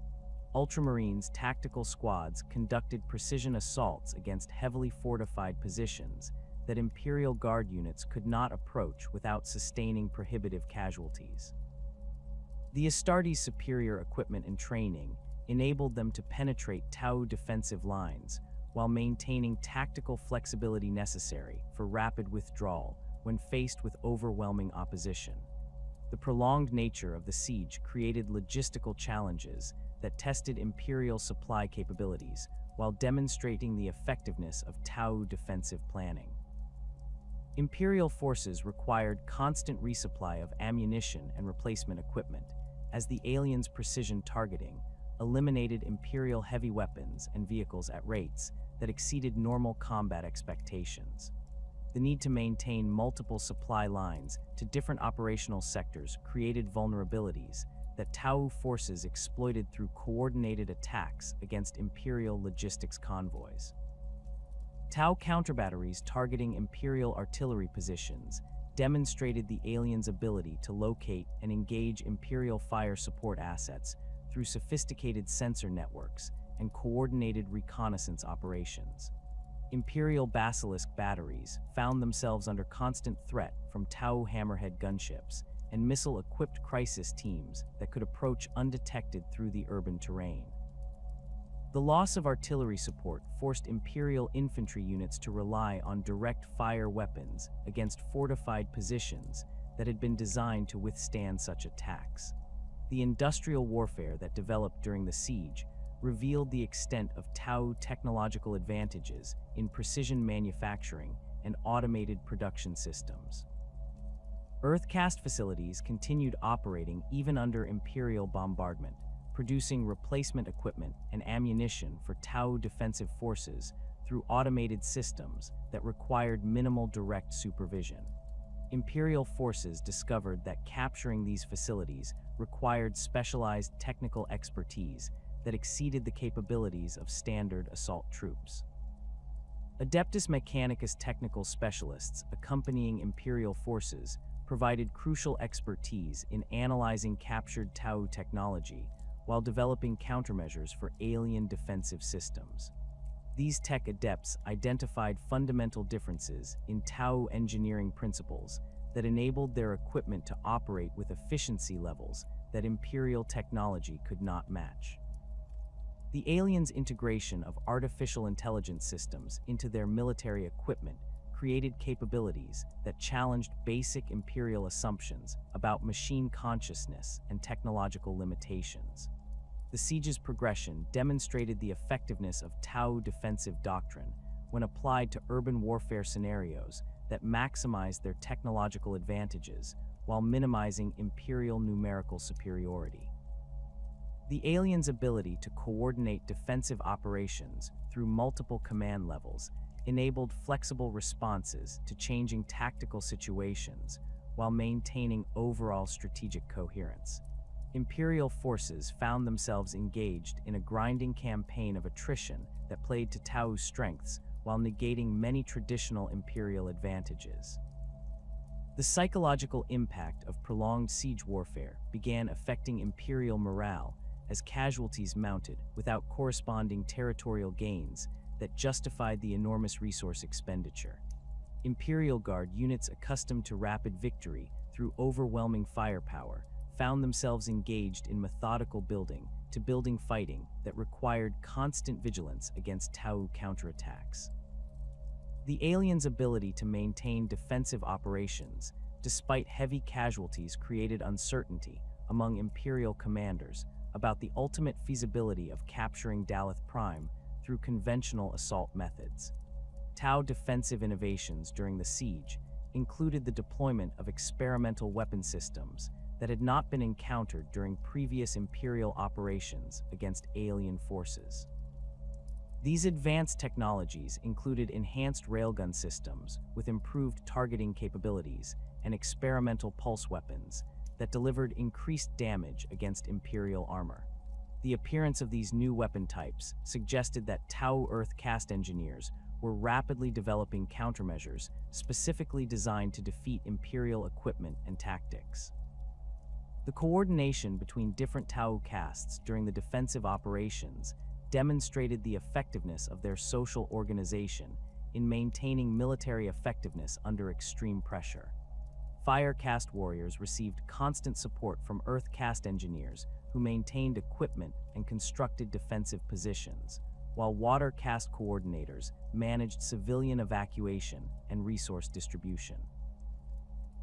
Ultramarines tactical squads conducted precision assaults against heavily fortified positions that Imperial Guard units could not approach without sustaining prohibitive casualties. The Astartes' superior equipment and training enabled them to penetrate T'au defensive lines while maintaining tactical flexibility necessary for rapid withdrawal when faced with overwhelming opposition. The prolonged nature of the siege created logistical challenges that tested Imperial supply capabilities while demonstrating the effectiveness of T'au defensive planning. Imperial forces required constant resupply of ammunition and replacement equipment, as the aliens' precision targeting eliminated Imperial heavy weapons and vehicles at rates that exceeded normal combat expectations. The need to maintain multiple supply lines to different operational sectors created vulnerabilities that T'au forces exploited through coordinated attacks against Imperial logistics convoys. T'au counterbatteries targeting Imperial artillery positions demonstrated the aliens' ability to locate and engage Imperial fire support assets through sophisticated sensor networks and coordinated reconnaissance operations. Imperial Basilisk batteries found themselves under constant threat from T'au hammerhead gunships and missile-equipped crisis teams that could approach undetected through the urban terrain. The loss of artillery support forced Imperial infantry units to rely on direct fire weapons against fortified positions that had been designed to withstand such attacks. The industrial warfare that developed during the siege revealed the extent of T'au technological advantages in precision manufacturing and automated production systems. Earth-cast facilities continued operating even under Imperial bombardment, producing replacement equipment and ammunition for T'au defensive forces through automated systems that required minimal direct supervision. Imperial forces discovered that capturing these facilities required specialized technical expertise that exceeded the capabilities of standard assault troops. Adeptus Mechanicus technical specialists accompanying Imperial forces provided crucial expertise in analyzing captured T'au technology while developing countermeasures for alien defensive systems. These tech adepts identified fundamental differences in T'au engineering principles that enabled their equipment to operate with efficiency levels that Imperial technology could not match. The aliens' integration of artificial intelligence systems into their military equipment created capabilities that challenged basic Imperial assumptions about machine consciousness and technological limitations. The siege's progression demonstrated the effectiveness of T'au defensive doctrine when applied to urban warfare scenarios that maximized their technological advantages while minimizing Imperial numerical superiority. The aliens' ability to coordinate defensive operations through multiple command levels enabled flexible responses to changing tactical situations while maintaining overall strategic coherence. Imperial forces found themselves engaged in a grinding campaign of attrition that played to T'au's strengths while negating many traditional Imperial advantages. The psychological impact of prolonged siege warfare began affecting Imperial morale as casualties mounted without corresponding territorial gains that justified the enormous resource expenditure. Imperial Guard units accustomed to rapid victory through overwhelming firepower found themselves engaged in methodical building to building fighting that required constant vigilance against T'au counterattacks. The aliens' ability to maintain defensive operations despite heavy casualties created uncertainty among Imperial commanders about the ultimate feasibility of capturing Daleth Prime through conventional assault methods. T'au defensive innovations during the siege included the deployment of experimental weapon systems that had not been encountered during previous Imperial operations against alien forces. These advanced technologies included enhanced railgun systems with improved targeting capabilities and experimental pulse weapons that delivered increased damage against Imperial armor. The appearance of these new weapon types suggested that T'au Earth caste engineers were rapidly developing countermeasures specifically designed to defeat Imperial equipment and tactics. The coordination between different T'au castes during the defensive operations demonstrated the effectiveness of their social organization in maintaining military effectiveness under extreme pressure. Fire caste warriors received constant support from Earth caste engineers who maintained equipment and constructed defensive positions, while water caste coordinators managed civilian evacuation and resource distribution.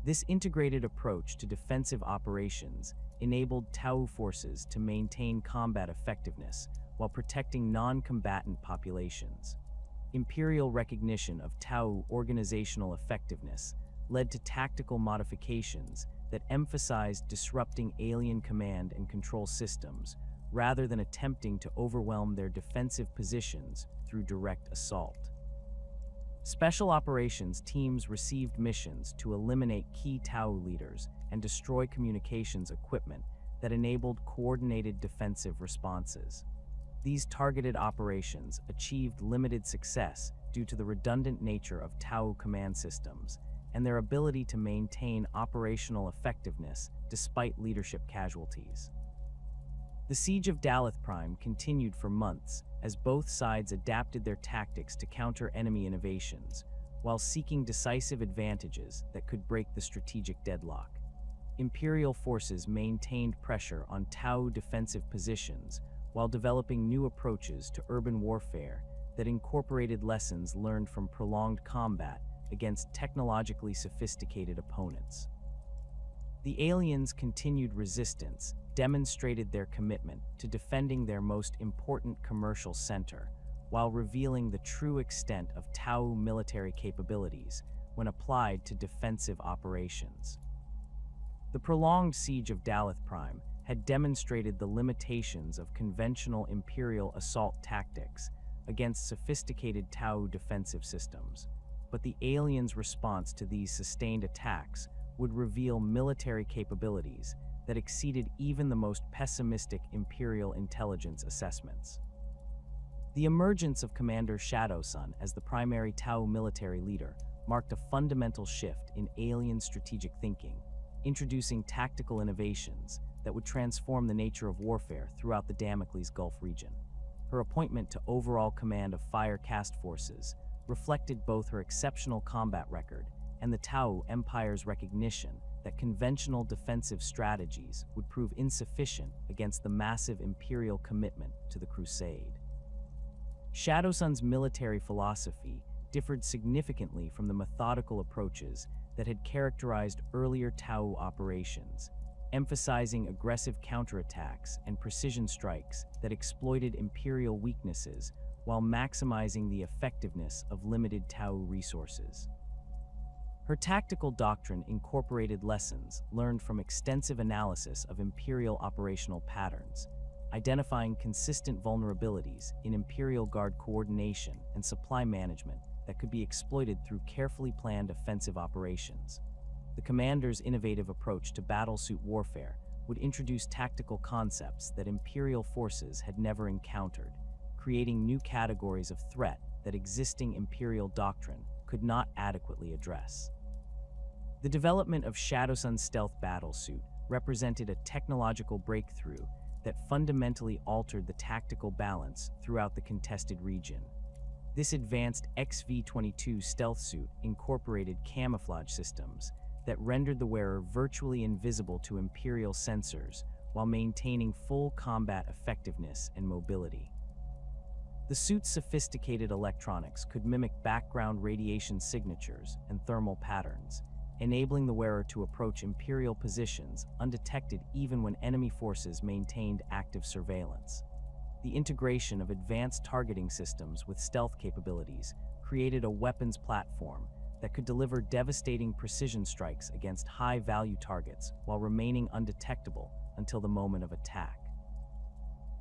This integrated approach to defensive operations enabled T'au forces to maintain combat effectiveness while protecting non-combatant populations. Imperial recognition of T'au organizational effectiveness led to tactical modifications that emphasized disrupting alien command and control systems rather than attempting to overwhelm their defensive positions through direct assault. Special operations teams received missions to eliminate key T'au leaders and destroy communications equipment that enabled coordinated defensive responses. These targeted operations achieved limited success due to the redundant nature of T'au command systems and their ability to maintain operational effectiveness despite leadership casualties. The siege of Daleth Prime continued for months as both sides adapted their tactics to counter enemy innovations, while seeking decisive advantages that could break the strategic deadlock. Imperial forces maintained pressure on T'au defensive positions while developing new approaches to urban warfare that incorporated lessons learned from prolonged combat against technologically sophisticated opponents. The aliens' continued resistance demonstrated their commitment to defending their most important commercial center, while revealing the true extent of T'au military capabilities when applied to defensive operations. The prolonged siege of Daleth Prime had demonstrated the limitations of conventional Imperial assault tactics against sophisticated T'au defensive systems, but the aliens' response to these sustained attacks would reveal military capabilities that exceeded even the most pessimistic Imperial intelligence assessments. The emergence of Commander Shadowsun as the primary T'au military leader marked a fundamental shift in alien strategic thinking, introducing tactical innovations that would transform the nature of warfare throughout the Damocles Gulf region. Her appointment to overall command of fire caste forces reflected both her exceptional combat record and the T'au Empire's recognition that conventional defensive strategies would prove insufficient against the massive Imperial commitment to the Crusade. Shadowsun's military philosophy differed significantly from the methodical approaches that had characterized earlier T'au operations, emphasizing aggressive counterattacks and precision strikes that exploited Imperial weaknesses while maximizing the effectiveness of limited T'au resources. Her tactical doctrine incorporated lessons learned from extensive analysis of Imperial operational patterns, identifying consistent vulnerabilities in Imperial Guard coordination and supply management that could be exploited through carefully planned offensive operations. The commander's innovative approach to battlesuit warfare would introduce tactical concepts that Imperial forces had never encountered, creating new categories of threat that existing Imperial doctrine could not adequately address. The development of Shadowsun's stealth battlesuit represented a technological breakthrough that fundamentally altered the tactical balance throughout the contested region. This advanced XV-22 stealth suit incorporated camouflage systems that rendered the wearer virtually invisible to Imperial sensors while maintaining full combat effectiveness and mobility. The suit's sophisticated electronics could mimic background radiation signatures and thermal patterns, enabling the wearer to approach Imperial positions undetected even when enemy forces maintained active surveillance. The integration of advanced targeting systems with stealth capabilities created a weapons platform that could deliver devastating precision strikes against high-value targets while remaining undetectable until the moment of attack.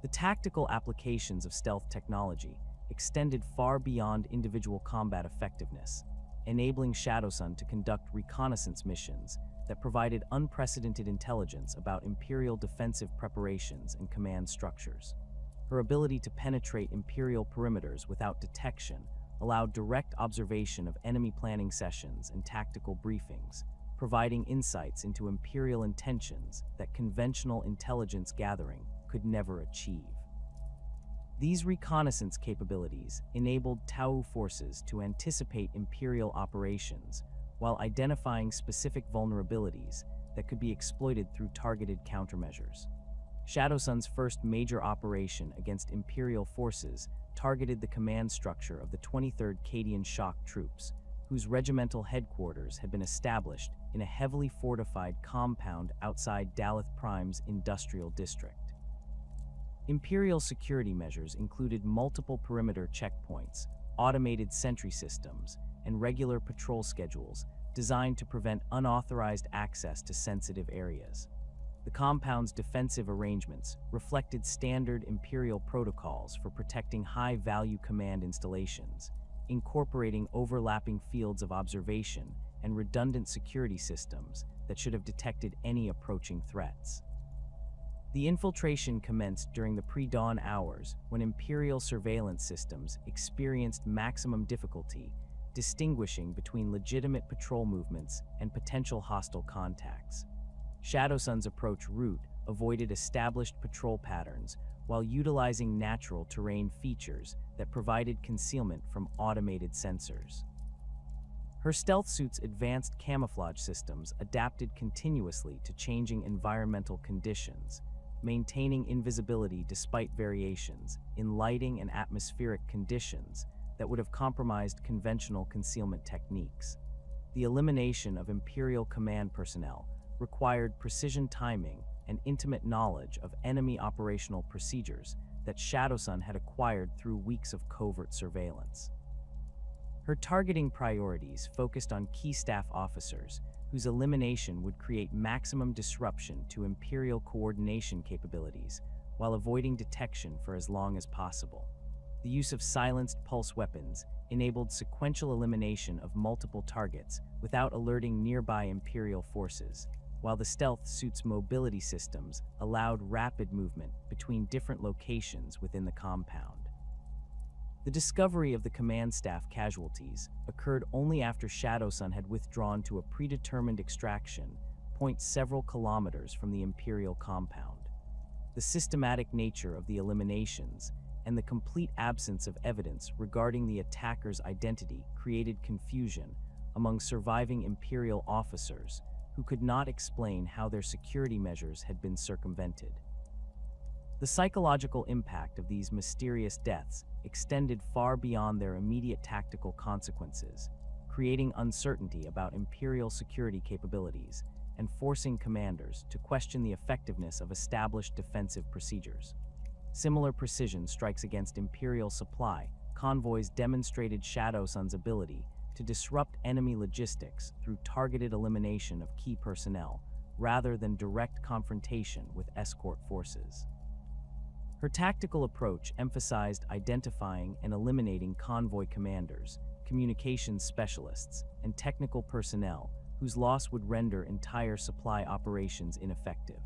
The tactical applications of stealth technology extended far beyond individual combat effectiveness, enabling Shadowsun to conduct reconnaissance missions that provided unprecedented intelligence about Imperial defensive preparations and command structures. Her ability to penetrate Imperial perimeters without detection allowed direct observation of enemy planning sessions and tactical briefings, providing insights into Imperial intentions that conventional intelligence gathering could never achieve. These reconnaissance capabilities enabled T'au forces to anticipate Imperial operations while identifying specific vulnerabilities that could be exploited through targeted countermeasures. Shadowsun's first major operation against Imperial forces targeted the command structure of the 23rd Cadian Shock Troops, whose regimental headquarters had been established in a heavily fortified compound outside Daleth Prime's industrial district. Imperial security measures included multiple perimeter checkpoints, automated sentry systems, and regular patrol schedules designed to prevent unauthorized access to sensitive areas. The compound's defensive arrangements reflected standard Imperial protocols for protecting high-value command installations, incorporating overlapping fields of observation and redundant security systems that should have detected any approaching threats. The infiltration commenced during the pre-dawn hours when Imperial surveillance systems experienced maximum difficulty distinguishing between legitimate patrol movements and potential hostile contacts. Shadowsun's approach route avoided established patrol patterns while utilizing natural terrain features that provided concealment from automated sensors. Her stealth suit's advanced camouflage systems adapted continuously to changing environmental conditions, maintaining invisibility despite variations in lighting and atmospheric conditions that would have compromised conventional concealment techniques. The elimination of Imperial command personnel required precision timing and intimate knowledge of enemy operational procedures that Shadowsun had acquired through weeks of covert surveillance. Her targeting priorities focused on key staff officers, whose elimination would create maximum disruption to Imperial coordination capabilities while avoiding detection for as long as possible. The use of silenced pulse weapons enabled sequential elimination of multiple targets without alerting nearby Imperial forces, while the stealth suit's mobility systems allowed rapid movement between different locations within the compound. The discovery of the command staff casualties occurred only after Shadowsun had withdrawn to a predetermined extraction point several kilometers from the Imperial compound. The systematic nature of the eliminations and the complete absence of evidence regarding the attacker's identity created confusion among surviving Imperial officers who could not explain how their security measures had been circumvented. The psychological impact of these mysterious deaths extended far beyond their immediate tactical consequences, creating uncertainty about Imperial security capabilities and forcing commanders to question the effectiveness of established defensive procedures. Similar precision strikes against Imperial supply convoys demonstrated Shadow Sun's ability to disrupt enemy logistics through targeted elimination of key personnel rather than direct confrontation with escort forces. Her tactical approach emphasized identifying and eliminating convoy commanders, communications specialists, and technical personnel whose loss would render entire supply operations ineffective.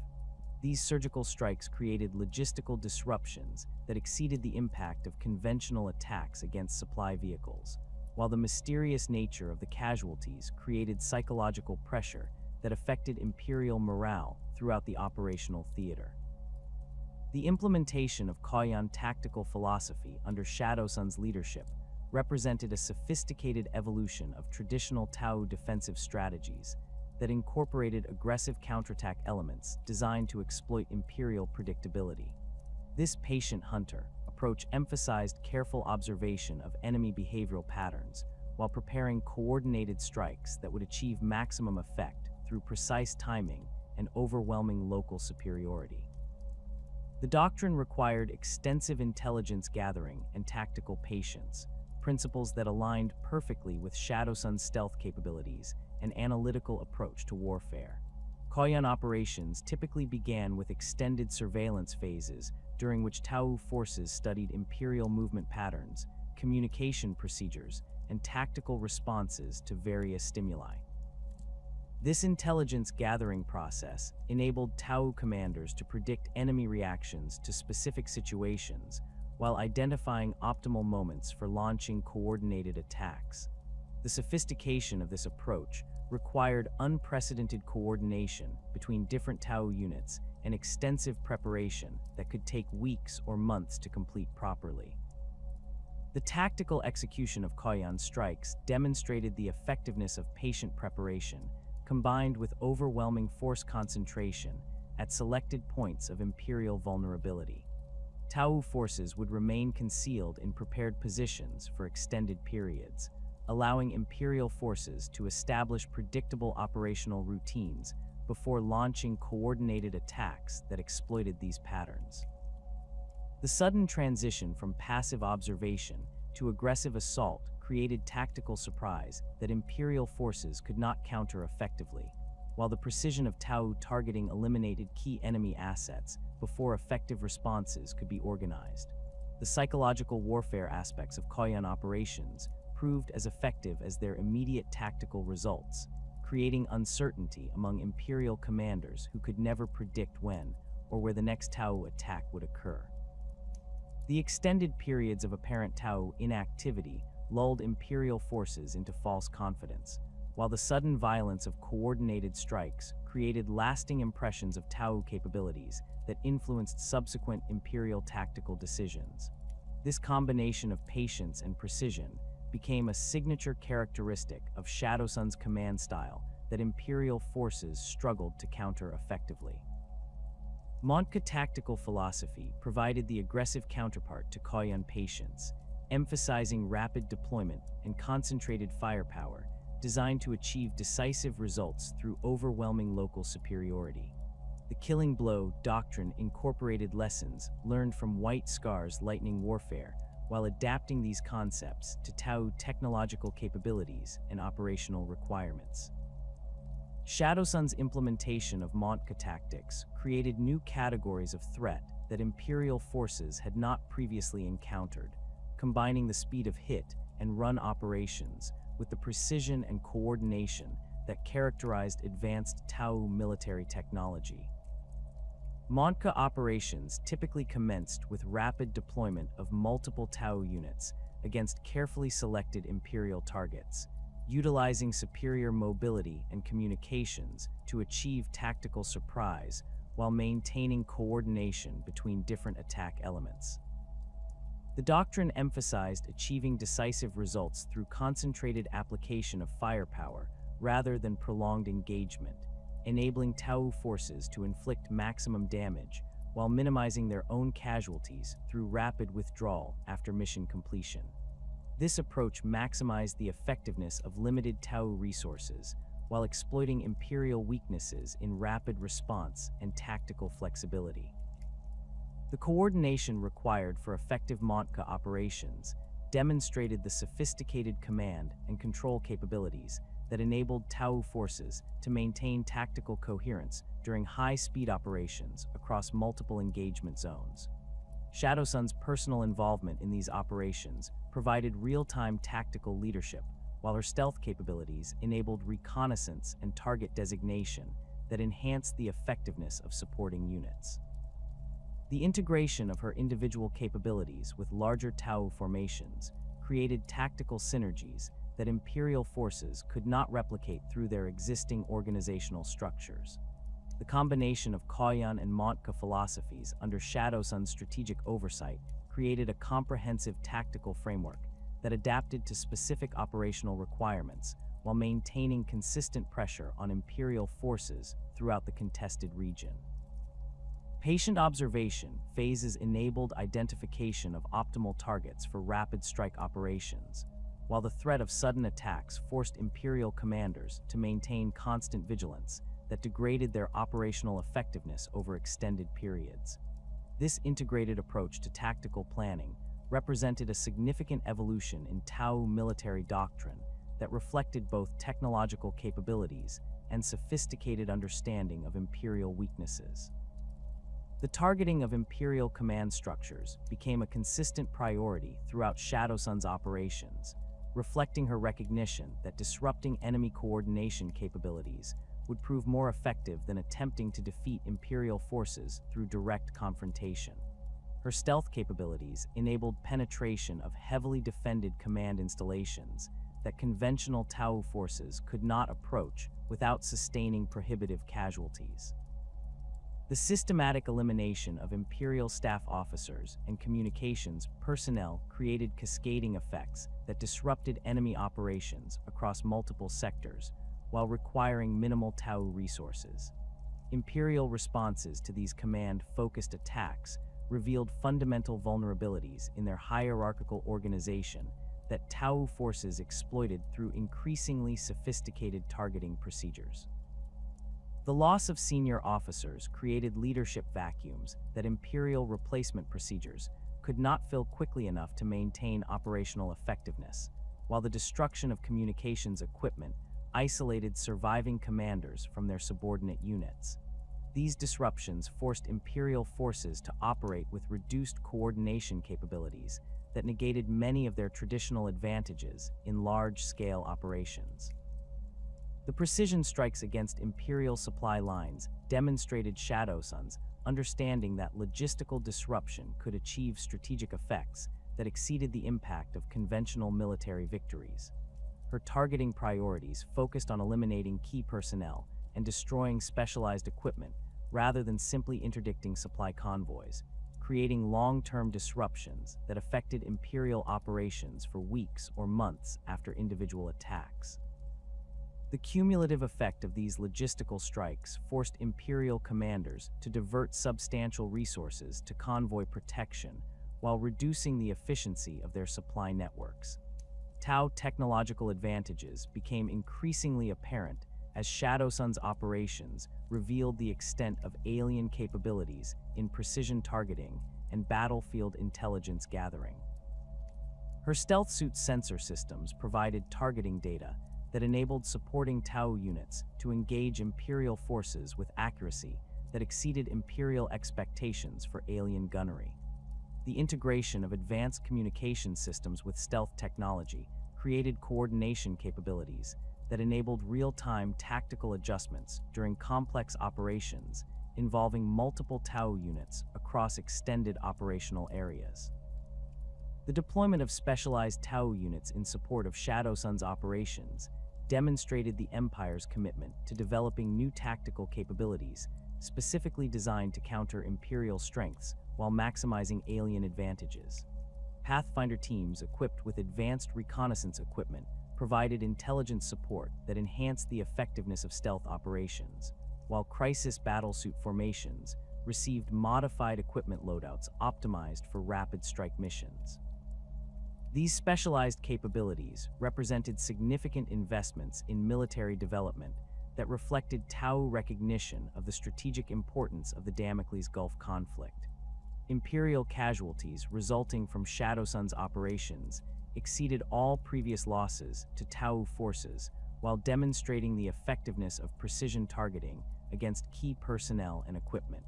These surgical strikes created logistical disruptions that exceeded the impact of conventional attacks against supply vehicles, while the mysterious nature of the casualties created psychological pressure that affected Imperial morale throughout the operational theater. The implementation of Koyan tactical philosophy under Shadow Sun's leadership represented a sophisticated evolution of traditional T'au defensive strategies that incorporated aggressive counterattack elements designed to exploit Imperial predictability. This patient hunter approach emphasized careful observation of enemy behavioral patterns while preparing coordinated strikes that would achieve maximum effect through precise timing and overwhelming local superiority. The doctrine required extensive intelligence gathering and tactical patience, principles that aligned perfectly with Shadow Sun's stealth capabilities and analytical approach to warfare. Koyan operations typically began with extended surveillance phases during which T'au forces studied Imperial movement patterns, communication procedures, and tactical responses to various stimuli. This intelligence gathering process enabled T'au commanders to predict enemy reactions to specific situations while identifying optimal moments for launching coordinated attacks. The sophistication of this approach required unprecedented coordination between different T'au units and extensive preparation that could take weeks or months to complete properly. The tactical execution of Koyan strikes demonstrated the effectiveness of patient preparation combined with overwhelming force concentration at selected points of Imperial vulnerability. T'au forces would remain concealed in prepared positions for extended periods, allowing Imperial forces to establish predictable operational routines before launching coordinated attacks that exploited these patterns. The sudden transition from passive observation to aggressive assault created tactical surprise that Imperial forces could not counter effectively, while the precision of T'au targeting eliminated key enemy assets before effective responses could be organized. The psychological warfare aspects of Koyan operations proved as effective as their immediate tactical results, creating uncertainty among Imperial commanders who could never predict when or where the next T'au attack would occur. The extended periods of apparent T'au inactivity lulled Imperial forces into false confidence, while the sudden violence of coordinated strikes created lasting impressions of T'au capabilities that influenced subsequent Imperial tactical decisions. This combination of patience and precision became a signature characteristic of Shadow Sun's command style that Imperial forces struggled to counter effectively. Montka tactical philosophy provided the aggressive counterpart to Koyan patience, emphasizing rapid deployment and concentrated firepower designed to achieve decisive results through overwhelming local superiority. The killing blow doctrine incorporated lessons learned from White Scar's lightning warfare while adapting these concepts to T'au technological capabilities and operational requirements. Shadow Sun's implementation of Montka tactics created new categories of threat that Imperial forces had not previously encountered, combining the speed of hit and run operations with the precision and coordination that characterized advanced T'au military technology. Montka operations typically commenced with rapid deployment of multiple T'au units against carefully selected Imperial targets, utilizing superior mobility and communications to achieve tactical surprise while maintaining coordination between different attack elements. The doctrine emphasized achieving decisive results through concentrated application of firepower rather than prolonged engagement, enabling T'au forces to inflict maximum damage while minimizing their own casualties through rapid withdrawal after mission completion. This approach maximized the effectiveness of limited T'au resources while exploiting Imperial weaknesses in rapid response and tactical flexibility. The coordination required for effective Montka operations demonstrated the sophisticated command and control capabilities that enabled T'au forces to maintain tactical coherence during high-speed operations across multiple engagement zones. Shadowsun's personal involvement in these operations provided real-time tactical leadership, while her stealth capabilities enabled reconnaissance and target designation that enhanced the effectiveness of supporting units. The integration of her individual capabilities with larger T'au formations created tactical synergies that Imperial forces could not replicate through their existing organizational structures. The combination of Koyan and Montka philosophies under Shadowsun's strategic oversight created a comprehensive tactical framework that adapted to specific operational requirements while maintaining consistent pressure on Imperial forces throughout the contested region. Patient observation phases enabled identification of optimal targets for rapid strike operations, while the threat of sudden attacks forced Imperial commanders to maintain constant vigilance that degraded their operational effectiveness over extended periods. This integrated approach to tactical planning represented a significant evolution in T'au military doctrine that reflected both technological capabilities and sophisticated understanding of Imperial weaknesses. The targeting of Imperial command structures became a consistent priority throughout Shadowsun's operations, reflecting her recognition that disrupting enemy coordination capabilities would prove more effective than attempting to defeat Imperial forces through direct confrontation. Her stealth capabilities enabled penetration of heavily defended command installations that conventional T'au forces could not approach without sustaining prohibitive casualties. The systematic elimination of Imperial staff officers and communications personnel created cascading effects that disrupted enemy operations across multiple sectors while requiring minimal T'au resources. Imperial responses to these command-focused attacks revealed fundamental vulnerabilities in their hierarchical organization that T'au forces exploited through increasingly sophisticated targeting procedures. The loss of senior officers created leadership vacuums that Imperial replacement procedures could not fill quickly enough to maintain operational effectiveness, while the destruction of communications equipment isolated surviving commanders from their subordinate units. These disruptions forced Imperial forces to operate with reduced coordination capabilities that negated many of their traditional advantages in large-scale operations. The precision strikes against Imperial supply lines demonstrated Shadowsun's understanding that logistical disruption could achieve strategic effects that exceeded the impact of conventional military victories. Her targeting priorities focused on eliminating key personnel and destroying specialized equipment rather than simply interdicting supply convoys, creating long-term disruptions that affected Imperial operations for weeks or months after individual attacks. The cumulative effect of these logistical strikes forced Imperial commanders to divert substantial resources to convoy protection while reducing the efficiency of their supply networks. T'au technological advantages became increasingly apparent as Shadowsun's operations revealed the extent of alien capabilities in precision targeting and battlefield intelligence gathering. Her stealth suit sensor systems provided targeting data that enabled supporting T'au units to engage Imperial forces with accuracy that exceeded Imperial expectations for alien gunnery. The integration of advanced communication systems with stealth technology created coordination capabilities that enabled real-time tactical adjustments during complex operations involving multiple T'au units across extended operational areas. The deployment of specialized T'au units in support of Shadowsun's operations demonstrated the Empire's commitment to developing new tactical capabilities specifically designed to counter Imperial strengths while maximizing alien advantages. Pathfinder teams equipped with advanced reconnaissance equipment provided intelligence support that enhanced the effectiveness of stealth operations, while Crisis Battlesuit formations received modified equipment loadouts optimized for rapid strike missions. These specialized capabilities represented significant investments in military development that reflected T'au recognition of the strategic importance of the Damocles Gulf conflict. Imperial casualties resulting from Shadowsun's operations exceeded all previous losses to T'au forces, while demonstrating the effectiveness of precision targeting against key personnel and equipment.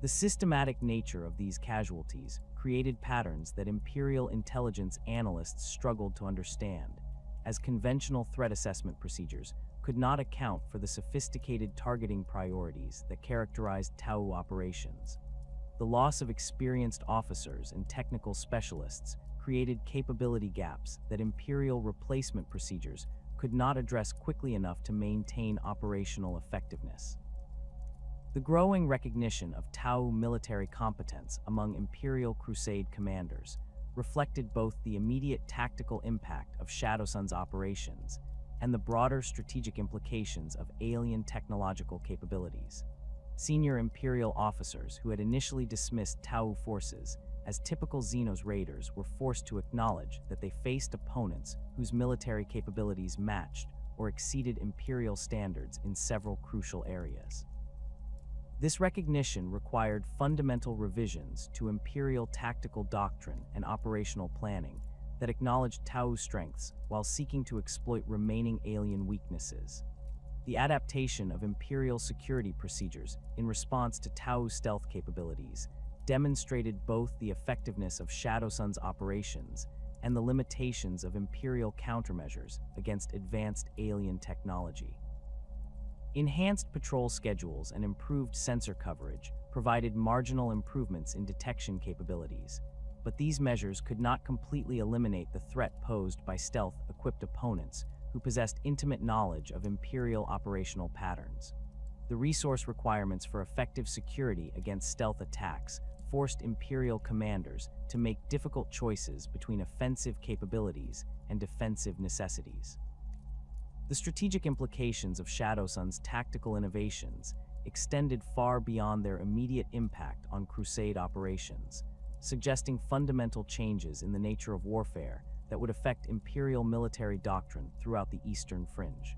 The systematic nature of these casualties created patterns that Imperial intelligence analysts struggled to understand, as conventional threat assessment procedures could not account for the sophisticated targeting priorities that characterized T'au operations. The loss of experienced officers and technical specialists created capability gaps that Imperial replacement procedures could not address quickly enough to maintain operational effectiveness. The growing recognition of T'au military competence among Imperial Crusade commanders reflected both the immediate tactical impact of Shadowsun's operations and the broader strategic implications of alien technological capabilities. Senior Imperial officers who had initially dismissed T'au forces as typical Xenos raiders were forced to acknowledge that they faced opponents whose military capabilities matched or exceeded Imperial standards in several crucial areas. This recognition required fundamental revisions to Imperial tactical doctrine and operational planning that acknowledged T'au's strengths while seeking to exploit remaining alien weaknesses. The adaptation of Imperial security procedures in response to T'au's stealth capabilities demonstrated both the effectiveness of Shadowsun's operations and the limitations of Imperial countermeasures against advanced alien technology. Enhanced patrol schedules and improved sensor coverage provided marginal improvements in detection capabilities, but these measures could not completely eliminate the threat posed by stealth-equipped opponents who possessed intimate knowledge of Imperial operational patterns. The resource requirements for effective security against stealth attacks forced Imperial commanders to make difficult choices between offensive capabilities and defensive necessities. The strategic implications of Shadowsun's tactical innovations extended far beyond their immediate impact on Crusade operations, suggesting fundamental changes in the nature of warfare that would affect Imperial military doctrine throughout the Eastern Fringe.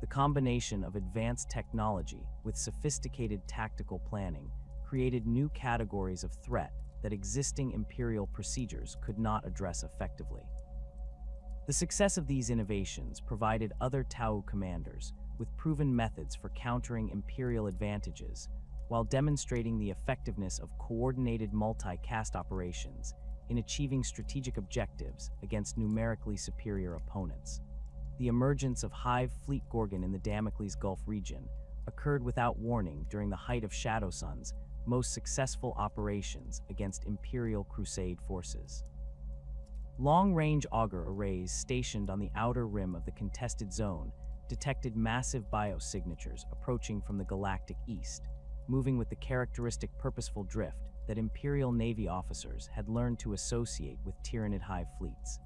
The combination of advanced technology with sophisticated tactical planning created new categories of threat that existing Imperial procedures could not address effectively. The success of these innovations provided other T'au commanders with proven methods for countering Imperial advantages, while demonstrating the effectiveness of coordinated multi-cast operations in achieving strategic objectives against numerically superior opponents. The emergence of Hive Fleet Gorgon in the Damocles Gulf region occurred without warning during the height of Shadowsun's most successful operations against Imperial Crusade forces. Long-range auger arrays stationed on the outer rim of the contested zone detected massive biosignatures approaching from the galactic east, moving with the characteristic purposeful drift that Imperial Navy officers had learned to associate with Tyranid Hive fleets.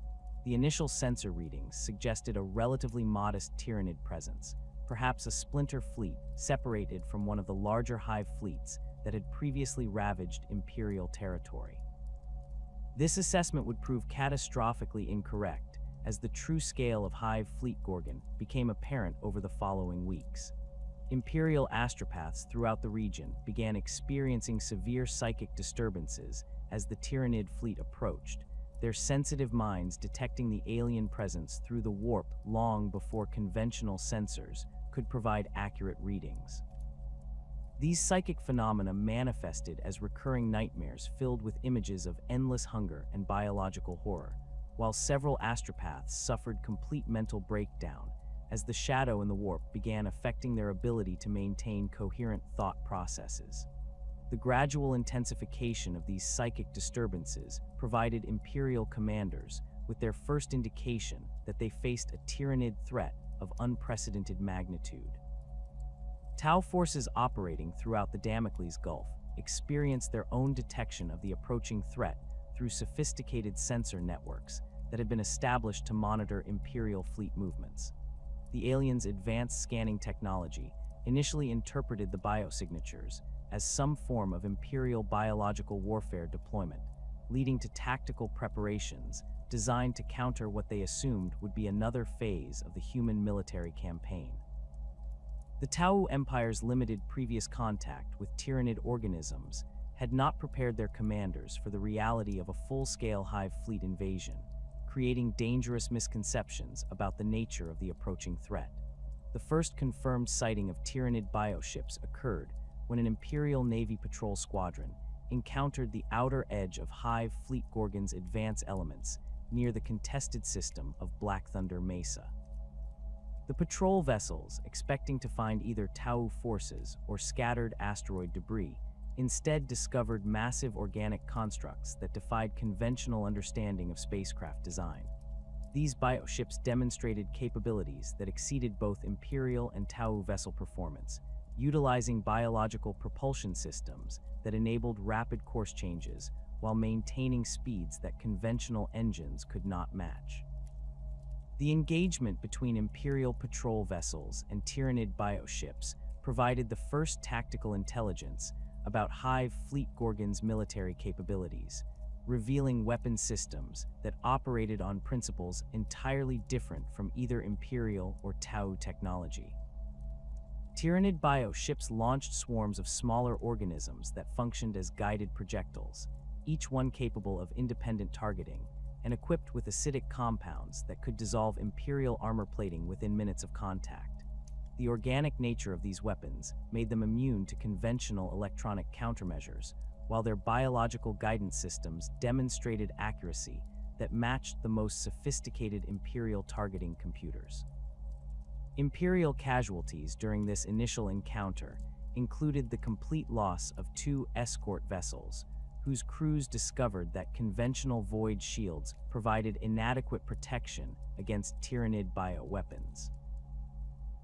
The initial sensor readings suggested a relatively modest Tyranid presence, perhaps a splinter fleet separated from one of the larger Hive fleets that had previously ravaged Imperial territory. This assessment would prove catastrophically incorrect, as the true scale of Hive Fleet Gorgon became apparent over the following weeks. Imperial astropaths throughout the region began experiencing severe psychic disturbances as the Tyranid fleet approached, their sensitive minds detecting the alien presence through the warp long before conventional sensors could provide accurate readings. These psychic phenomena manifested as recurring nightmares filled with images of endless hunger and biological horror, while several astropaths suffered complete mental breakdown as the shadow in the warp began affecting their ability to maintain coherent thought processes. The gradual intensification of these psychic disturbances provided Imperial commanders with their first indication that they faced a Tyranid threat of unprecedented magnitude. T'au forces operating throughout the Damocles Gulf experienced their own detection of the approaching threat through sophisticated sensor networks that had been established to monitor Imperial fleet movements. The aliens' advanced scanning technology initially interpreted the biosignatures as some form of Imperial biological warfare deployment, leading to tactical preparations designed to counter what they assumed would be another phase of the human military campaign. The T'au Empire's limited previous contact with tyrannid organisms had not prepared their commanders for the reality of a full-scale hive fleet invasion, creating dangerous misconceptions about the nature of the approaching threat. The first confirmed sighting of tyrannid bioships occurred when an Imperial Navy patrol squadron encountered the outer edge of Hive Fleet Gorgon's advance elements near the contested system of Black Thunder Mesa. The patrol vessels, expecting to find either T'au forces or scattered asteroid debris, instead discovered massive organic constructs that defied conventional understanding of spacecraft design. These bioships demonstrated capabilities that exceeded both Imperial and T'au vessel performance, utilizing biological propulsion systems that enabled rapid course changes while maintaining speeds that conventional engines could not match. The engagement between Imperial patrol vessels and tyrannid bioships provided the first tactical intelligence about Hive Fleet Gorgon's military capabilities, revealing weapon systems that operated on principles entirely different from either Imperial or T'au technology. Tyrannid bioships launched swarms of smaller organisms that functioned as guided projectiles, each one capable of independent targeting and equipped with acidic compounds that could dissolve Imperial armor plating within minutes of contact. The organic nature of these weapons made them immune to conventional electronic countermeasures, while their biological guidance systems demonstrated accuracy that matched the most sophisticated Imperial targeting computers. Imperial casualties during this initial encounter included the complete loss of 2 escort vessels, whose crews discovered that conventional void shields provided inadequate protection against tyrannid bioweapons.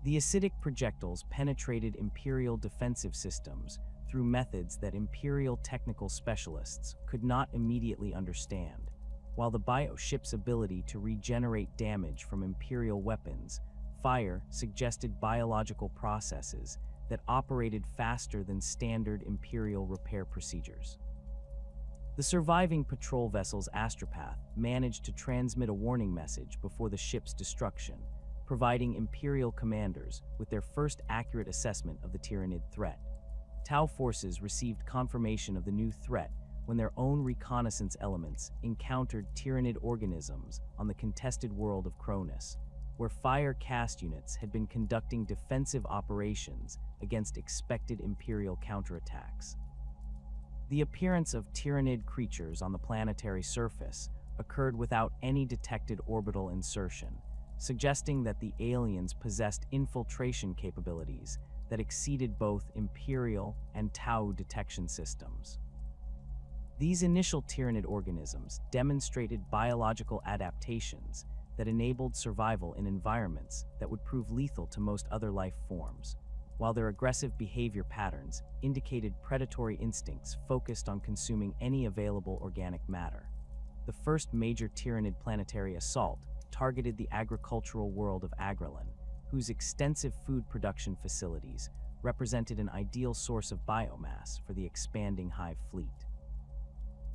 The acidic projectiles penetrated Imperial defensive systems through methods that Imperial technical specialists could not immediately understand, while the bioship's ability to regenerate damage from Imperial weapons fire suggested biological processes that operated faster than standard Imperial repair procedures. The surviving patrol vessel's astropath managed to transmit a warning message before the ship's destruction, providing Imperial commanders with their first accurate assessment of the tyrannid threat. T'au forces received confirmation of the new threat when their own reconnaissance elements encountered tyrannid organisms on the contested world of Cronus, where fire cast units had been conducting defensive operations against expected Imperial counterattacks. The appearance of tyrannid creatures on the planetary surface occurred without any detected orbital insertion, suggesting that the aliens possessed infiltration capabilities that exceeded both Imperial and T'au detection systems. These initial tyrannid organisms demonstrated biological adaptations that enabled survival in environments that would prove lethal to most other life forms, while their aggressive behavior patterns indicated predatory instincts focused on consuming any available organic matter. The first major tyrannid planetary assault targeted the agricultural world of Agrelin, whose extensive food production facilities represented an ideal source of biomass for the expanding Hive fleet.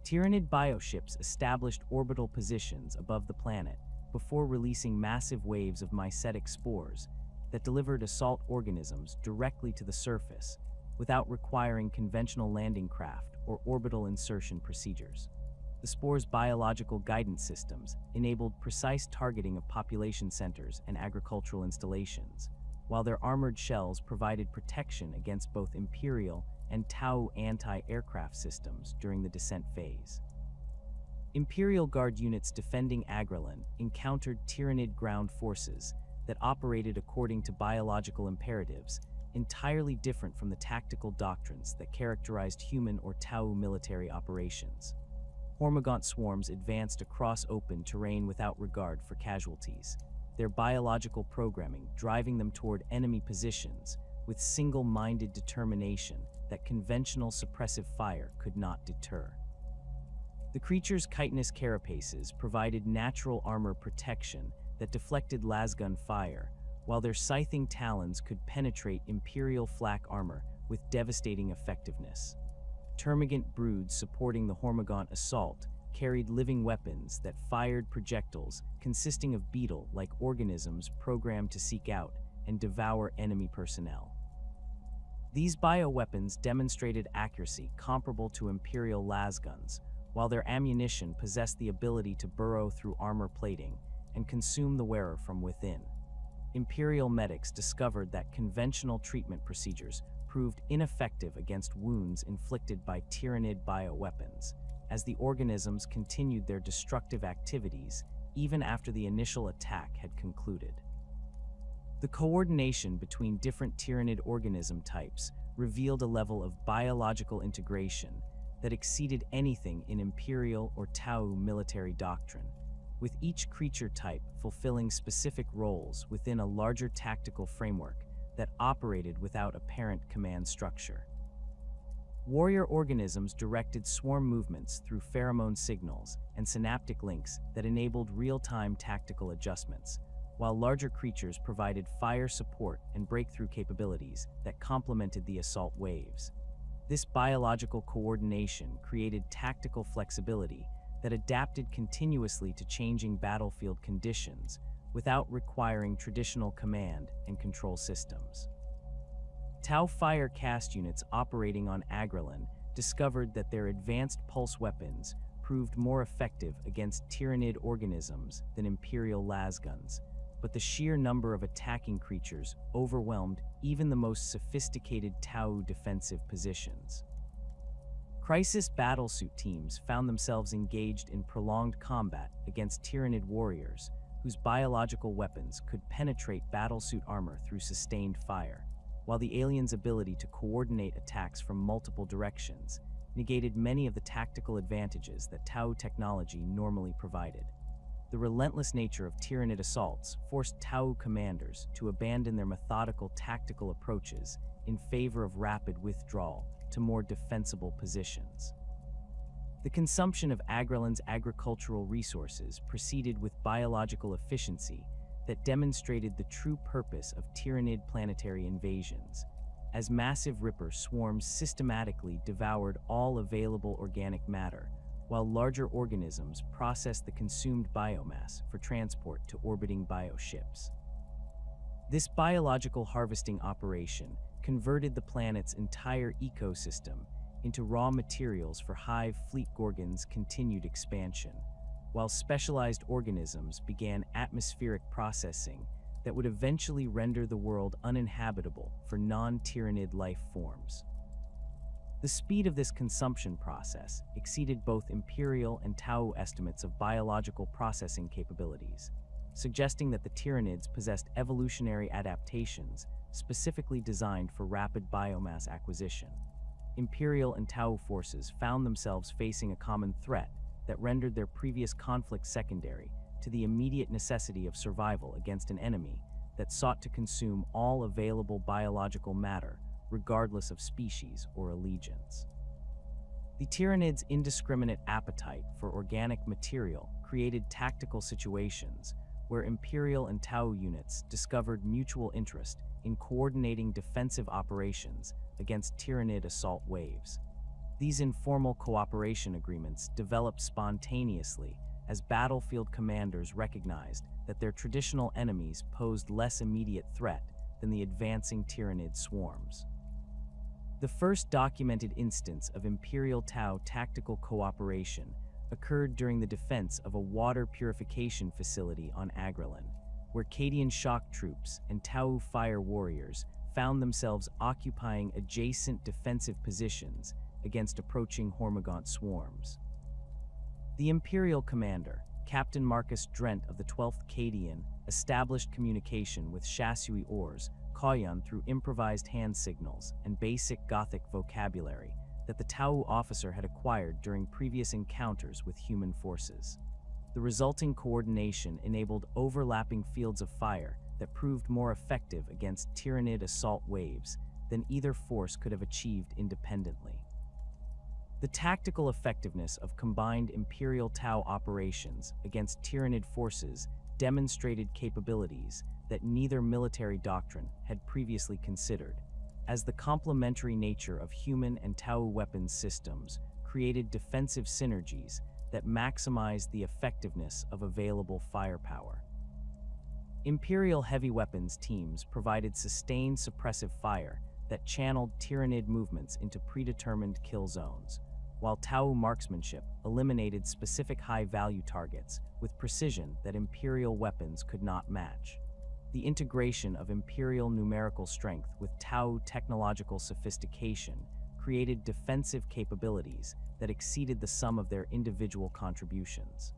Tyrannid bioships established orbital positions above the planet before releasing massive waves of mycetic spores that delivered assault organisms directly to the surface without requiring conventional landing craft or orbital insertion procedures. The spores' biological guidance systems enabled precise targeting of population centers and agricultural installations, while their armored shells provided protection against both Imperial and T'au anti-aircraft systems during the descent phase. Imperial Guard units defending Agrelin encountered tyrannid ground forces that operated according to biological imperatives entirely different from the tactical doctrines that characterized human or T'au military operations. Hormigaunt swarms advanced across open terrain without regard for casualties, their biological programming driving them toward enemy positions with single-minded determination that conventional suppressive fire could not deter. The creature's chitinous carapaces provided natural armor protection that deflected lasgun fire, while their scything talons could penetrate Imperial flak armor with devastating effectiveness. Termagant broods supporting the Hormigaunt assault carried living weapons that fired projectiles consisting of beetle-like organisms programmed to seek out and devour enemy personnel. These bioweapons demonstrated accuracy comparable to Imperial lasguns, while their ammunition possessed the ability to burrow through armor plating and consume the wearer from within. Imperial medics discovered that conventional treatment procedures proved ineffective against wounds inflicted by Tyranid bioweapons, as the organisms continued their destructive activities even after the initial attack had concluded. The coordination between different Tyranid organism types revealed a level of biological integration that exceeded anything in Imperial or T'au military doctrine, with each creature type fulfilling specific roles within a larger tactical framework that operated without apparent command structure. Warrior organisms directed swarm movements through pheromone signals and synaptic links that enabled real-time tactical adjustments, while larger creatures provided fire support and breakthrough capabilities that complemented the assault waves. This biological coordination created tactical flexibility that adapted continuously to changing battlefield conditions without requiring traditional command and control systems. T'au fire cast units operating on Agrellan discovered that their advanced pulse weapons proved more effective against Tyranid organisms than Imperial lasguns, but the sheer number of attacking creatures overwhelmed even the most sophisticated T'au defensive positions. Crisis Battlesuit teams found themselves engaged in prolonged combat against Tyranid warriors whose biological weapons could penetrate battlesuit armor through sustained fire, while the aliens' ability to coordinate attacks from multiple directions negated many of the tactical advantages that T'au technology normally provided. The relentless nature of Tyranid assaults forced T'au commanders to abandon their methodical tactical approaches in favor of rapid withdrawal to more defensible positions. The consumption of Agrellan's agricultural resources proceeded with biological efficiency that demonstrated the true purpose of Tyranid planetary invasions, as massive Ripper swarms systematically devoured all available organic matter, while larger organisms processed the consumed biomass for transport to orbiting bioships. This biological harvesting operation converted the planet's entire ecosystem into raw materials for Hive Fleet Gorgon's continued expansion, while specialized organisms began atmospheric processing that would eventually render the world uninhabitable for non-Tyranid life forms. The speed of this consumption process exceeded both Imperial and T'au estimates of biological processing capabilities, suggesting that the Tyranids possessed evolutionary adaptations specifically designed for rapid biomass acquisition. Imperial and T'au forces found themselves facing a common threat that rendered their previous conflict secondary to the immediate necessity of survival against an enemy that sought to consume all available biological matter, regardless of species or allegiance. The Tyranids' indiscriminate appetite for organic material created tactical situations where Imperial and T'au units discovered mutual interest in coordinating defensive operations against Tyranid assault waves. These informal cooperation agreements developed spontaneously as battlefield commanders recognized that their traditional enemies posed less immediate threat than the advancing Tyranid swarms. The first documented instance of Imperial T'au tactical cooperation occurred during the defense of a water purification facility on Agrellan, where Cadian shock troops and T'au fire warriors found themselves occupying adjacent defensive positions against approaching Hormigaunt swarms. The Imperial commander, Captain Marcus Drent of the 12th Cadian, established communication with Shasui Ors, Koyan through improvised hand signals and basic Gothic vocabulary that the T'au officer had acquired during previous encounters with human forces. The resulting coordination enabled overlapping fields of fire that proved more effective against Tyranid assault waves than either force could have achieved independently. The tactical effectiveness of combined Imperial T'au operations against Tyranid forces demonstrated capabilities that neither military doctrine had previously considered, as the complementary nature of human and T'au weapons systems created defensive synergies that maximized the effectiveness of available firepower. Imperial heavy weapons teams provided sustained suppressive fire that channeled Tyranid movements into predetermined kill zones, while T'au marksmanship eliminated specific high-value targets with precision that Imperial weapons could not match. The integration of Imperial numerical strength with T'au technological sophistication created defensive capabilities that exceeded the sum of their individual contributions.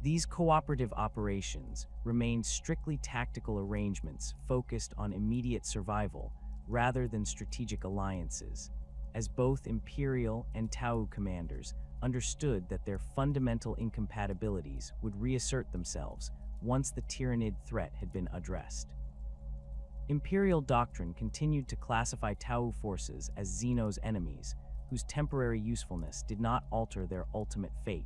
These cooperative operations remained strictly tactical arrangements focused on immediate survival rather than strategic alliances, as both Imperial and T'au commanders understood that their fundamental incompatibilities would reassert themselves once the Tyranid threat had been addressed. Imperial doctrine continued to classify T'au forces as Xeno's enemies, whose temporary usefulness did not alter their ultimate fate,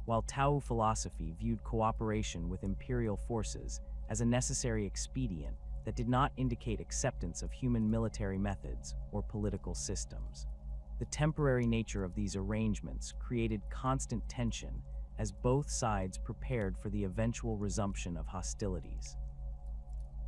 while T'au philosophy viewed cooperation with Imperial forces as a necessary expedient that did not indicate acceptance of human military methods or political systems. The temporary nature of these arrangements created constant tension as both sides prepared for the eventual resumption of hostilities.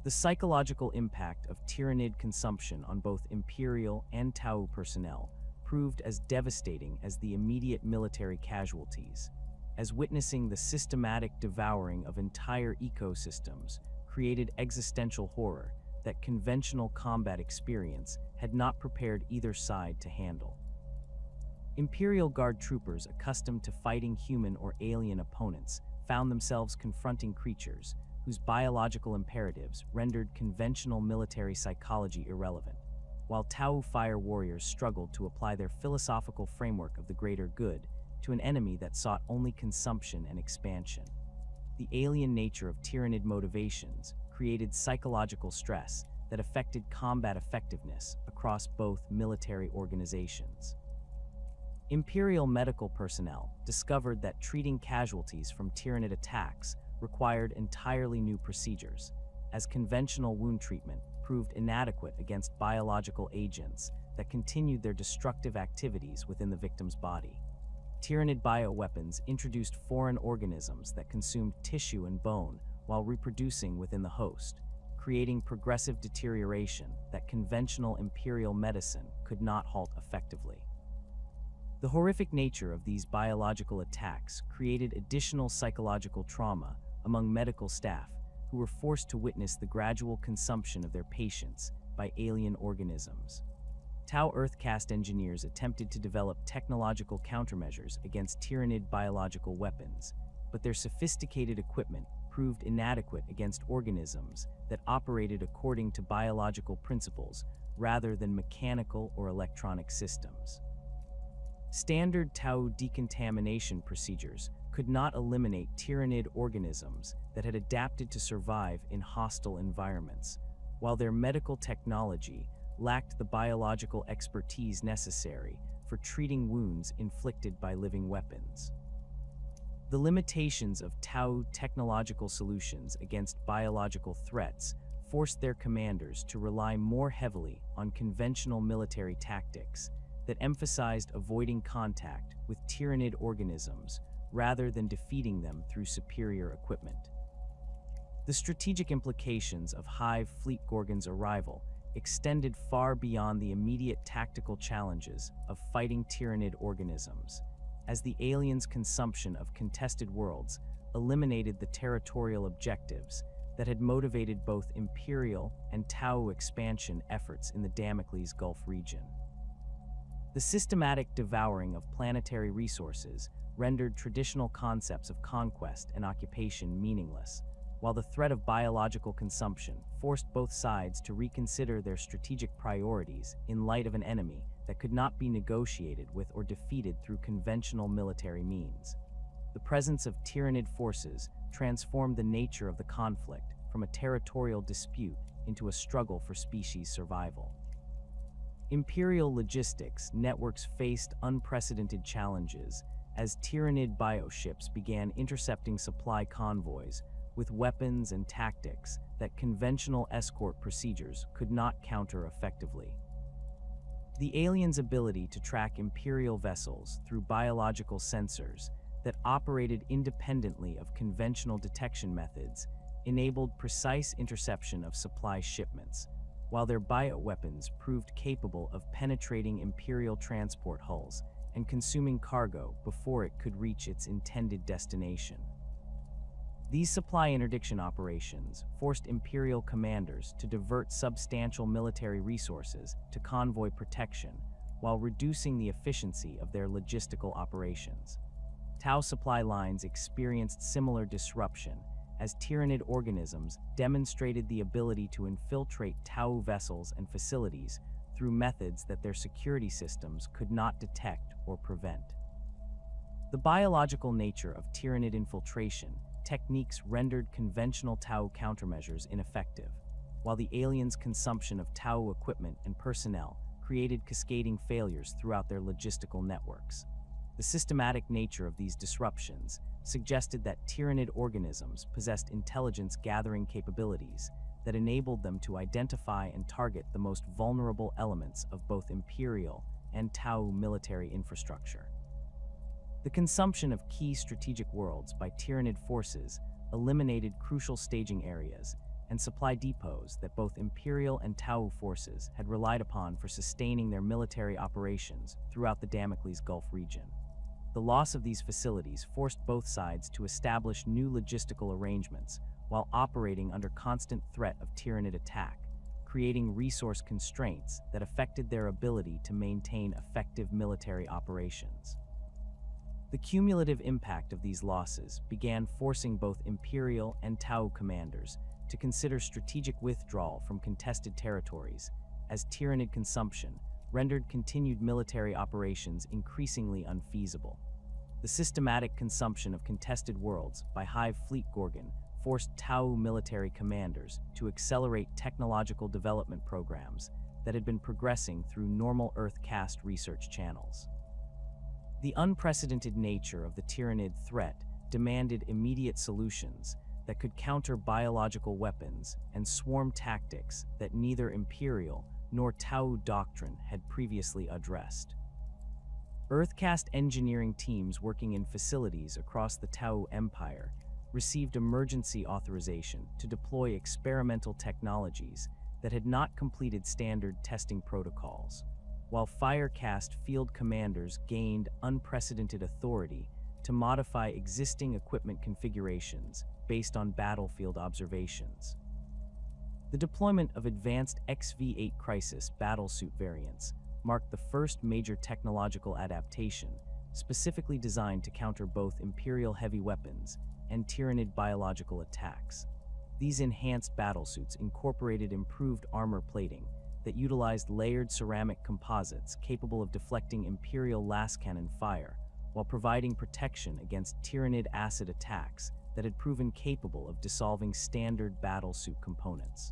The psychological impact of Tyranid consumption on both Imperial and T'au personnel proved as devastating as the immediate military casualties, as witnessing the systematic devouring of entire ecosystems created existential horror that conventional combat experience had not prepared either side to handle. Imperial Guard troopers accustomed to fighting human or alien opponents found themselves confronting creatures whose biological imperatives rendered conventional military psychology irrelevant, while T'au fire warriors struggled to apply their philosophical framework of the greater good to an enemy that sought only consumption and expansion. The alien nature of Tyranid motivations created psychological stress that affected combat effectiveness across both military organizations. Imperial medical personnel discovered that treating casualties from Tyranid attacks required entirely new procedures, as conventional wound treatment proved inadequate against biological agents that continued their destructive activities within the victim's body. Tyranid bioweapons introduced foreign organisms that consumed tissue and bone while reproducing within the host, creating progressive deterioration that conventional Imperial medicine could not halt effectively. The horrific nature of these biological attacks created additional psychological trauma among medical staff who were forced to witness the gradual consumption of their patients by alien organisms. T'au Earthcast engineers attempted to develop technological countermeasures against Tyranid biological weapons, but their sophisticated equipment proved inadequate against organisms that operated according to biological principles rather than mechanical or electronic systems. Standard T'au decontamination procedures could not eliminate Tyranid organisms that had adapted to survive in hostile environments, while their medical technology lacked the biological expertise necessary for treating wounds inflicted by living weapons. The limitations of T'au technological solutions against biological threats forced their commanders to rely more heavily on conventional military tactics that emphasized avoiding contact with Tyranid organisms rather than defeating them through superior equipment. The strategic implications of Hive Fleet Gorgon's arrival extended far beyond the immediate tactical challenges of fighting Tyranid organisms, as the aliens' consumption of contested worlds eliminated the territorial objectives that had motivated both Imperial and T'au expansion efforts in the Damocles Gulf region. The systematic devouring of planetary resources rendered traditional concepts of conquest and occupation meaningless, while the threat of biological consumption forced both sides to reconsider their strategic priorities in light of an enemy that could not be negotiated with or defeated through conventional military means. The presence of Tyranid forces transformed the nature of the conflict from a territorial dispute into a struggle for species survival. Imperial logistics networks faced unprecedented challenges as Tyranid bioships began intercepting supply convoys with weapons and tactics that conventional escort procedures could not counter effectively. The aliens' ability to track Imperial vessels through biological sensors that operated independently of conventional detection methods enabled precise interception of supply shipments, while their bioweapons proved capable of penetrating Imperial transport hulls and consuming cargo before it could reach its intended destination. These supply interdiction operations forced Imperial commanders to divert substantial military resources to convoy protection while reducing the efficiency of their logistical operations. T'au supply lines experienced similar disruption as Tyranid organisms demonstrated the ability to infiltrate T'au vessels and facilities through methods that their security systems could not detect or prevent. The biological nature of Tyranid infiltration techniques rendered conventional T'au countermeasures ineffective, while the aliens' consumption of T'au equipment and personnel created cascading failures throughout their logistical networks. The systematic nature of these disruptions suggested that Tyranid organisms possessed intelligence-gathering capabilities that enabled them to identify and target the most vulnerable elements of both Imperial and T'au military infrastructure. The consumption of key strategic worlds by Tyranid forces eliminated crucial staging areas and supply depots that both Imperial and T'au forces had relied upon for sustaining their military operations throughout the Damocles Gulf region. The loss of these facilities forced both sides to establish new logistical arrangements while operating under constant threat of Tyranid attack, creating resource constraints that affected their ability to maintain effective military operations. The cumulative impact of these losses began forcing both Imperial and T'au commanders to consider strategic withdrawal from contested territories, as Tyranid consumption rendered continued military operations increasingly unfeasible. The systematic consumption of contested worlds by Hive Fleet Gorgon forced T'au military commanders to accelerate technological development programs that had been progressing through normal Earth-cast research channels. The unprecedented nature of the Tyranid threat demanded immediate solutions that could counter biological weapons and swarm tactics that neither Imperial nor T'au doctrine had previously addressed. Earthcast engineering teams working in facilities across the T'au Empire received emergency authorization to deploy experimental technologies that had not completed standard testing protocols, while Firecast field commanders gained unprecedented authority to modify existing equipment configurations based on battlefield observations. The deployment of advanced XV-8 Crisis Battlesuit variants marked the first major technological adaptation specifically designed to counter both Imperial heavy weapons and Tyranid biological attacks. These enhanced battlesuits incorporated improved armor plating that utilized layered ceramic composites capable of deflecting Imperial lascannon fire while providing protection against Tyranid acid attacks that had proven capable of dissolving standard battlesuit components.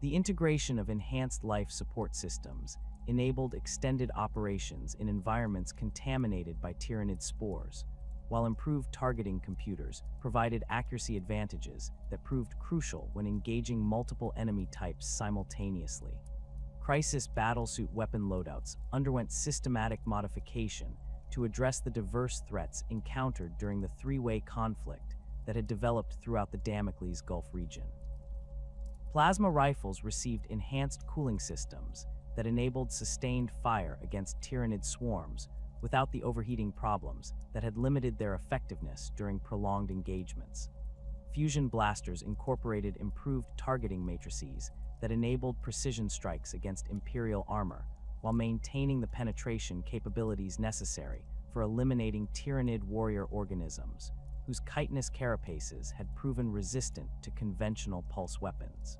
The integration of enhanced life support systems enabled extended operations in environments contaminated by Tyranid spores, while improved targeting computers provided accuracy advantages that proved crucial when engaging multiple enemy types simultaneously. Crisis battlesuit weapon loadouts underwent systematic modification to address the diverse threats encountered during the three-way conflict that had developed throughout the Damocles Gulf region. Plasma rifles received enhanced cooling systems that enabled sustained fire against Tyranid swarms without the overheating problems that had limited their effectiveness during prolonged engagements. Fusion blasters incorporated improved targeting matrices that enabled precision strikes against Imperial armor while maintaining the penetration capabilities necessary for eliminating Tyranid warrior organisms whose chitinous carapaces had proven resistant to conventional pulse weapons.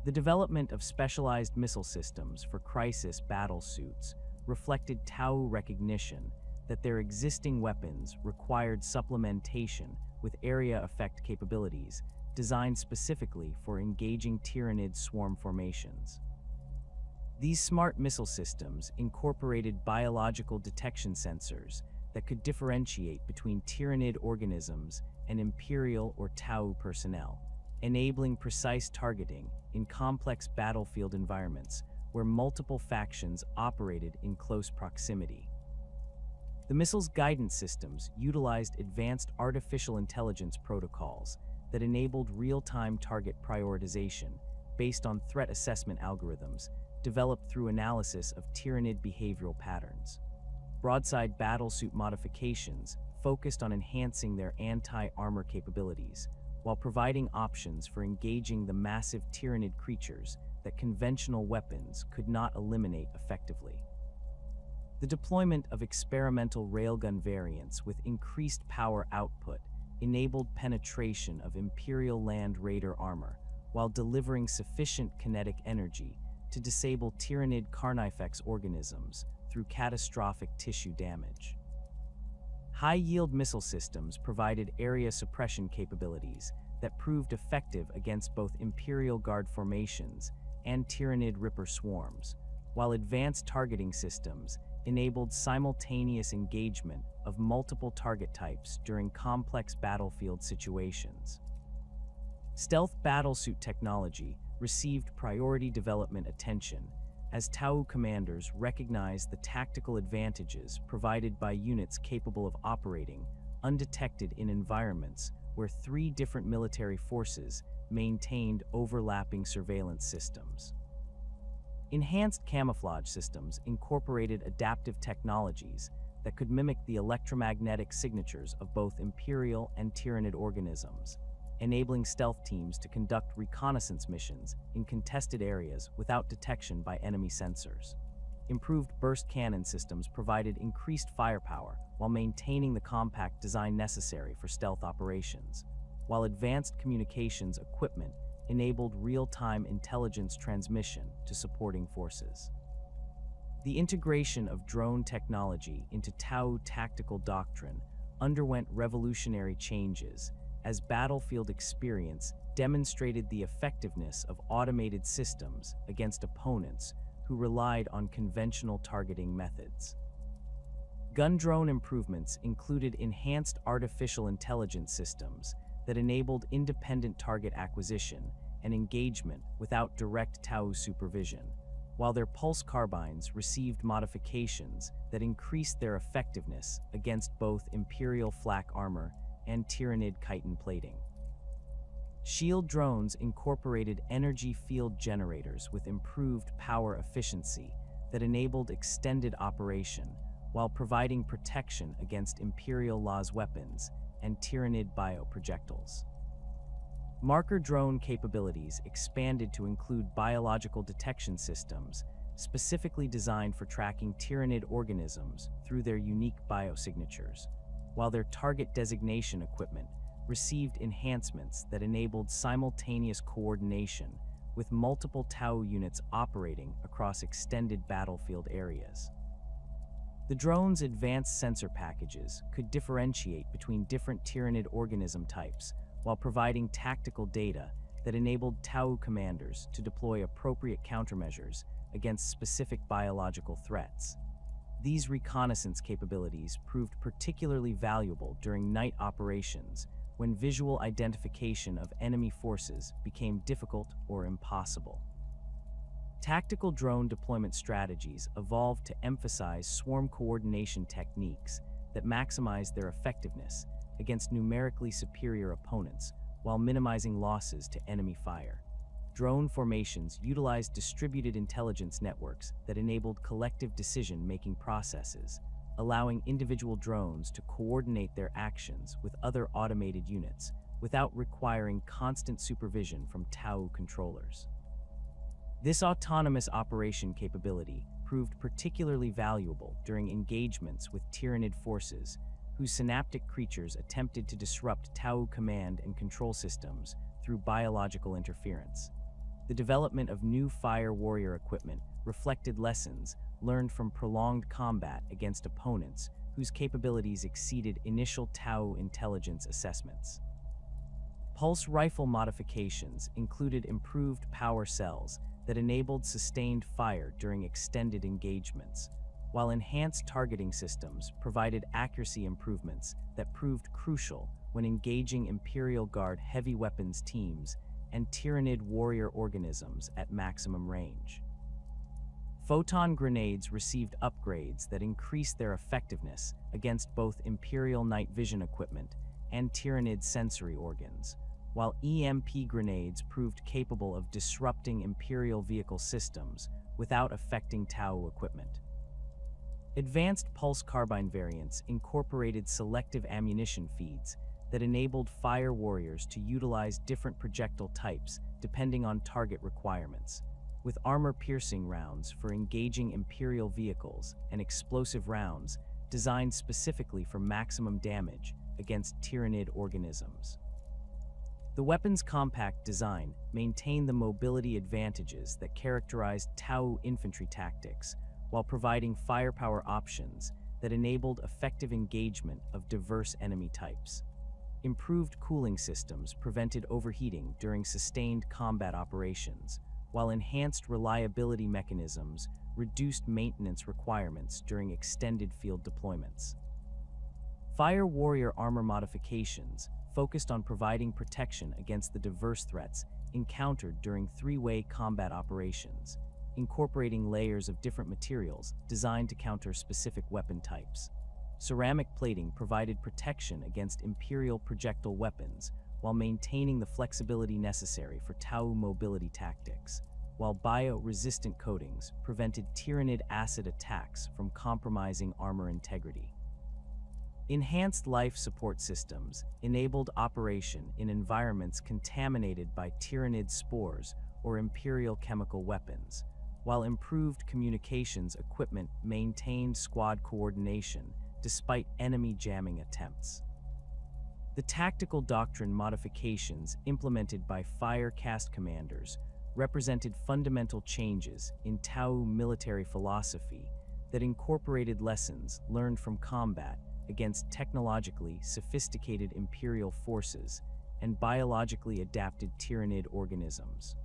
The development of specialized missile systems for crisis battlesuits reflected T'au recognition that their existing weapons required supplementation with area effect capabilities designed specifically for engaging Tyranid swarm formations. These smart missile systems incorporated biological detection sensors that could differentiate between Tyranid organisms and Imperial or T'au personnel, enabling precise targeting in complex battlefield environments where multiple factions operated in close proximity. The missile's guidance systems utilized advanced artificial intelligence protocols that enabled real-time target prioritization based on threat assessment algorithms developed through analysis of Tyranid behavioral patterns. Broadside battlesuit modifications focused on enhancing their anti-armor capabilities, while providing options for engaging the massive Tyranid creatures that conventional weapons could not eliminate effectively. The deployment of experimental railgun variants with increased power output enabled penetration of Imperial Land Raider armor, while delivering sufficient kinetic energy to disable Tyranid Carnifex organisms through catastrophic tissue damage. High-yield missile systems provided area suppression capabilities that proved effective against both Imperial Guard formations and Tyranid Ripper swarms, while advanced targeting systems enabled simultaneous engagement of multiple target types during complex battlefield situations. Stealth battlesuit technology received priority development attention as T'au commanders recognized the tactical advantages provided by units capable of operating undetected in environments where three different military forces maintained overlapping surveillance systems. Enhanced camouflage systems incorporated adaptive technologies that could mimic the electromagnetic signatures of both Imperial and Tyranid organisms, enabling stealth teams to conduct reconnaissance missions in contested areas without detection by enemy sensors. Improved burst cannon systems provided increased firepower while maintaining the compact design necessary for stealth operations, while advanced communications equipment enabled real-time intelligence transmission to supporting forces. The integration of drone technology into T'au tactical doctrine underwent revolutionary changes as battlefield experience demonstrated the effectiveness of automated systems against opponents who relied on conventional targeting methods. Gun drone improvements included enhanced artificial intelligence systems that enabled independent target acquisition and engagement without direct T'au supervision, while their pulse carbines received modifications that increased their effectiveness against both Imperial flak armor and Tyranid chitin plating. Shield drones incorporated energy field generators with improved power efficiency that enabled extended operation while providing protection against Imperial Laws weapons and Tyranid bioprojectiles. Marker drone capabilities expanded to include biological detection systems specifically designed for tracking Tyranid organisms through their unique biosignatures, while their target designation equipment received enhancements that enabled simultaneous coordination with multiple T'au units operating across extended battlefield areas. The drone's advanced sensor packages could differentiate between different Tyranid organism types while providing tactical data that enabled T'au commanders to deploy appropriate countermeasures against specific biological threats. These reconnaissance capabilities proved particularly valuable during night operations when visual identification of enemy forces became difficult or impossible. Tactical drone deployment strategies evolved to emphasize swarm coordination techniques that maximize their effectiveness against numerically superior opponents while minimizing losses to enemy fire. Drone formations utilized distributed intelligence networks that enabled collective decision-making processes, allowing individual drones to coordinate their actions with other automated units without requiring constant supervision from T'au controllers. This autonomous operation capability proved particularly valuable during engagements with Tyranid forces whose synaptic creatures attempted to disrupt T'au command and control systems through biological interference. The development of new fire warrior equipment reflected lessons learned from prolonged combat against opponents whose capabilities exceeded initial T'au intelligence assessments. Pulse rifle modifications included improved power cells that enabled sustained fire during extended engagements, while enhanced targeting systems provided accuracy improvements that proved crucial when engaging Imperial Guard heavy weapons teams and Tyranid warrior organisms at maximum range. Photon grenades received upgrades that increased their effectiveness against both Imperial night vision equipment and Tyranid sensory organs, while EMP grenades proved capable of disrupting Imperial vehicle systems without affecting T'au equipment. Advanced pulse carbine variants incorporated selective ammunition feeds that enabled fire warriors to utilize different projectile types depending on target requirements, with armor-piercing rounds for engaging Imperial vehicles and explosive rounds designed specifically for maximum damage against Tyranid organisms. The weapon's compact design maintained the mobility advantages that characterized T'au infantry tactics, while providing firepower options that enabled effective engagement of diverse enemy types. Improved cooling systems prevented overheating during sustained combat operations, while enhanced reliability mechanisms reduced maintenance requirements during extended field deployments. Fire warrior armor modifications focused on providing protection against the diverse threats encountered during three-way combat operations, incorporating layers of different materials designed to counter specific weapon types. Ceramic plating provided protection against Imperial projectile weapons while maintaining the flexibility necessary for T'au mobility tactics, while bio-resistant coatings prevented Tyranid acid attacks from compromising armor integrity. Enhanced life support systems enabled operation in environments contaminated by Tyranid spores or Imperial chemical weapons, while improved communications equipment maintained squad coordination despite enemy jamming attempts. The tactical doctrine modifications implemented by Firecast commanders represented fundamental changes in T'au military philosophy that incorporated lessons learned from combat against technologically sophisticated Imperial forces and biologically adapted Tyranid organisms.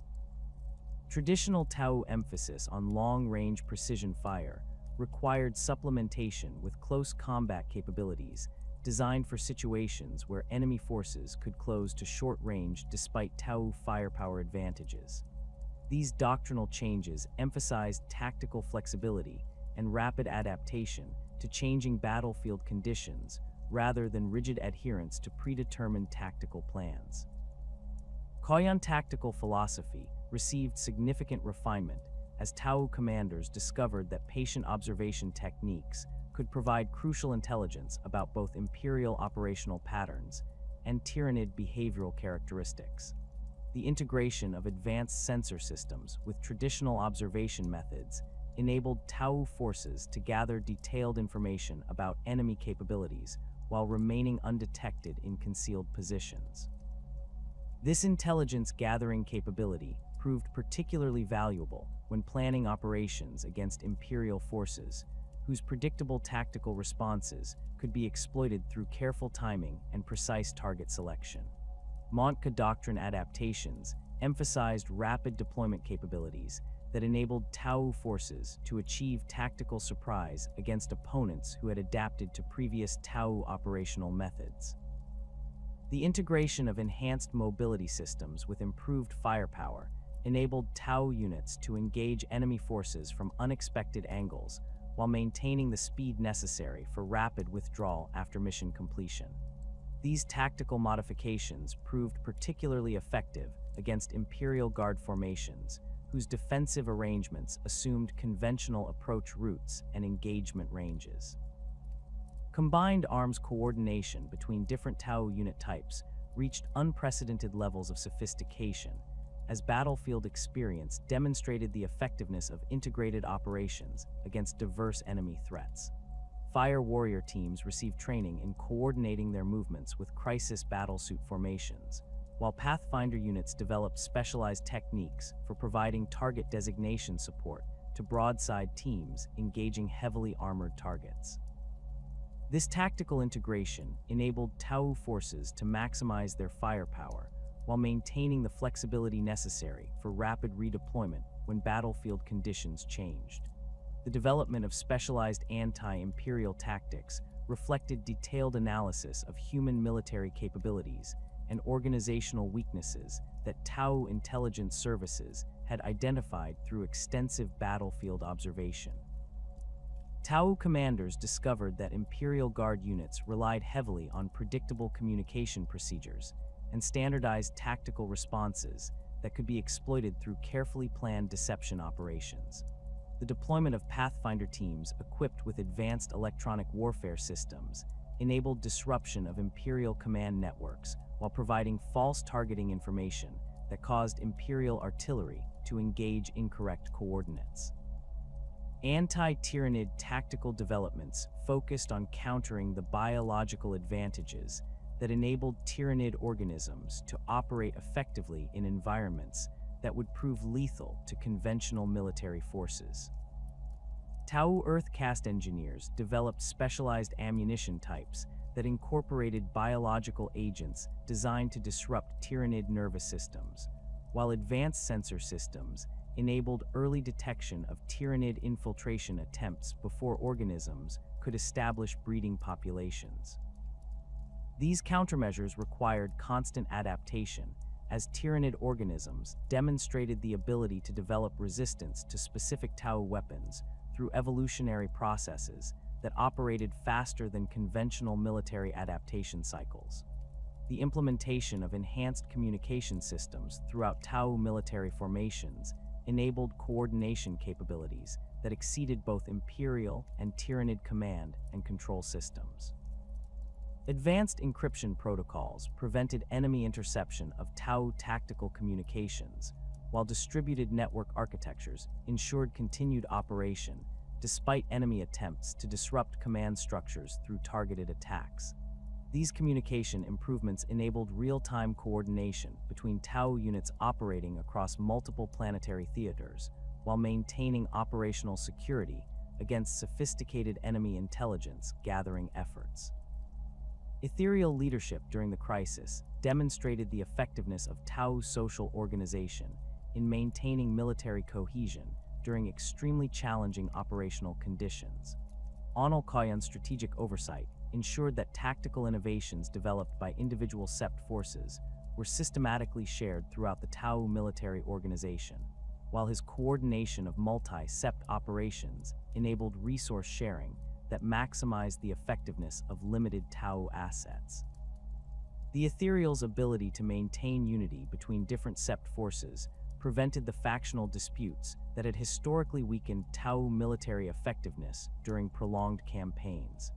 Traditional T'au emphasis on long-range precision fire required supplementation with close combat capabilities designed for situations where enemy forces could close to short range despite T'au firepower advantages. These doctrinal changes emphasized tactical flexibility and rapid adaptation to changing battlefield conditions rather than rigid adherence to predetermined tactical plans. Koyan tactical philosophy received significant refinement as T'au commanders discovered that patient observation techniques could provide crucial intelligence about both Imperial operational patterns and Tyranid behavioral characteristics. The integration of advanced sensor systems with traditional observation methods enabled T'au forces to gather detailed information about enemy capabilities while remaining undetected in concealed positions. This intelligence-gathering capability proved particularly valuable when planning operations against Imperial forces, whose predictable tactical responses could be exploited through careful timing and precise target selection. Montka doctrine adaptations emphasized rapid deployment capabilities that enabled T'au forces to achieve tactical surprise against opponents who had adapted to previous T'au operational methods. The integration of enhanced mobility systems with improved firepower enabled T'au units to engage enemy forces from unexpected angles while maintaining the speed necessary for rapid withdrawal after mission completion. These tactical modifications proved particularly effective against Imperial Guard formations, whose defensive arrangements assumed conventional approach routes and engagement ranges. Combined arms coordination between different T'au unit types reached unprecedented levels of sophistication, as battlefield experience demonstrated the effectiveness of integrated operations against diverse enemy threats. Fire warrior teams received training in coordinating their movements with crisis battlesuit formations, while Pathfinder units developed specialized techniques for providing target designation support to broadside teams engaging heavily armored targets. This tactical integration enabled T'au forces to maximize their firepower while maintaining the flexibility necessary for rapid redeployment when battlefield conditions changed. The development of specialized anti-Imperial tactics reflected detailed analysis of human military capabilities and organizational weaknesses that T'au intelligence services had identified through extensive battlefield observation. T'au commanders discovered that Imperial Guard units relied heavily on predictable communication procedures and standardized tactical responses that could be exploited through carefully planned deception operations. The deployment of Pathfinder teams equipped with advanced electronic warfare systems enabled disruption of Imperial command networks while providing false targeting information that caused Imperial artillery to engage incorrect coordinates. Anti-Tyranid tactical developments focused on countering the biological advantages that enabled Tyranid organisms to operate effectively in environments that would prove lethal to conventional military forces. T'au Earth-cast engineers developed specialized ammunition types that incorporated biological agents designed to disrupt Tyranid nervous systems, while advanced sensor systems enabled early detection of Tyranid infiltration attempts before organisms could establish breeding populations. These countermeasures required constant adaptation, as Tyranid organisms demonstrated the ability to develop resistance to specific T'au weapons through evolutionary processes that operated faster than conventional military adaptation cycles. The implementation of enhanced communication systems throughout T'au military formations enabled coordination capabilities that exceeded both Imperial and Tyranid command and control systems. Advanced encryption protocols prevented enemy interception of T'au tactical communications, while distributed network architectures ensured continued operation despite enemy attempts to disrupt command structures through targeted attacks. These communication improvements enabled real-time coordination between T'au units operating across multiple planetary theaters, while maintaining operational security against sophisticated enemy intelligence gathering efforts. Ethereal leadership during the crisis demonstrated the effectiveness of T'au's social organization in maintaining military cohesion during extremely challenging operational conditions. Onal Kayan's strategic oversight ensured that tactical innovations developed by individual sept forces were systematically shared throughout the T'au military organization, while his coordination of multi-sept operations enabled resource sharing that maximized the effectiveness of limited T'au assets. The Ethereal's ability to maintain unity between different sept forces prevented the factional disputes that had historically weakened T'au military effectiveness during prolonged campaigns.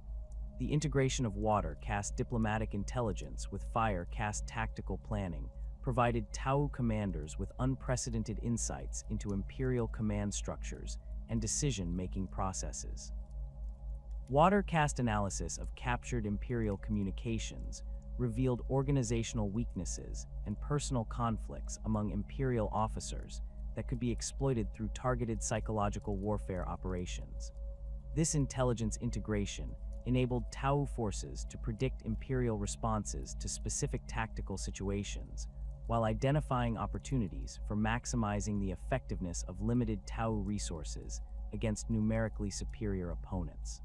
The integration of water-cast diplomatic intelligence with fire-cast tactical planning provided T'au commanders with unprecedented insights into Imperial command structures and decision-making processes. Water-cast analysis of captured Imperial communications revealed organizational weaknesses and personal conflicts among Imperial officers that could be exploited through targeted psychological warfare operations. This intelligence integration enabled T'au forces to predict Imperial responses to specific tactical situations, while identifying opportunities for maximizing the effectiveness of limited T'au resources against numerically superior opponents.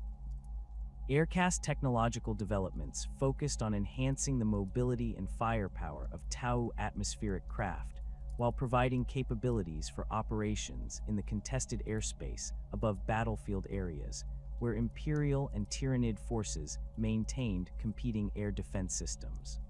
Aircast technological developments focused on enhancing the mobility and firepower of T'au atmospheric craft, while providing capabilities for operations in the contested airspace above battlefield areas, where Imperial and Tyranid forces maintained competing air defense systems.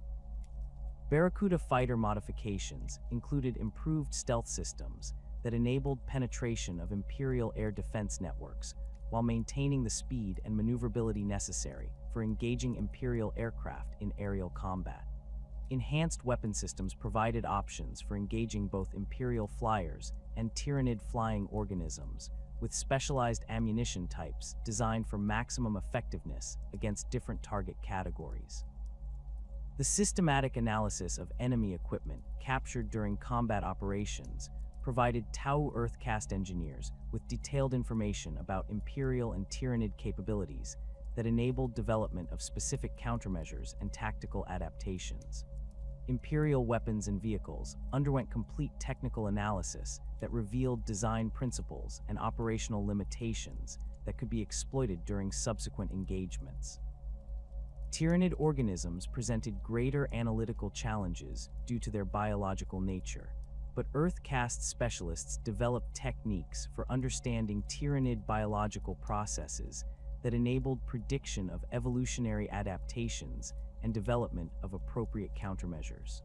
Barracuda fighter modifications included improved stealth systems that enabled penetration of Imperial air defense networks, while maintaining the speed and maneuverability necessary for engaging Imperial aircraft in aerial combat. Enhanced weapon systems provided options for engaging both Imperial flyers and Tyranid flying organisms, with specialized ammunition types designed for maximum effectiveness against different target categories. The systematic analysis of enemy equipment captured during combat operations provided T'au Earthcast engineers with detailed information about Imperial and Tyranid capabilities that enabled development of specific countermeasures and tactical adaptations. Imperial weapons and vehicles underwent complete technical analysis that revealed design principles and operational limitations that could be exploited during subsequent engagements. Tyranid organisms presented greater analytical challenges due to their biological nature, but Earth-caste specialists developed techniques for understanding Tyranid biological processes that enabled prediction of evolutionary adaptations and development of appropriate countermeasures.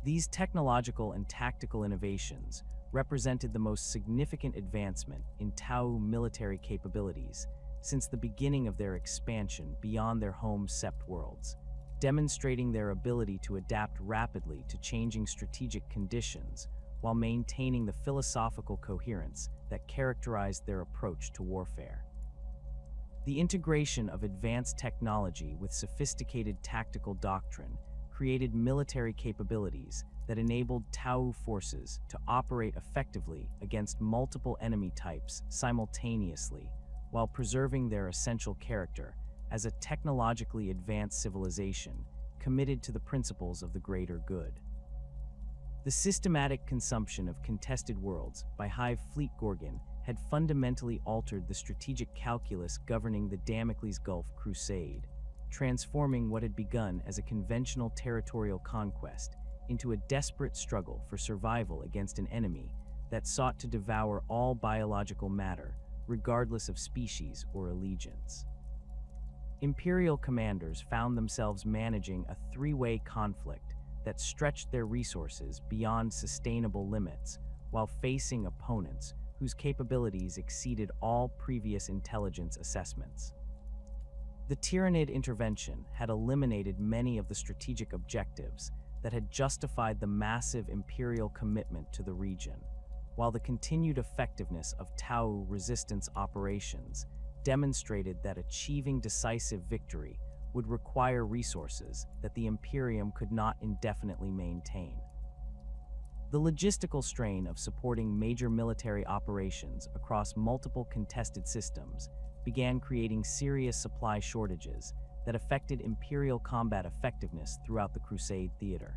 These technological and tactical innovations represented the most significant advancement in T'au military capabilities since the beginning of their expansion beyond their home sept worlds, demonstrating their ability to adapt rapidly to changing strategic conditions while maintaining the philosophical coherence that characterized their approach to warfare. The integration of advanced technology with sophisticated tactical doctrine created military capabilities that enabled T'au forces to operate effectively against multiple enemy types simultaneously while preserving their essential character as a technologically advanced civilization committed to the principles of the greater good. The systematic consumption of contested worlds by Hive Fleet Gorgon had fundamentally altered the strategic calculus governing the Damocles Gulf Crusade, transforming what had begun as a conventional territorial conquest into a desperate struggle for survival against an enemy that sought to devour all biological matter, regardless of species or allegiance. Imperial commanders found themselves managing a three-way conflict that stretched their resources beyond sustainable limits while facing opponents whose capabilities exceeded all previous intelligence assessments. The Tyranid intervention had eliminated many of the strategic objectives that had justified the massive Imperial commitment to the region, while the continued effectiveness of T'au resistance operations demonstrated that achieving decisive victory would require resources that the Imperium could not indefinitely maintain. The logistical strain of supporting major military operations across multiple contested systems began creating serious supply shortages that affected Imperial combat effectiveness throughout the Crusade theater.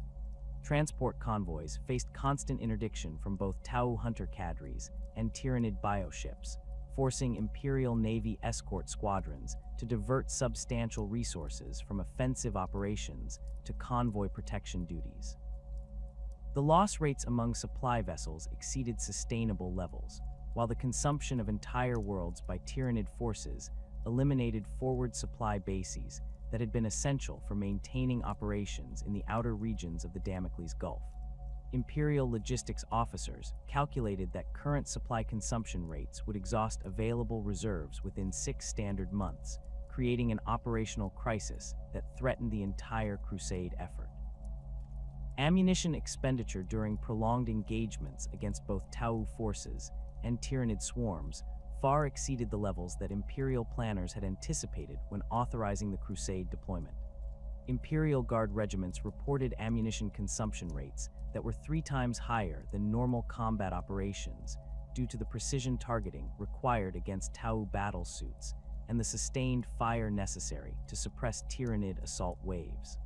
Transport convoys faced constant interdiction from both T'au hunter cadres and Tyranid bioships, forcing Imperial Navy escort squadrons to divert substantial resources from offensive operations to convoy protection duties. The loss rates among supply vessels exceeded sustainable levels, while the consumption of entire worlds by Tyranid forces eliminated forward supply bases that had been essential for maintaining operations in the outer regions of the Damocles Gulf. Imperial logistics officers calculated that current supply consumption rates would exhaust available reserves within 6 standard months, creating an operational crisis that threatened the entire Crusade effort. Ammunition expenditure during prolonged engagements against both T'au forces and Tyranid swarms far exceeded the levels that Imperial planners had anticipated when authorizing the Crusade deployment. Imperial Guard regiments reported ammunition consumption rates that were 3 times higher than normal combat operations due to the precision targeting required against T'au battlesuits and the sustained fire necessary to suppress Tyranid assault waves.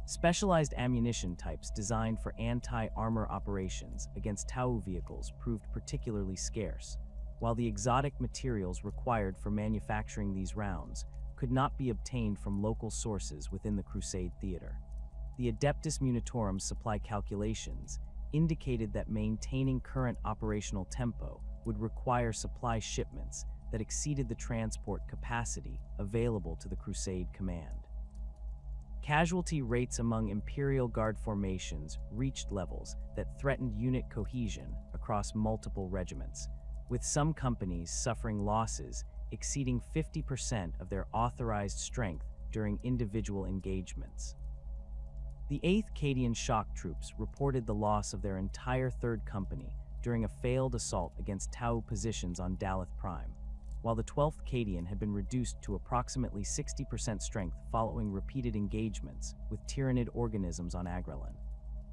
Specialized ammunition types designed for anti-armor operations against T'au vehicles proved particularly scarce, while the exotic materials required for manufacturing these rounds could not be obtained from local sources within the Crusade theater. The Adeptus Munitorum's supply calculations indicated that maintaining current operational tempo would require supply shipments that exceeded the transport capacity available to the Crusade command. Casualty rates among Imperial Guard formations reached levels that threatened unit cohesion across multiple regiments, with some companies suffering losses exceeding 50% of their authorized strength during individual engagements. The 8th Cadian Shock Troops reported the loss of their entire 3rd Company during a failed assault against T'au positions on Daleth Prime, while the 12th Cadian had been reduced to approximately 60% strength following repeated engagements with Tyranid organisms on Agrellan.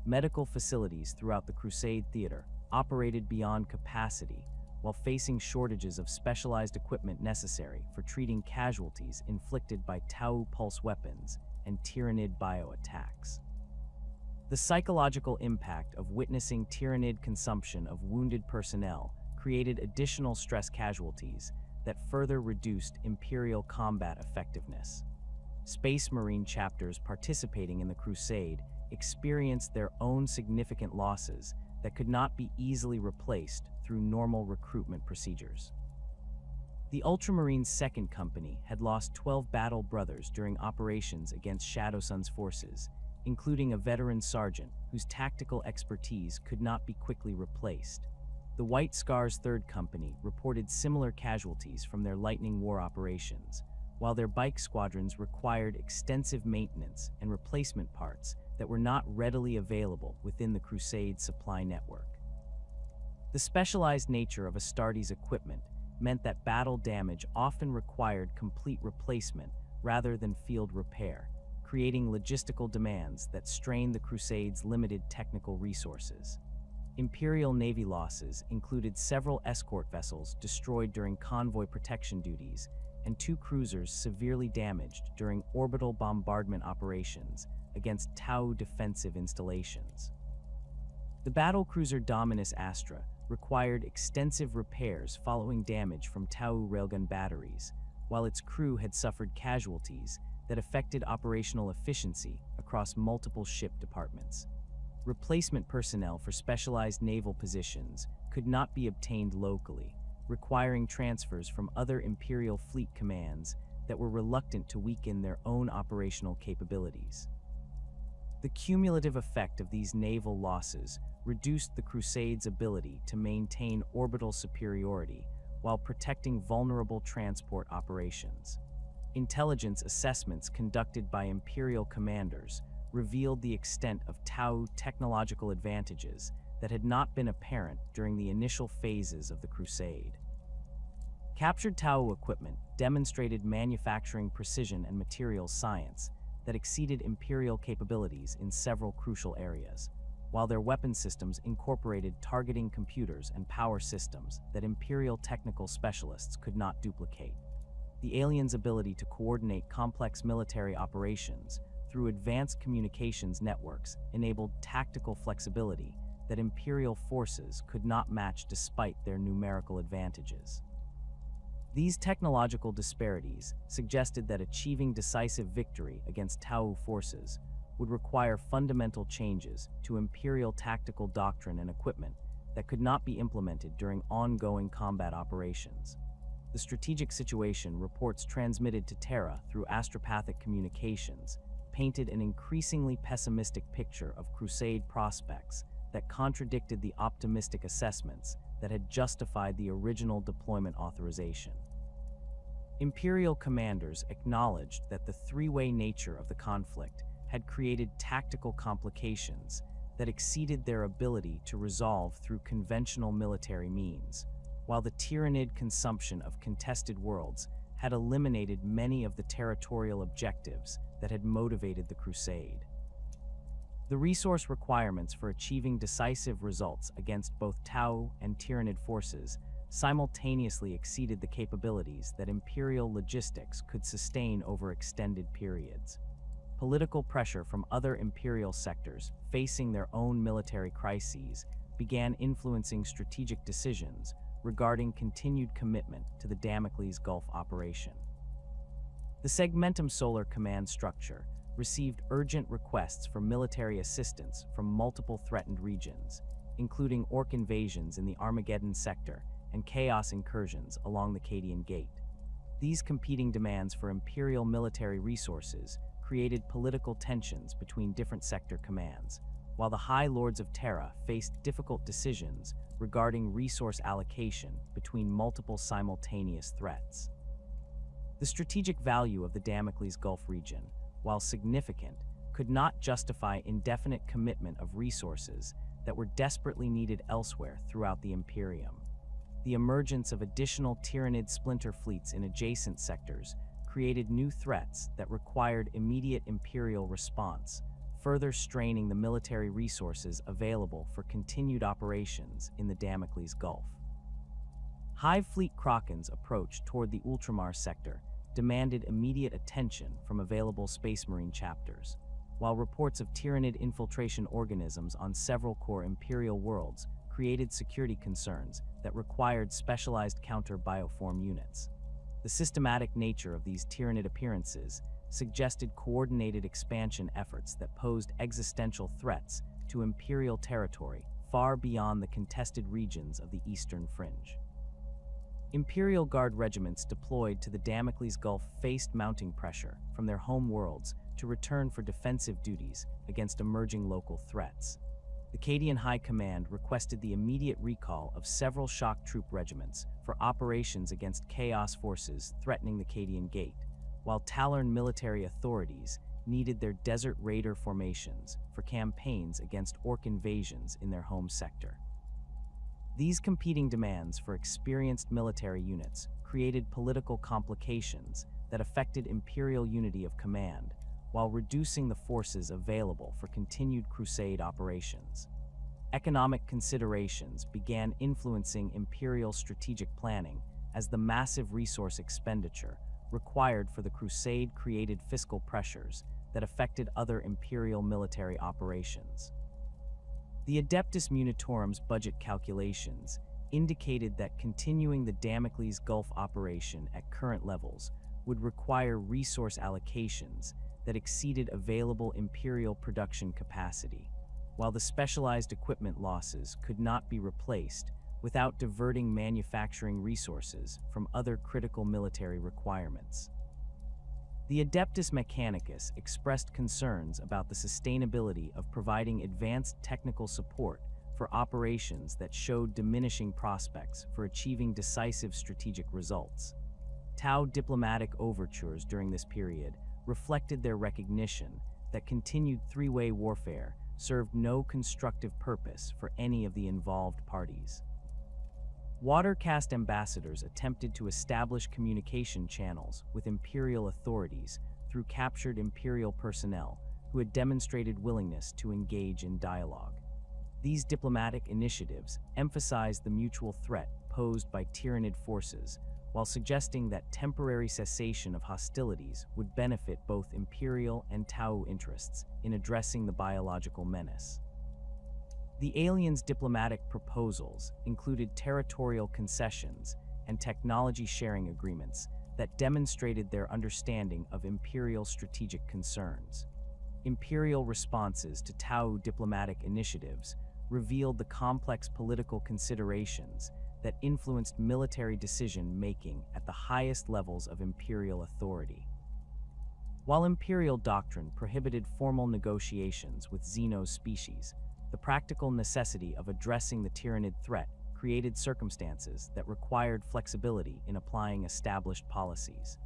Medical facilities throughout the Crusade theater operated beyond capacity while facing shortages of specialized equipment necessary for treating casualties inflicted by T'au pulse weapons and Tyranid bio-attacks. The psychological impact of witnessing Tyranid consumption of wounded personnel created additional stress casualties that further reduced Imperial combat effectiveness. Space Marine chapters participating in the Crusade experienced their own significant losses that could not be easily replaced through normal recruitment procedures. The Ultramarines' Second Company had lost 12 battle brothers during operations against Shadowsun's forces, including a veteran sergeant whose tactical expertise could not be quickly replaced. The White Scar's Third Company reported similar casualties from their Lightning War operations, while their bike squadrons required extensive maintenance and replacement parts that were not readily available within the Crusade supply network. The specialized nature of Astartes' equipment meant that battle damage often required complete replacement rather than field repair, creating logistical demands that strained the Crusade's limited technical resources. Imperial Navy losses included several escort vessels destroyed during convoy protection duties and 2 cruisers severely damaged during orbital bombardment operations against T'au defensive installations. The battlecruiser Dominus Astra required extensive repairs following damage from T'au railgun batteries, while its crew had suffered casualties that affected operational efficiency across multiple ship departments. Replacement personnel for specialized naval positions could not be obtained locally, requiring transfers from other Imperial fleet commands that were reluctant to weaken their own operational capabilities. The cumulative effect of these naval losses reduced the Crusade's ability to maintain orbital superiority while protecting vulnerable transport operations. Intelligence assessments conducted by Imperial commanders revealed the extent of T'au technological advantages that had not been apparent during the initial phases of the Crusade. Captured T'au equipment demonstrated manufacturing precision and materials science that exceeded Imperial capabilities in several crucial areas, while their weapon systems incorporated targeting computers and power systems that Imperial technical specialists could not duplicate. The aliens' ability to coordinate complex military operations through advanced communications networks enabled tactical flexibility that Imperial forces could not match despite their numerical advantages. These technological disparities suggested that achieving decisive victory against T'au forces would require fundamental changes to Imperial tactical doctrine and equipment that could not be implemented during ongoing combat operations. The strategic situation reports transmitted to Terra through astropathic communications painted an increasingly pessimistic picture of Crusade prospects that contradicted the optimistic assessments that had justified the original deployment authorization. Imperial commanders acknowledged that the three-way nature of the conflict had created tactical complications that exceeded their ability to resolve through conventional military means, while the tyrannid consumption of contested worlds had eliminated many of the territorial objectives that had motivated the Crusade. The resource requirements for achieving decisive results against both T'au and tyrannid forces simultaneously exceeded the capabilities that Imperial logistics could sustain over extended periods. Political pressure from other Imperial sectors facing their own military crises began influencing strategic decisions regarding continued commitment to the Damocles Gulf operation. The Segmentum Solar Command structure received urgent requests for military assistance from multiple threatened regions, including Orc invasions in the Armageddon sector and Chaos incursions along the Cadian Gate. These competing demands for Imperial military resources created political tensions between different sector commands, while the High Lords of Terra faced difficult decisions regarding resource allocation between multiple simultaneous threats. The strategic value of the Damocles Gulf region, while significant, could not justify indefinite commitment of resources that were desperately needed elsewhere throughout the Imperium. The emergence of additional tyrannid splinter fleets in adjacent sectors created new threats that required immediate Imperial response, further straining the military resources available for continued operations in the Damocles Gulf. Hive Fleet Krakens approach toward the Ultramar sector demanded immediate attention from available Space Marine chapters, while reports of tyrannid infiltration organisms on several core Imperial worlds created security concerns that required specialized counter-bioform units. The systematic nature of these tyrannid appearances suggested coordinated expansion efforts that posed existential threats to Imperial territory far beyond the contested regions of the Eastern Fringe. Imperial Guard regiments deployed to the Damocles Gulf faced mounting pressure from their home worlds to return for defensive duties against emerging local threats. The Cadian High Command requested the immediate recall of several shock troop regiments for operations against chaos forces threatening the Cadian Gate, while Tallarn military authorities needed their Desert Raider formations for campaigns against Orc invasions in their home sector. These competing demands for experienced military units created political complications that affected Imperial unity of command, while reducing the forces available for continued Crusade operations. Economic considerations began influencing Imperial strategic planning as the massive resource expenditure required for the Crusade created fiscal pressures that affected other Imperial military operations. The Adeptus Munitorum's budget calculations indicated that continuing the Damocles Gulf operation at current levels would require resource allocations that exceeded available Imperial production capacity, while the specialized equipment losses could not be replaced without diverting manufacturing resources from other critical military requirements. The Adeptus Mechanicus expressed concerns about the sustainability of providing advanced technical support for operations that showed diminishing prospects for achieving decisive strategic results. T'au diplomatic overtures during this period reflected their recognition that continued three-way warfare served no constructive purpose for any of the involved parties. Watercast ambassadors attempted to establish communication channels with Imperial authorities through captured Imperial personnel who had demonstrated willingness to engage in dialogue. These diplomatic initiatives emphasized the mutual threat posed by Tyranid forces, while suggesting that temporary cessation of hostilities would benefit both Imperial and T'au interests in addressing the biological menace. The aliens' diplomatic proposals included territorial concessions and technology sharing agreements that demonstrated their understanding of Imperial strategic concerns. Imperial responses to T'au diplomatic initiatives revealed the complex political considerations that influenced military decision-making at the highest levels of Imperial authority. While Imperial doctrine prohibited formal negotiations with Xenos species, the practical necessity of addressing the Tyranid threat created circumstances that required flexibility in applying established policies.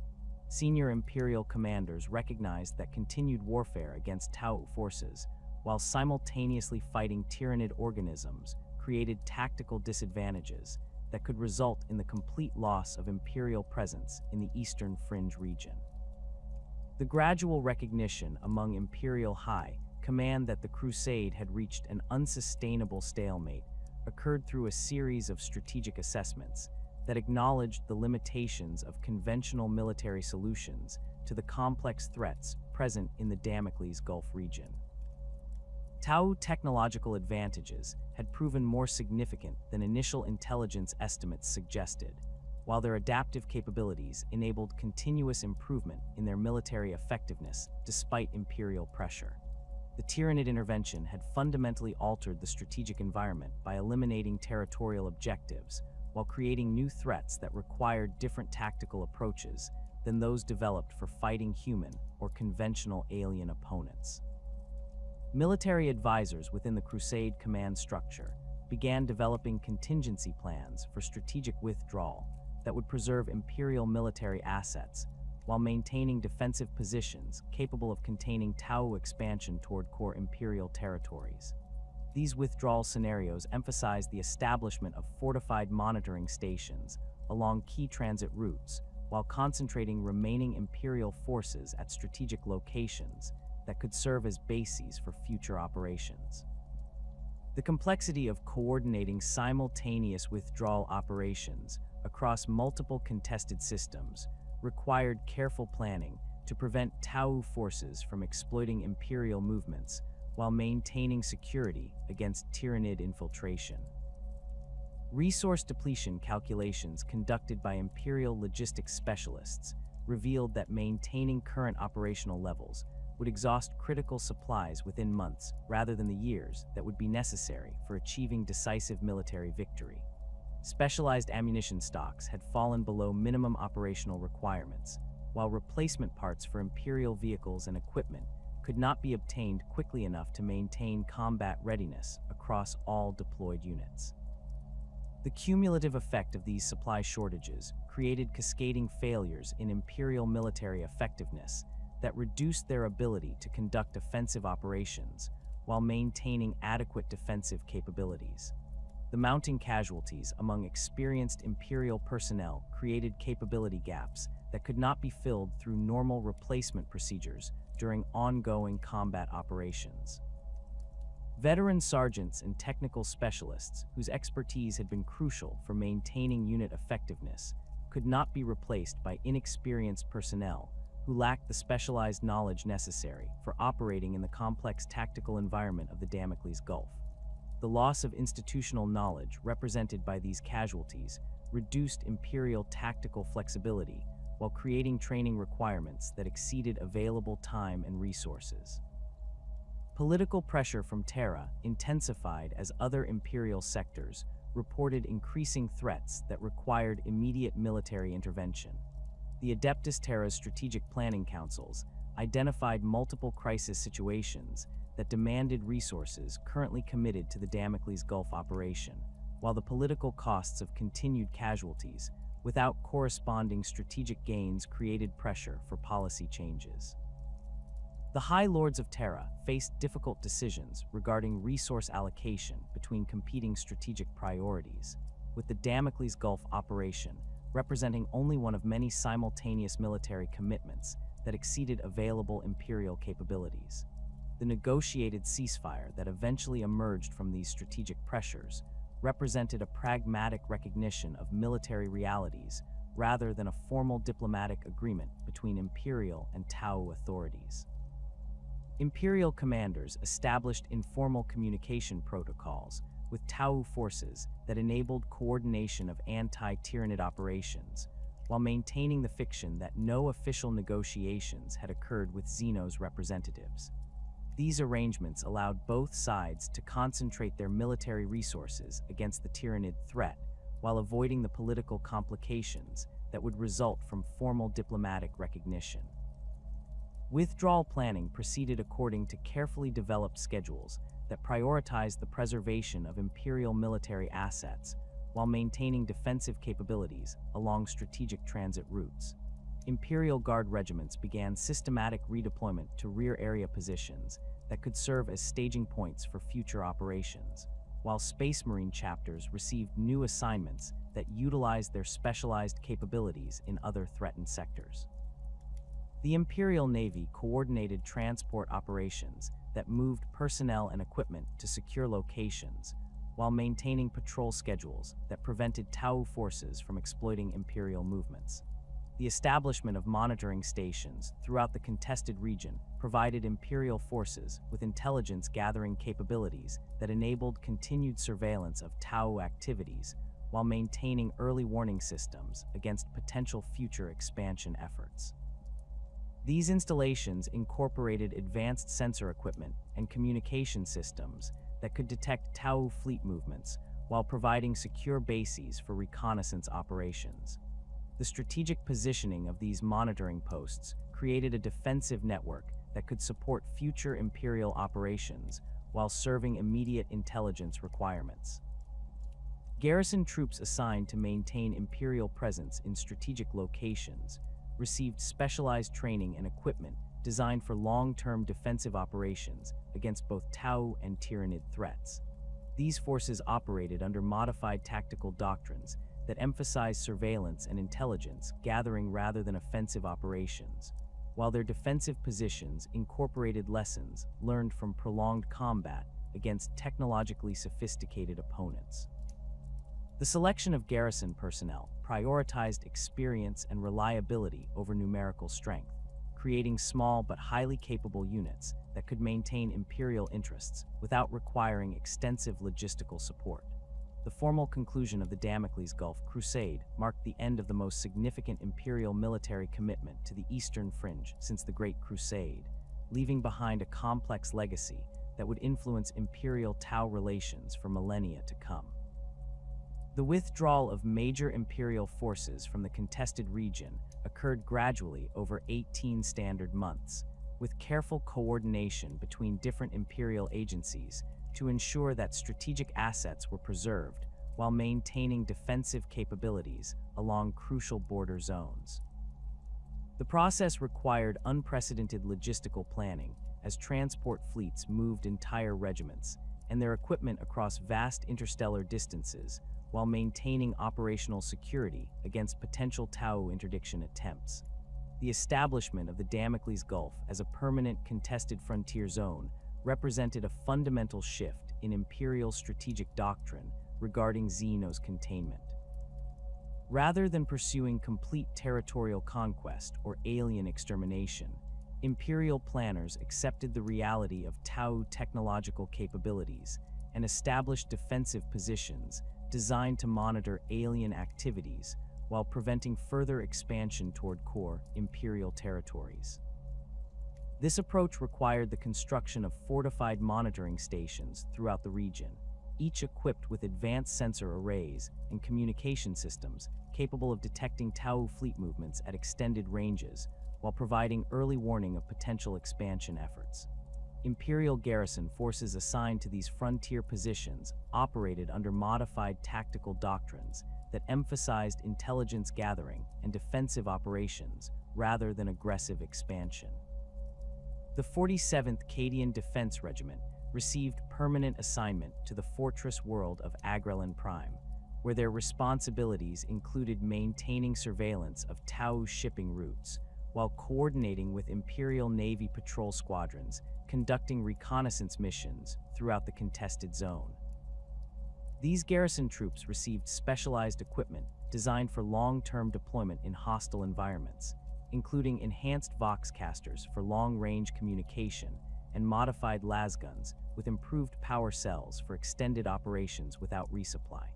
Senior Imperial commanders recognized that continued warfare against T'au forces, while simultaneously fighting Tyranid organisms, created tactical disadvantages that could result in the complete loss of Imperial presence in the Eastern Fringe region. The gradual recognition among Imperial High Command that the Crusade had reached an unsustainable stalemate occurred through a series of strategic assessments that acknowledged the limitations of conventional military solutions to the complex threats present in the Damocles Gulf region. T'au technological advantages had proven more significant than initial intelligence estimates suggested, while their adaptive capabilities enabled continuous improvement in their military effectiveness despite Imperial pressure. The Tyranid intervention had fundamentally altered the strategic environment by eliminating territorial objectives, while creating new threats that required different tactical approaches than those developed for fighting human or conventional alien opponents. Military advisors within the Crusade command structure began developing contingency plans for strategic withdrawal that would preserve Imperial military assets while maintaining defensive positions capable of containing T'au expansion toward core Imperial territories. These withdrawal scenarios emphasized the establishment of fortified monitoring stations along key transit routes, while concentrating remaining Imperial forces at strategic locations that could serve as bases for future operations. The complexity of coordinating simultaneous withdrawal operations across multiple contested systems required careful planning to prevent T'au forces from exploiting Imperial movements while maintaining security against Tyranid infiltration. Resource depletion calculations conducted by Imperial logistics specialists revealed that maintaining current operational levels would exhaust critical supplies within months rather than the years that would be necessary for achieving decisive military victory. Specialized ammunition stocks had fallen below minimum operational requirements, while replacement parts for Imperial vehicles and equipment could not be obtained quickly enough to maintain combat readiness across all deployed units. The cumulative effect of these supply shortages created cascading failures in Imperial military effectiveness that reduced their ability to conduct offensive operations while maintaining adequate defensive capabilities. The mounting casualties among experienced Imperial personnel created capability gaps that could not be filled through normal replacement procedures during ongoing combat operations. Veteran sergeants and technical specialists, whose expertise had been crucial for maintaining unit effectiveness, could not be replaced by inexperienced personnel who lacked the specialized knowledge necessary for operating in the complex tactical environment of the Damocles Gulf. The loss of institutional knowledge represented by these casualties reduced Imperial tactical flexibility while creating training requirements that exceeded available time and resources. Political pressure from Terra intensified as other Imperial sectors reported increasing threats that required immediate military intervention. The Adeptus Terra's strategic planning councils identified multiple crisis situations that demanded resources currently committed to the Damocles Gulf operation, while the political costs of continued casualties without corresponding strategic gains created pressure for policy changes. The High Lords of Terra faced difficult decisions regarding resource allocation between competing strategic priorities, with the Damocles Gulf operation representing only one of many simultaneous military commitments that exceeded available Imperial capabilities. The negotiated ceasefire that eventually emerged from these strategic pressures represented a pragmatic recognition of military realities rather than a formal diplomatic agreement between Imperial and T'au authorities. Imperial commanders established informal communication protocols with T'au forces that enabled coordination of anti-Tyranid operations, while maintaining the fiction that no official negotiations had occurred with Xeno's representatives. These arrangements allowed both sides to concentrate their military resources against the Tyranid threat, while avoiding the political complications that would result from formal diplomatic recognition. Withdrawal planning proceeded according to carefully developed schedules that prioritized the preservation of Imperial military assets while maintaining defensive capabilities along strategic transit routes. Imperial Guard regiments began systematic redeployment to rear area positions that could serve as staging points for future operations, while Space Marine chapters received new assignments that utilized their specialized capabilities in other threatened sectors. The Imperial Navy coordinated transport operations that moved personnel and equipment to secure locations, while maintaining patrol schedules that prevented T'au forces from exploiting Imperial movements. The establishment of monitoring stations throughout the contested region provided Imperial forces with intelligence gathering capabilities that enabled continued surveillance of T'au activities while maintaining early warning systems against potential future expansion efforts. These installations incorporated advanced sensor equipment and communication systems that could detect T'au fleet movements while providing secure bases for reconnaissance operations. The strategic positioning of these monitoring posts created a defensive network that could support future Imperial operations while serving immediate intelligence requirements. Garrison troops assigned to maintain Imperial presence in strategic locations received specialized training and equipment designed for long-term defensive operations against both T'au and Tyranid threats. These forces operated under modified tactical doctrines that emphasize surveillance and intelligence gathering rather than offensive operations, while their defensive positions incorporated lessons learned from prolonged combat against technologically sophisticated opponents. The selection of garrison personnel prioritized experience and reliability over numerical strength, creating small but highly capable units that could maintain Imperial interests without requiring extensive logistical support. The formal conclusion of the Damocles Gulf Crusade marked the end of the most significant Imperial military commitment to the Eastern Fringe since the Great Crusade, leaving behind a complex legacy that would influence Imperial-T'au relations for millennia to come. The withdrawal of major Imperial forces from the contested region occurred gradually over 18 standard months, with careful coordination between different Imperial agencies to ensure that strategic assets were preserved while maintaining defensive capabilities along crucial border zones. The process required unprecedented logistical planning as transport fleets moved entire regiments and their equipment across vast interstellar distances while maintaining operational security against potential T'au interdiction attempts. The establishment of the Damocles Gulf as a permanent contested frontier zone represented a fundamental shift in Imperial strategic doctrine regarding Xeno's containment. Rather than pursuing complete territorial conquest or alien extermination, Imperial planners accepted the reality of T'au technological capabilities and established defensive positions designed to monitor alien activities while preventing further expansion toward core Imperial territories. This approach required the construction of fortified monitoring stations throughout the region, each equipped with advanced sensor arrays and communication systems capable of detecting T'au fleet movements at extended ranges while providing early warning of potential expansion efforts. Imperial garrison forces assigned to these frontier positions operated under modified tactical doctrines that emphasized intelligence gathering and defensive operations rather than aggressive expansion. The 47th Cadian Defense Regiment received permanent assignment to the fortress world of Agrellan Prime, where their responsibilities included maintaining surveillance of T'au shipping routes while coordinating with Imperial Navy patrol squadrons conducting reconnaissance missions throughout the contested zone. These garrison troops received specialized equipment designed for long-term deployment in hostile environments, including enhanced Voxcasters for long-range communication and modified lasguns with improved power cells for extended operations without resupply.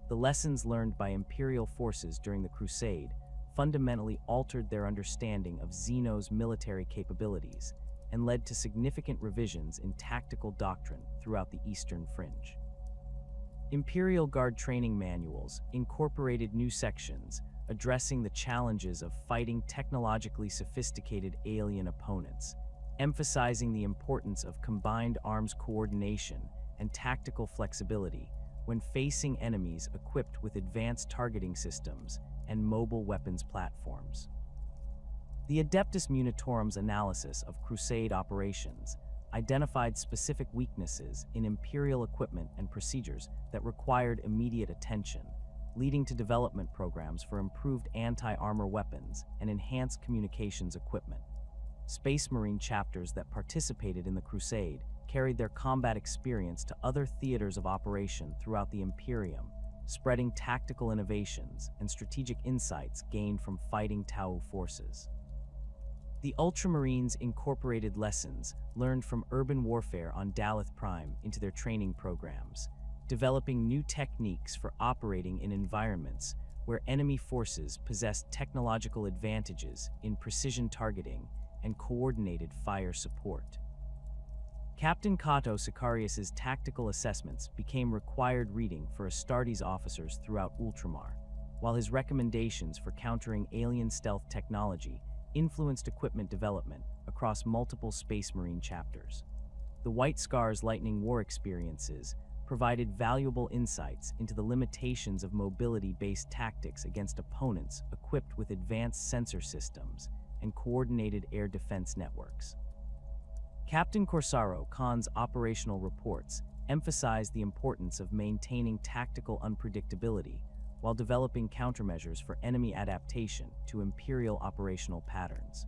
The lessons learned by Imperial forces during the Crusade fundamentally altered their understanding of Xeno's military capabilities and led to significant revisions in tactical doctrine throughout the Eastern Fringe. Imperial Guard training manuals incorporated new sections addressing the challenges of fighting technologically sophisticated alien opponents, emphasizing the importance of combined arms coordination and tactical flexibility when facing enemies equipped with advanced targeting systems and mobile weapons platforms. The Adeptus Munitorum's analysis of Crusade operations identified specific weaknesses in Imperial equipment and procedures that required immediate attention, leading to development programs for improved anti-armor weapons and enhanced communications equipment. Space Marine chapters that participated in the Crusade carried their combat experience to other theaters of operation throughout the Imperium, spreading tactical innovations and strategic insights gained from fighting T'au forces. The Ultramarines incorporated lessons learned from urban warfare on Daleth Prime into their training programs, developing new techniques for operating in environments where enemy forces possessed technological advantages in precision targeting and coordinated fire support. Captain Cato Sicarius's tactical assessments became required reading for Astartes officers throughout Ultramar, while his recommendations for countering alien stealth technology influenced equipment development across multiple Space Marine chapters. The White Scar's Lightning War experiences provided valuable insights into the limitations of mobility-based tactics against opponents equipped with advanced sensor systems and coordinated air defense networks. Captain Corsaro Khan's operational reports emphasized the importance of maintaining tactical unpredictability while developing countermeasures for enemy adaptation to Imperial operational patterns.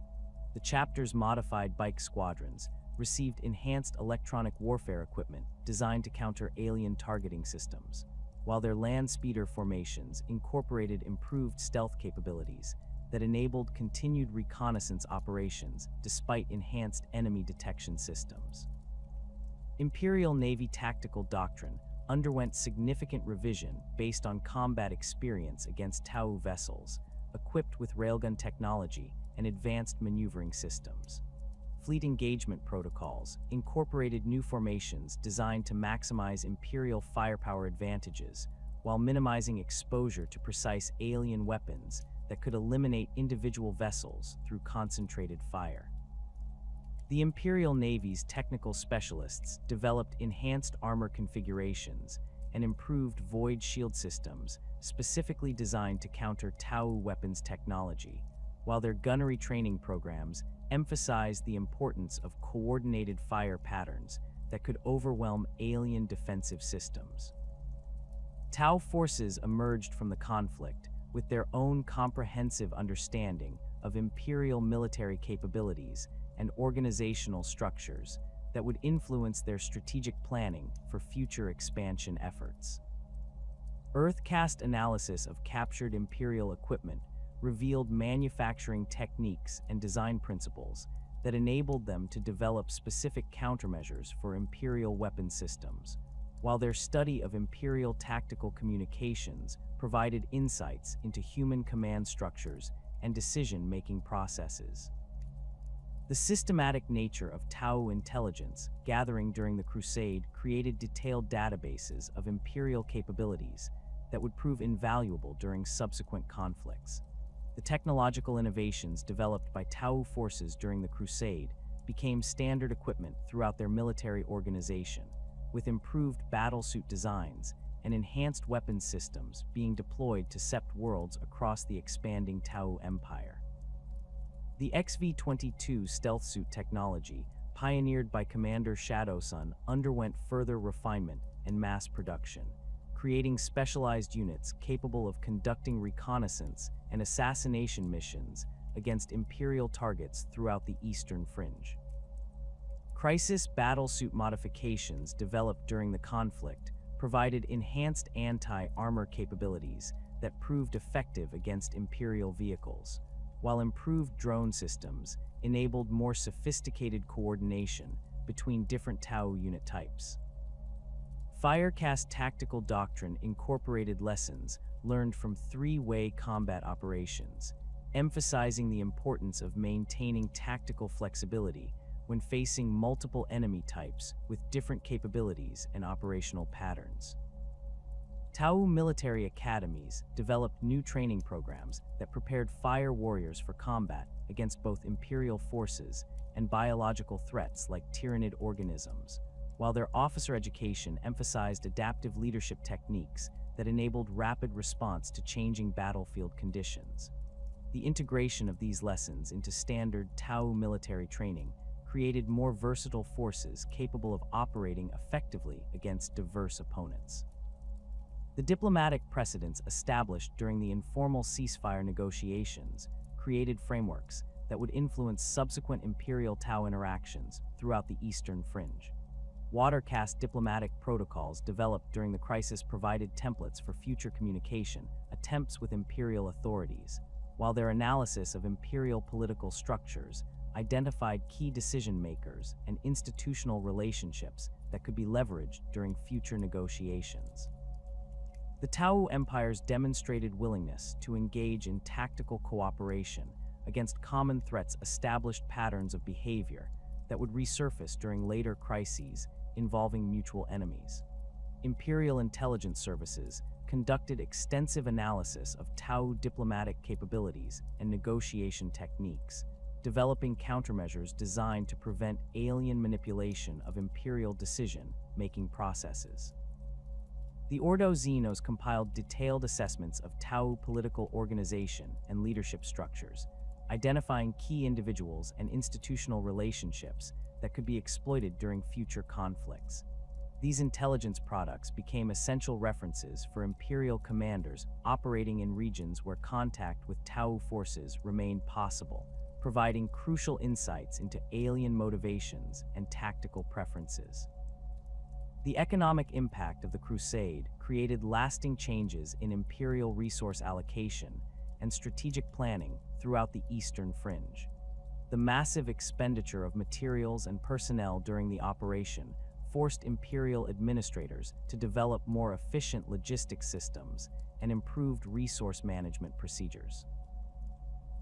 The chapter's modified bike squadrons received enhanced electronic warfare equipment designed to counter alien targeting systems, while their land speeder formations incorporated improved stealth capabilities that enabled continued reconnaissance operations despite enhanced enemy detection systems. Imperial Navy tactical doctrine underwent significant revision based on combat experience against T'au vessels, equipped with railgun technology and advanced maneuvering systems. Fleet engagement protocols incorporated new formations designed to maximize Imperial firepower advantages while minimizing exposure to precise alien weapons that could eliminate individual vessels through concentrated fire. The Imperial Navy's technical specialists developed enhanced armor configurations and improved void shield systems specifically designed to counter T'au weapons technology, while their gunnery training programs emphasized the importance of coordinated fire patterns that could overwhelm alien defensive systems. T'au forces emerged from the conflict with their own comprehensive understanding of Imperial military capabilities and organizational structures that would influence their strategic planning for future expansion efforts. Earthcast analysis of captured Imperial equipment revealed manufacturing techniques and design principles that enabled them to develop specific countermeasures for Imperial weapon systems, while their study of Imperial tactical communications provided insights into human command structures and decision-making processes. The systematic nature of T'au intelligence gathering during the Crusade created detailed databases of Imperial capabilities that would prove invaluable during subsequent conflicts. The technological innovations developed by T'au forces during the Crusade became standard equipment throughout their military organization, with improved battlesuit designs and enhanced weapons systems being deployed to sept worlds across the expanding T'au Empire. The XV-22 stealth suit technology, pioneered by Commander Shadowsun, underwent further refinement and mass production, creating specialized units capable of conducting reconnaissance and assassination missions against Imperial targets throughout the Eastern Fringe. Crisis battlesuit modifications developed during the conflict provided enhanced anti-armor capabilities that proved effective against Imperial vehicles, while improved drone systems enabled more sophisticated coordination between different T'au unit types. Firecast tactical doctrine incorporated lessons learned from three-way combat operations, emphasizing the importance of maintaining tactical flexibility when facing multiple enemy types with different capabilities and operational patterns. T'au military academies developed new training programs that prepared fire warriors for combat against both Imperial forces and biological threats like tyrannid organisms, while their officer education emphasized adaptive leadership techniques that enabled rapid response to changing battlefield conditions. The integration of these lessons into standard T'au military training created more versatile forces capable of operating effectively against diverse opponents. The diplomatic precedents established during the informal ceasefire negotiations created frameworks that would influence subsequent Imperial T'au interactions throughout the Eastern Fringe. Watercast diplomatic protocols developed during the crisis provided templates for future communication attempts with Imperial authorities, while their analysis of Imperial political structures identified key decision-makers and institutional relationships that could be leveraged during future negotiations. The T'au Empire's demonstrated willingness to engage in tactical cooperation against common threats established patterns of behavior that would resurface during later crises involving mutual enemies. Imperial intelligence services conducted extensive analysis of T'au diplomatic capabilities and negotiation techniques, developing countermeasures designed to prevent alien manipulation of Imperial decision-making processes. The Ordo Xenos compiled detailed assessments of T'au political organization and leadership structures, identifying key individuals and institutional relationships that could be exploited during future conflicts. These intelligence products became essential references for Imperial commanders operating in regions where contact with T'au forces remained possible, providing crucial insights into alien motivations and tactical preferences. The economic impact of the Crusade created lasting changes in Imperial resource allocation and strategic planning throughout the Eastern Fringe. The massive expenditure of materials and personnel during the operation forced Imperial administrators to develop more efficient logistics systems and improved resource management procedures.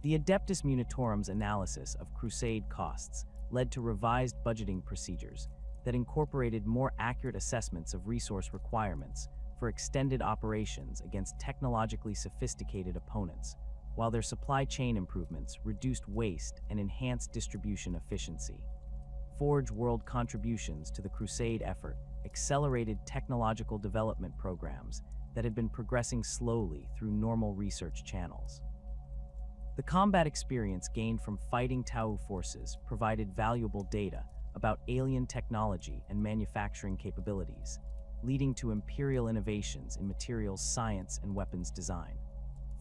The Adeptus Munitorum's analysis of Crusade costs led to revised budgeting procedures that incorporated more accurate assessments of resource requirements for extended operations against technologically sophisticated opponents, while their supply chain improvements reduced waste and enhanced distribution efficiency. Forge World contributions to the Crusade effort accelerated technological development programs that had been progressing slowly through normal research channels. The combat experience gained from fighting T'au forces provided valuable data about alien technology and manufacturing capabilities, leading to Imperial innovations in materials science and weapons design.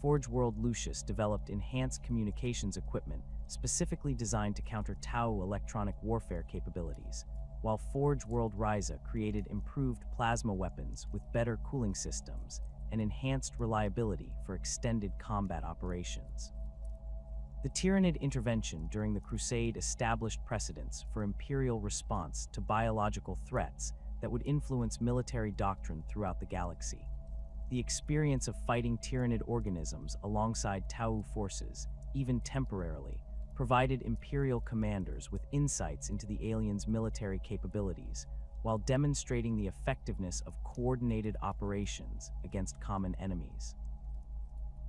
Forge World Lucius developed enhanced communications equipment specifically designed to counter T'au electronic warfare capabilities, while Forge World Ryza created improved plasma weapons with better cooling systems and enhanced reliability for extended combat operations. The Tyranid intervention during the Crusade established precedents for Imperial response to biological threats that would influence military doctrine throughout the galaxy. The experience of fighting Tyranid organisms alongside T'au forces, even temporarily, provided Imperial commanders with insights into the aliens' military capabilities, while demonstrating the effectiveness of coordinated operations against common enemies.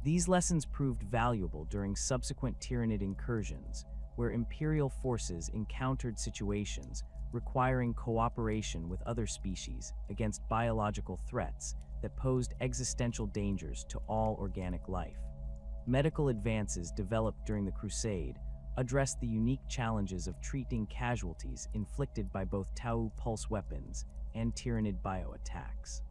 These lessons proved valuable during subsequent Tyranid incursions, where Imperial forces encountered situations requiring cooperation with other species against biological threats that posed existential dangers to all organic life. Medical advances developed during the Crusade addressed the unique challenges of treating casualties inflicted by both T'au pulse weapons and Tyranid bioattacks.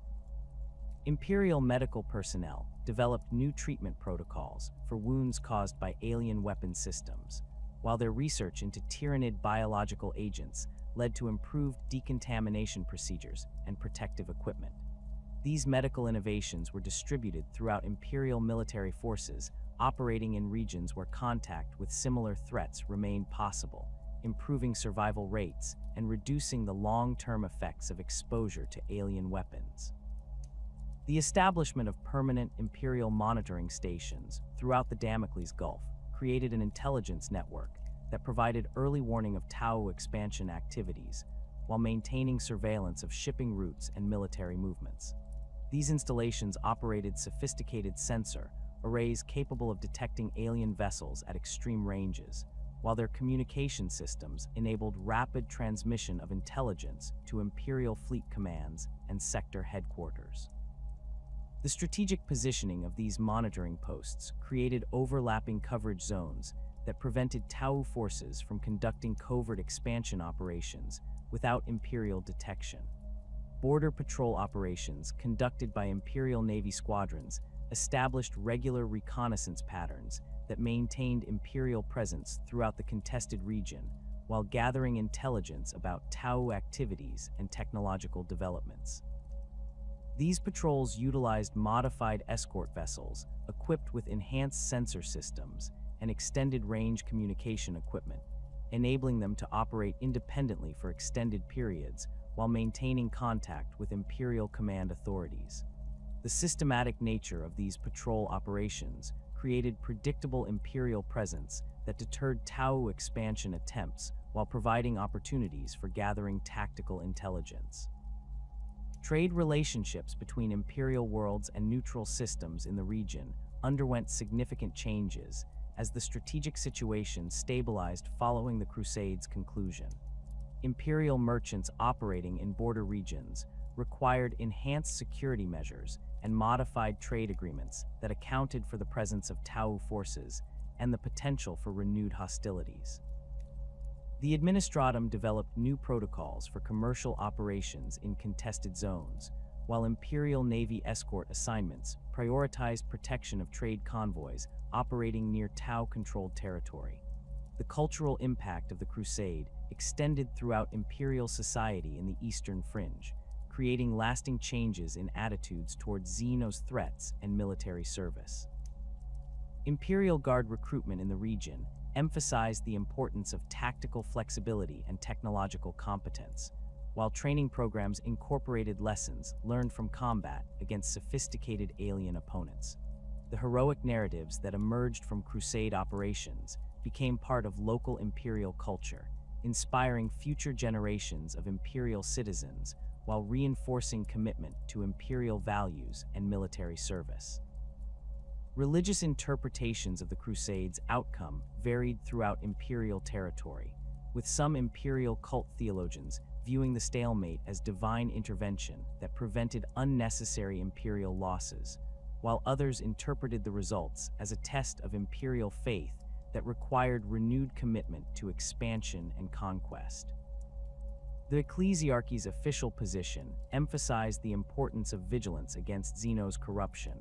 Imperial medical personnel developed new treatment protocols for wounds caused by alien weapon systems, while their research into Tyranid biological agents led to improved decontamination procedures and protective equipment. These medical innovations were distributed throughout Imperial military forces operating in regions where contact with similar threats remained possible, improving survival rates and reducing the long-term effects of exposure to alien weapons. The establishment of permanent Imperial monitoring stations throughout the Damocles Gulf created an intelligence network that provided early warning of T'au expansion activities while maintaining surveillance of shipping routes and military movements. These installations operated sophisticated sensor arrays capable of detecting alien vessels at extreme ranges, while their communication systems enabled rapid transmission of intelligence to Imperial fleet commands and sector headquarters. The strategic positioning of these monitoring posts created overlapping coverage zones that prevented T'au forces from conducting covert expansion operations without Imperial detection. Border patrol operations conducted by Imperial Navy squadrons established regular reconnaissance patterns that maintained Imperial presence throughout the contested region while gathering intelligence about T'au activities and technological developments. These patrols utilized modified escort vessels equipped with enhanced sensor systems and extended-range communication equipment, enabling them to operate independently for extended periods while maintaining contact with Imperial command authorities. The systematic nature of these patrol operations created predictable Imperial presence that deterred T'au expansion attempts while providing opportunities for gathering tactical intelligence. Trade relationships between Imperial worlds and neutral systems in the region underwent significant changes as the strategic situation stabilized following the Crusade's conclusion. Imperial merchants operating in border regions required enhanced security measures and modified trade agreements that accounted for the presence of T'au forces and the potential for renewed hostilities. The Administratum developed new protocols for commercial operations in contested zones, while Imperial Navy escort assignments prioritized protection of trade convoys operating near T'au-controlled territory. The cultural impact of the Crusade extended throughout Imperial society in the Eastern Fringe, creating lasting changes in attitudes toward Xenos threats and military service. Imperial Guard recruitment in the region emphasized the importance of tactical flexibility and technological competence, while training programs incorporated lessons learned from combat against sophisticated alien opponents. The heroic narratives that emerged from Crusade operations became part of local Imperial culture, inspiring future generations of Imperial citizens while reinforcing commitment to Imperial values and military service. Religious interpretations of the Crusades' outcome varied throughout Imperial territory, with some Imperial cult theologians viewing the stalemate as divine intervention that prevented unnecessary Imperial losses, while others interpreted the results as a test of Imperial faith that required renewed commitment to expansion and conquest. The ecclesiarchy's official position emphasized the importance of vigilance against Xeno's corruption,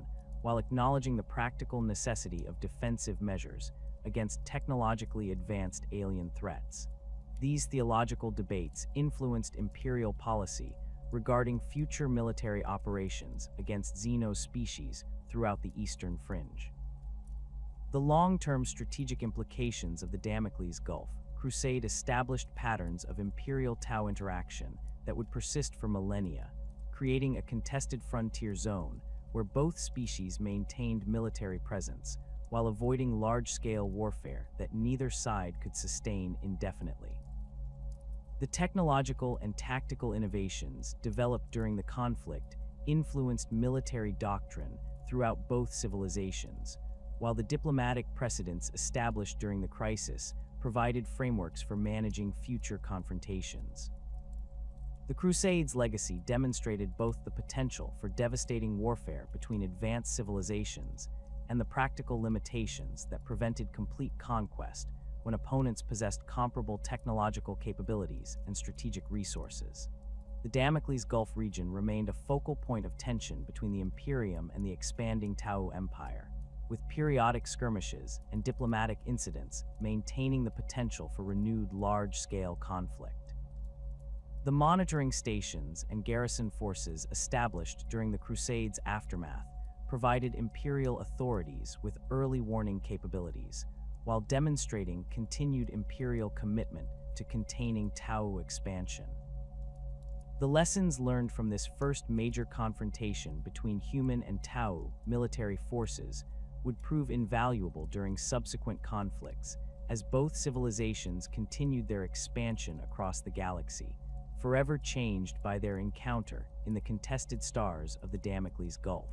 while acknowledging the practical necessity of defensive measures against technologically advanced alien threats. These theological debates influenced Imperial policy regarding future military operations against Xeno's species throughout the Eastern Fringe. The long-term strategic implications of the Damocles Gulf Crusade established patterns of Imperial T'au interaction that would persist for millennia, creating a contested frontier zone where both species maintained military presence while avoiding large-scale warfare that neither side could sustain indefinitely. The technological and tactical innovations developed during the conflict influenced military doctrine throughout both civilizations, while the diplomatic precedents established during the crisis provided frameworks for managing future confrontations. The Crusades' legacy demonstrated both the potential for devastating warfare between advanced civilizations and the practical limitations that prevented complete conquest when opponents possessed comparable technological capabilities and strategic resources. The Damocles Gulf region remained a focal point of tension between the Imperium and the expanding T'au Empire, with periodic skirmishes and diplomatic incidents maintaining the potential for renewed large-scale conflict. The monitoring stations and garrison forces established during the Crusades' aftermath provided Imperial authorities with early warning capabilities, while demonstrating continued Imperial commitment to containing T'au expansion. The lessons learned from this first major confrontation between human and T'au military forces would prove invaluable during subsequent conflicts, as both civilizations continued their expansion across the galaxy, forever changed by their encounter in the contested stars of the Damocles Gulf.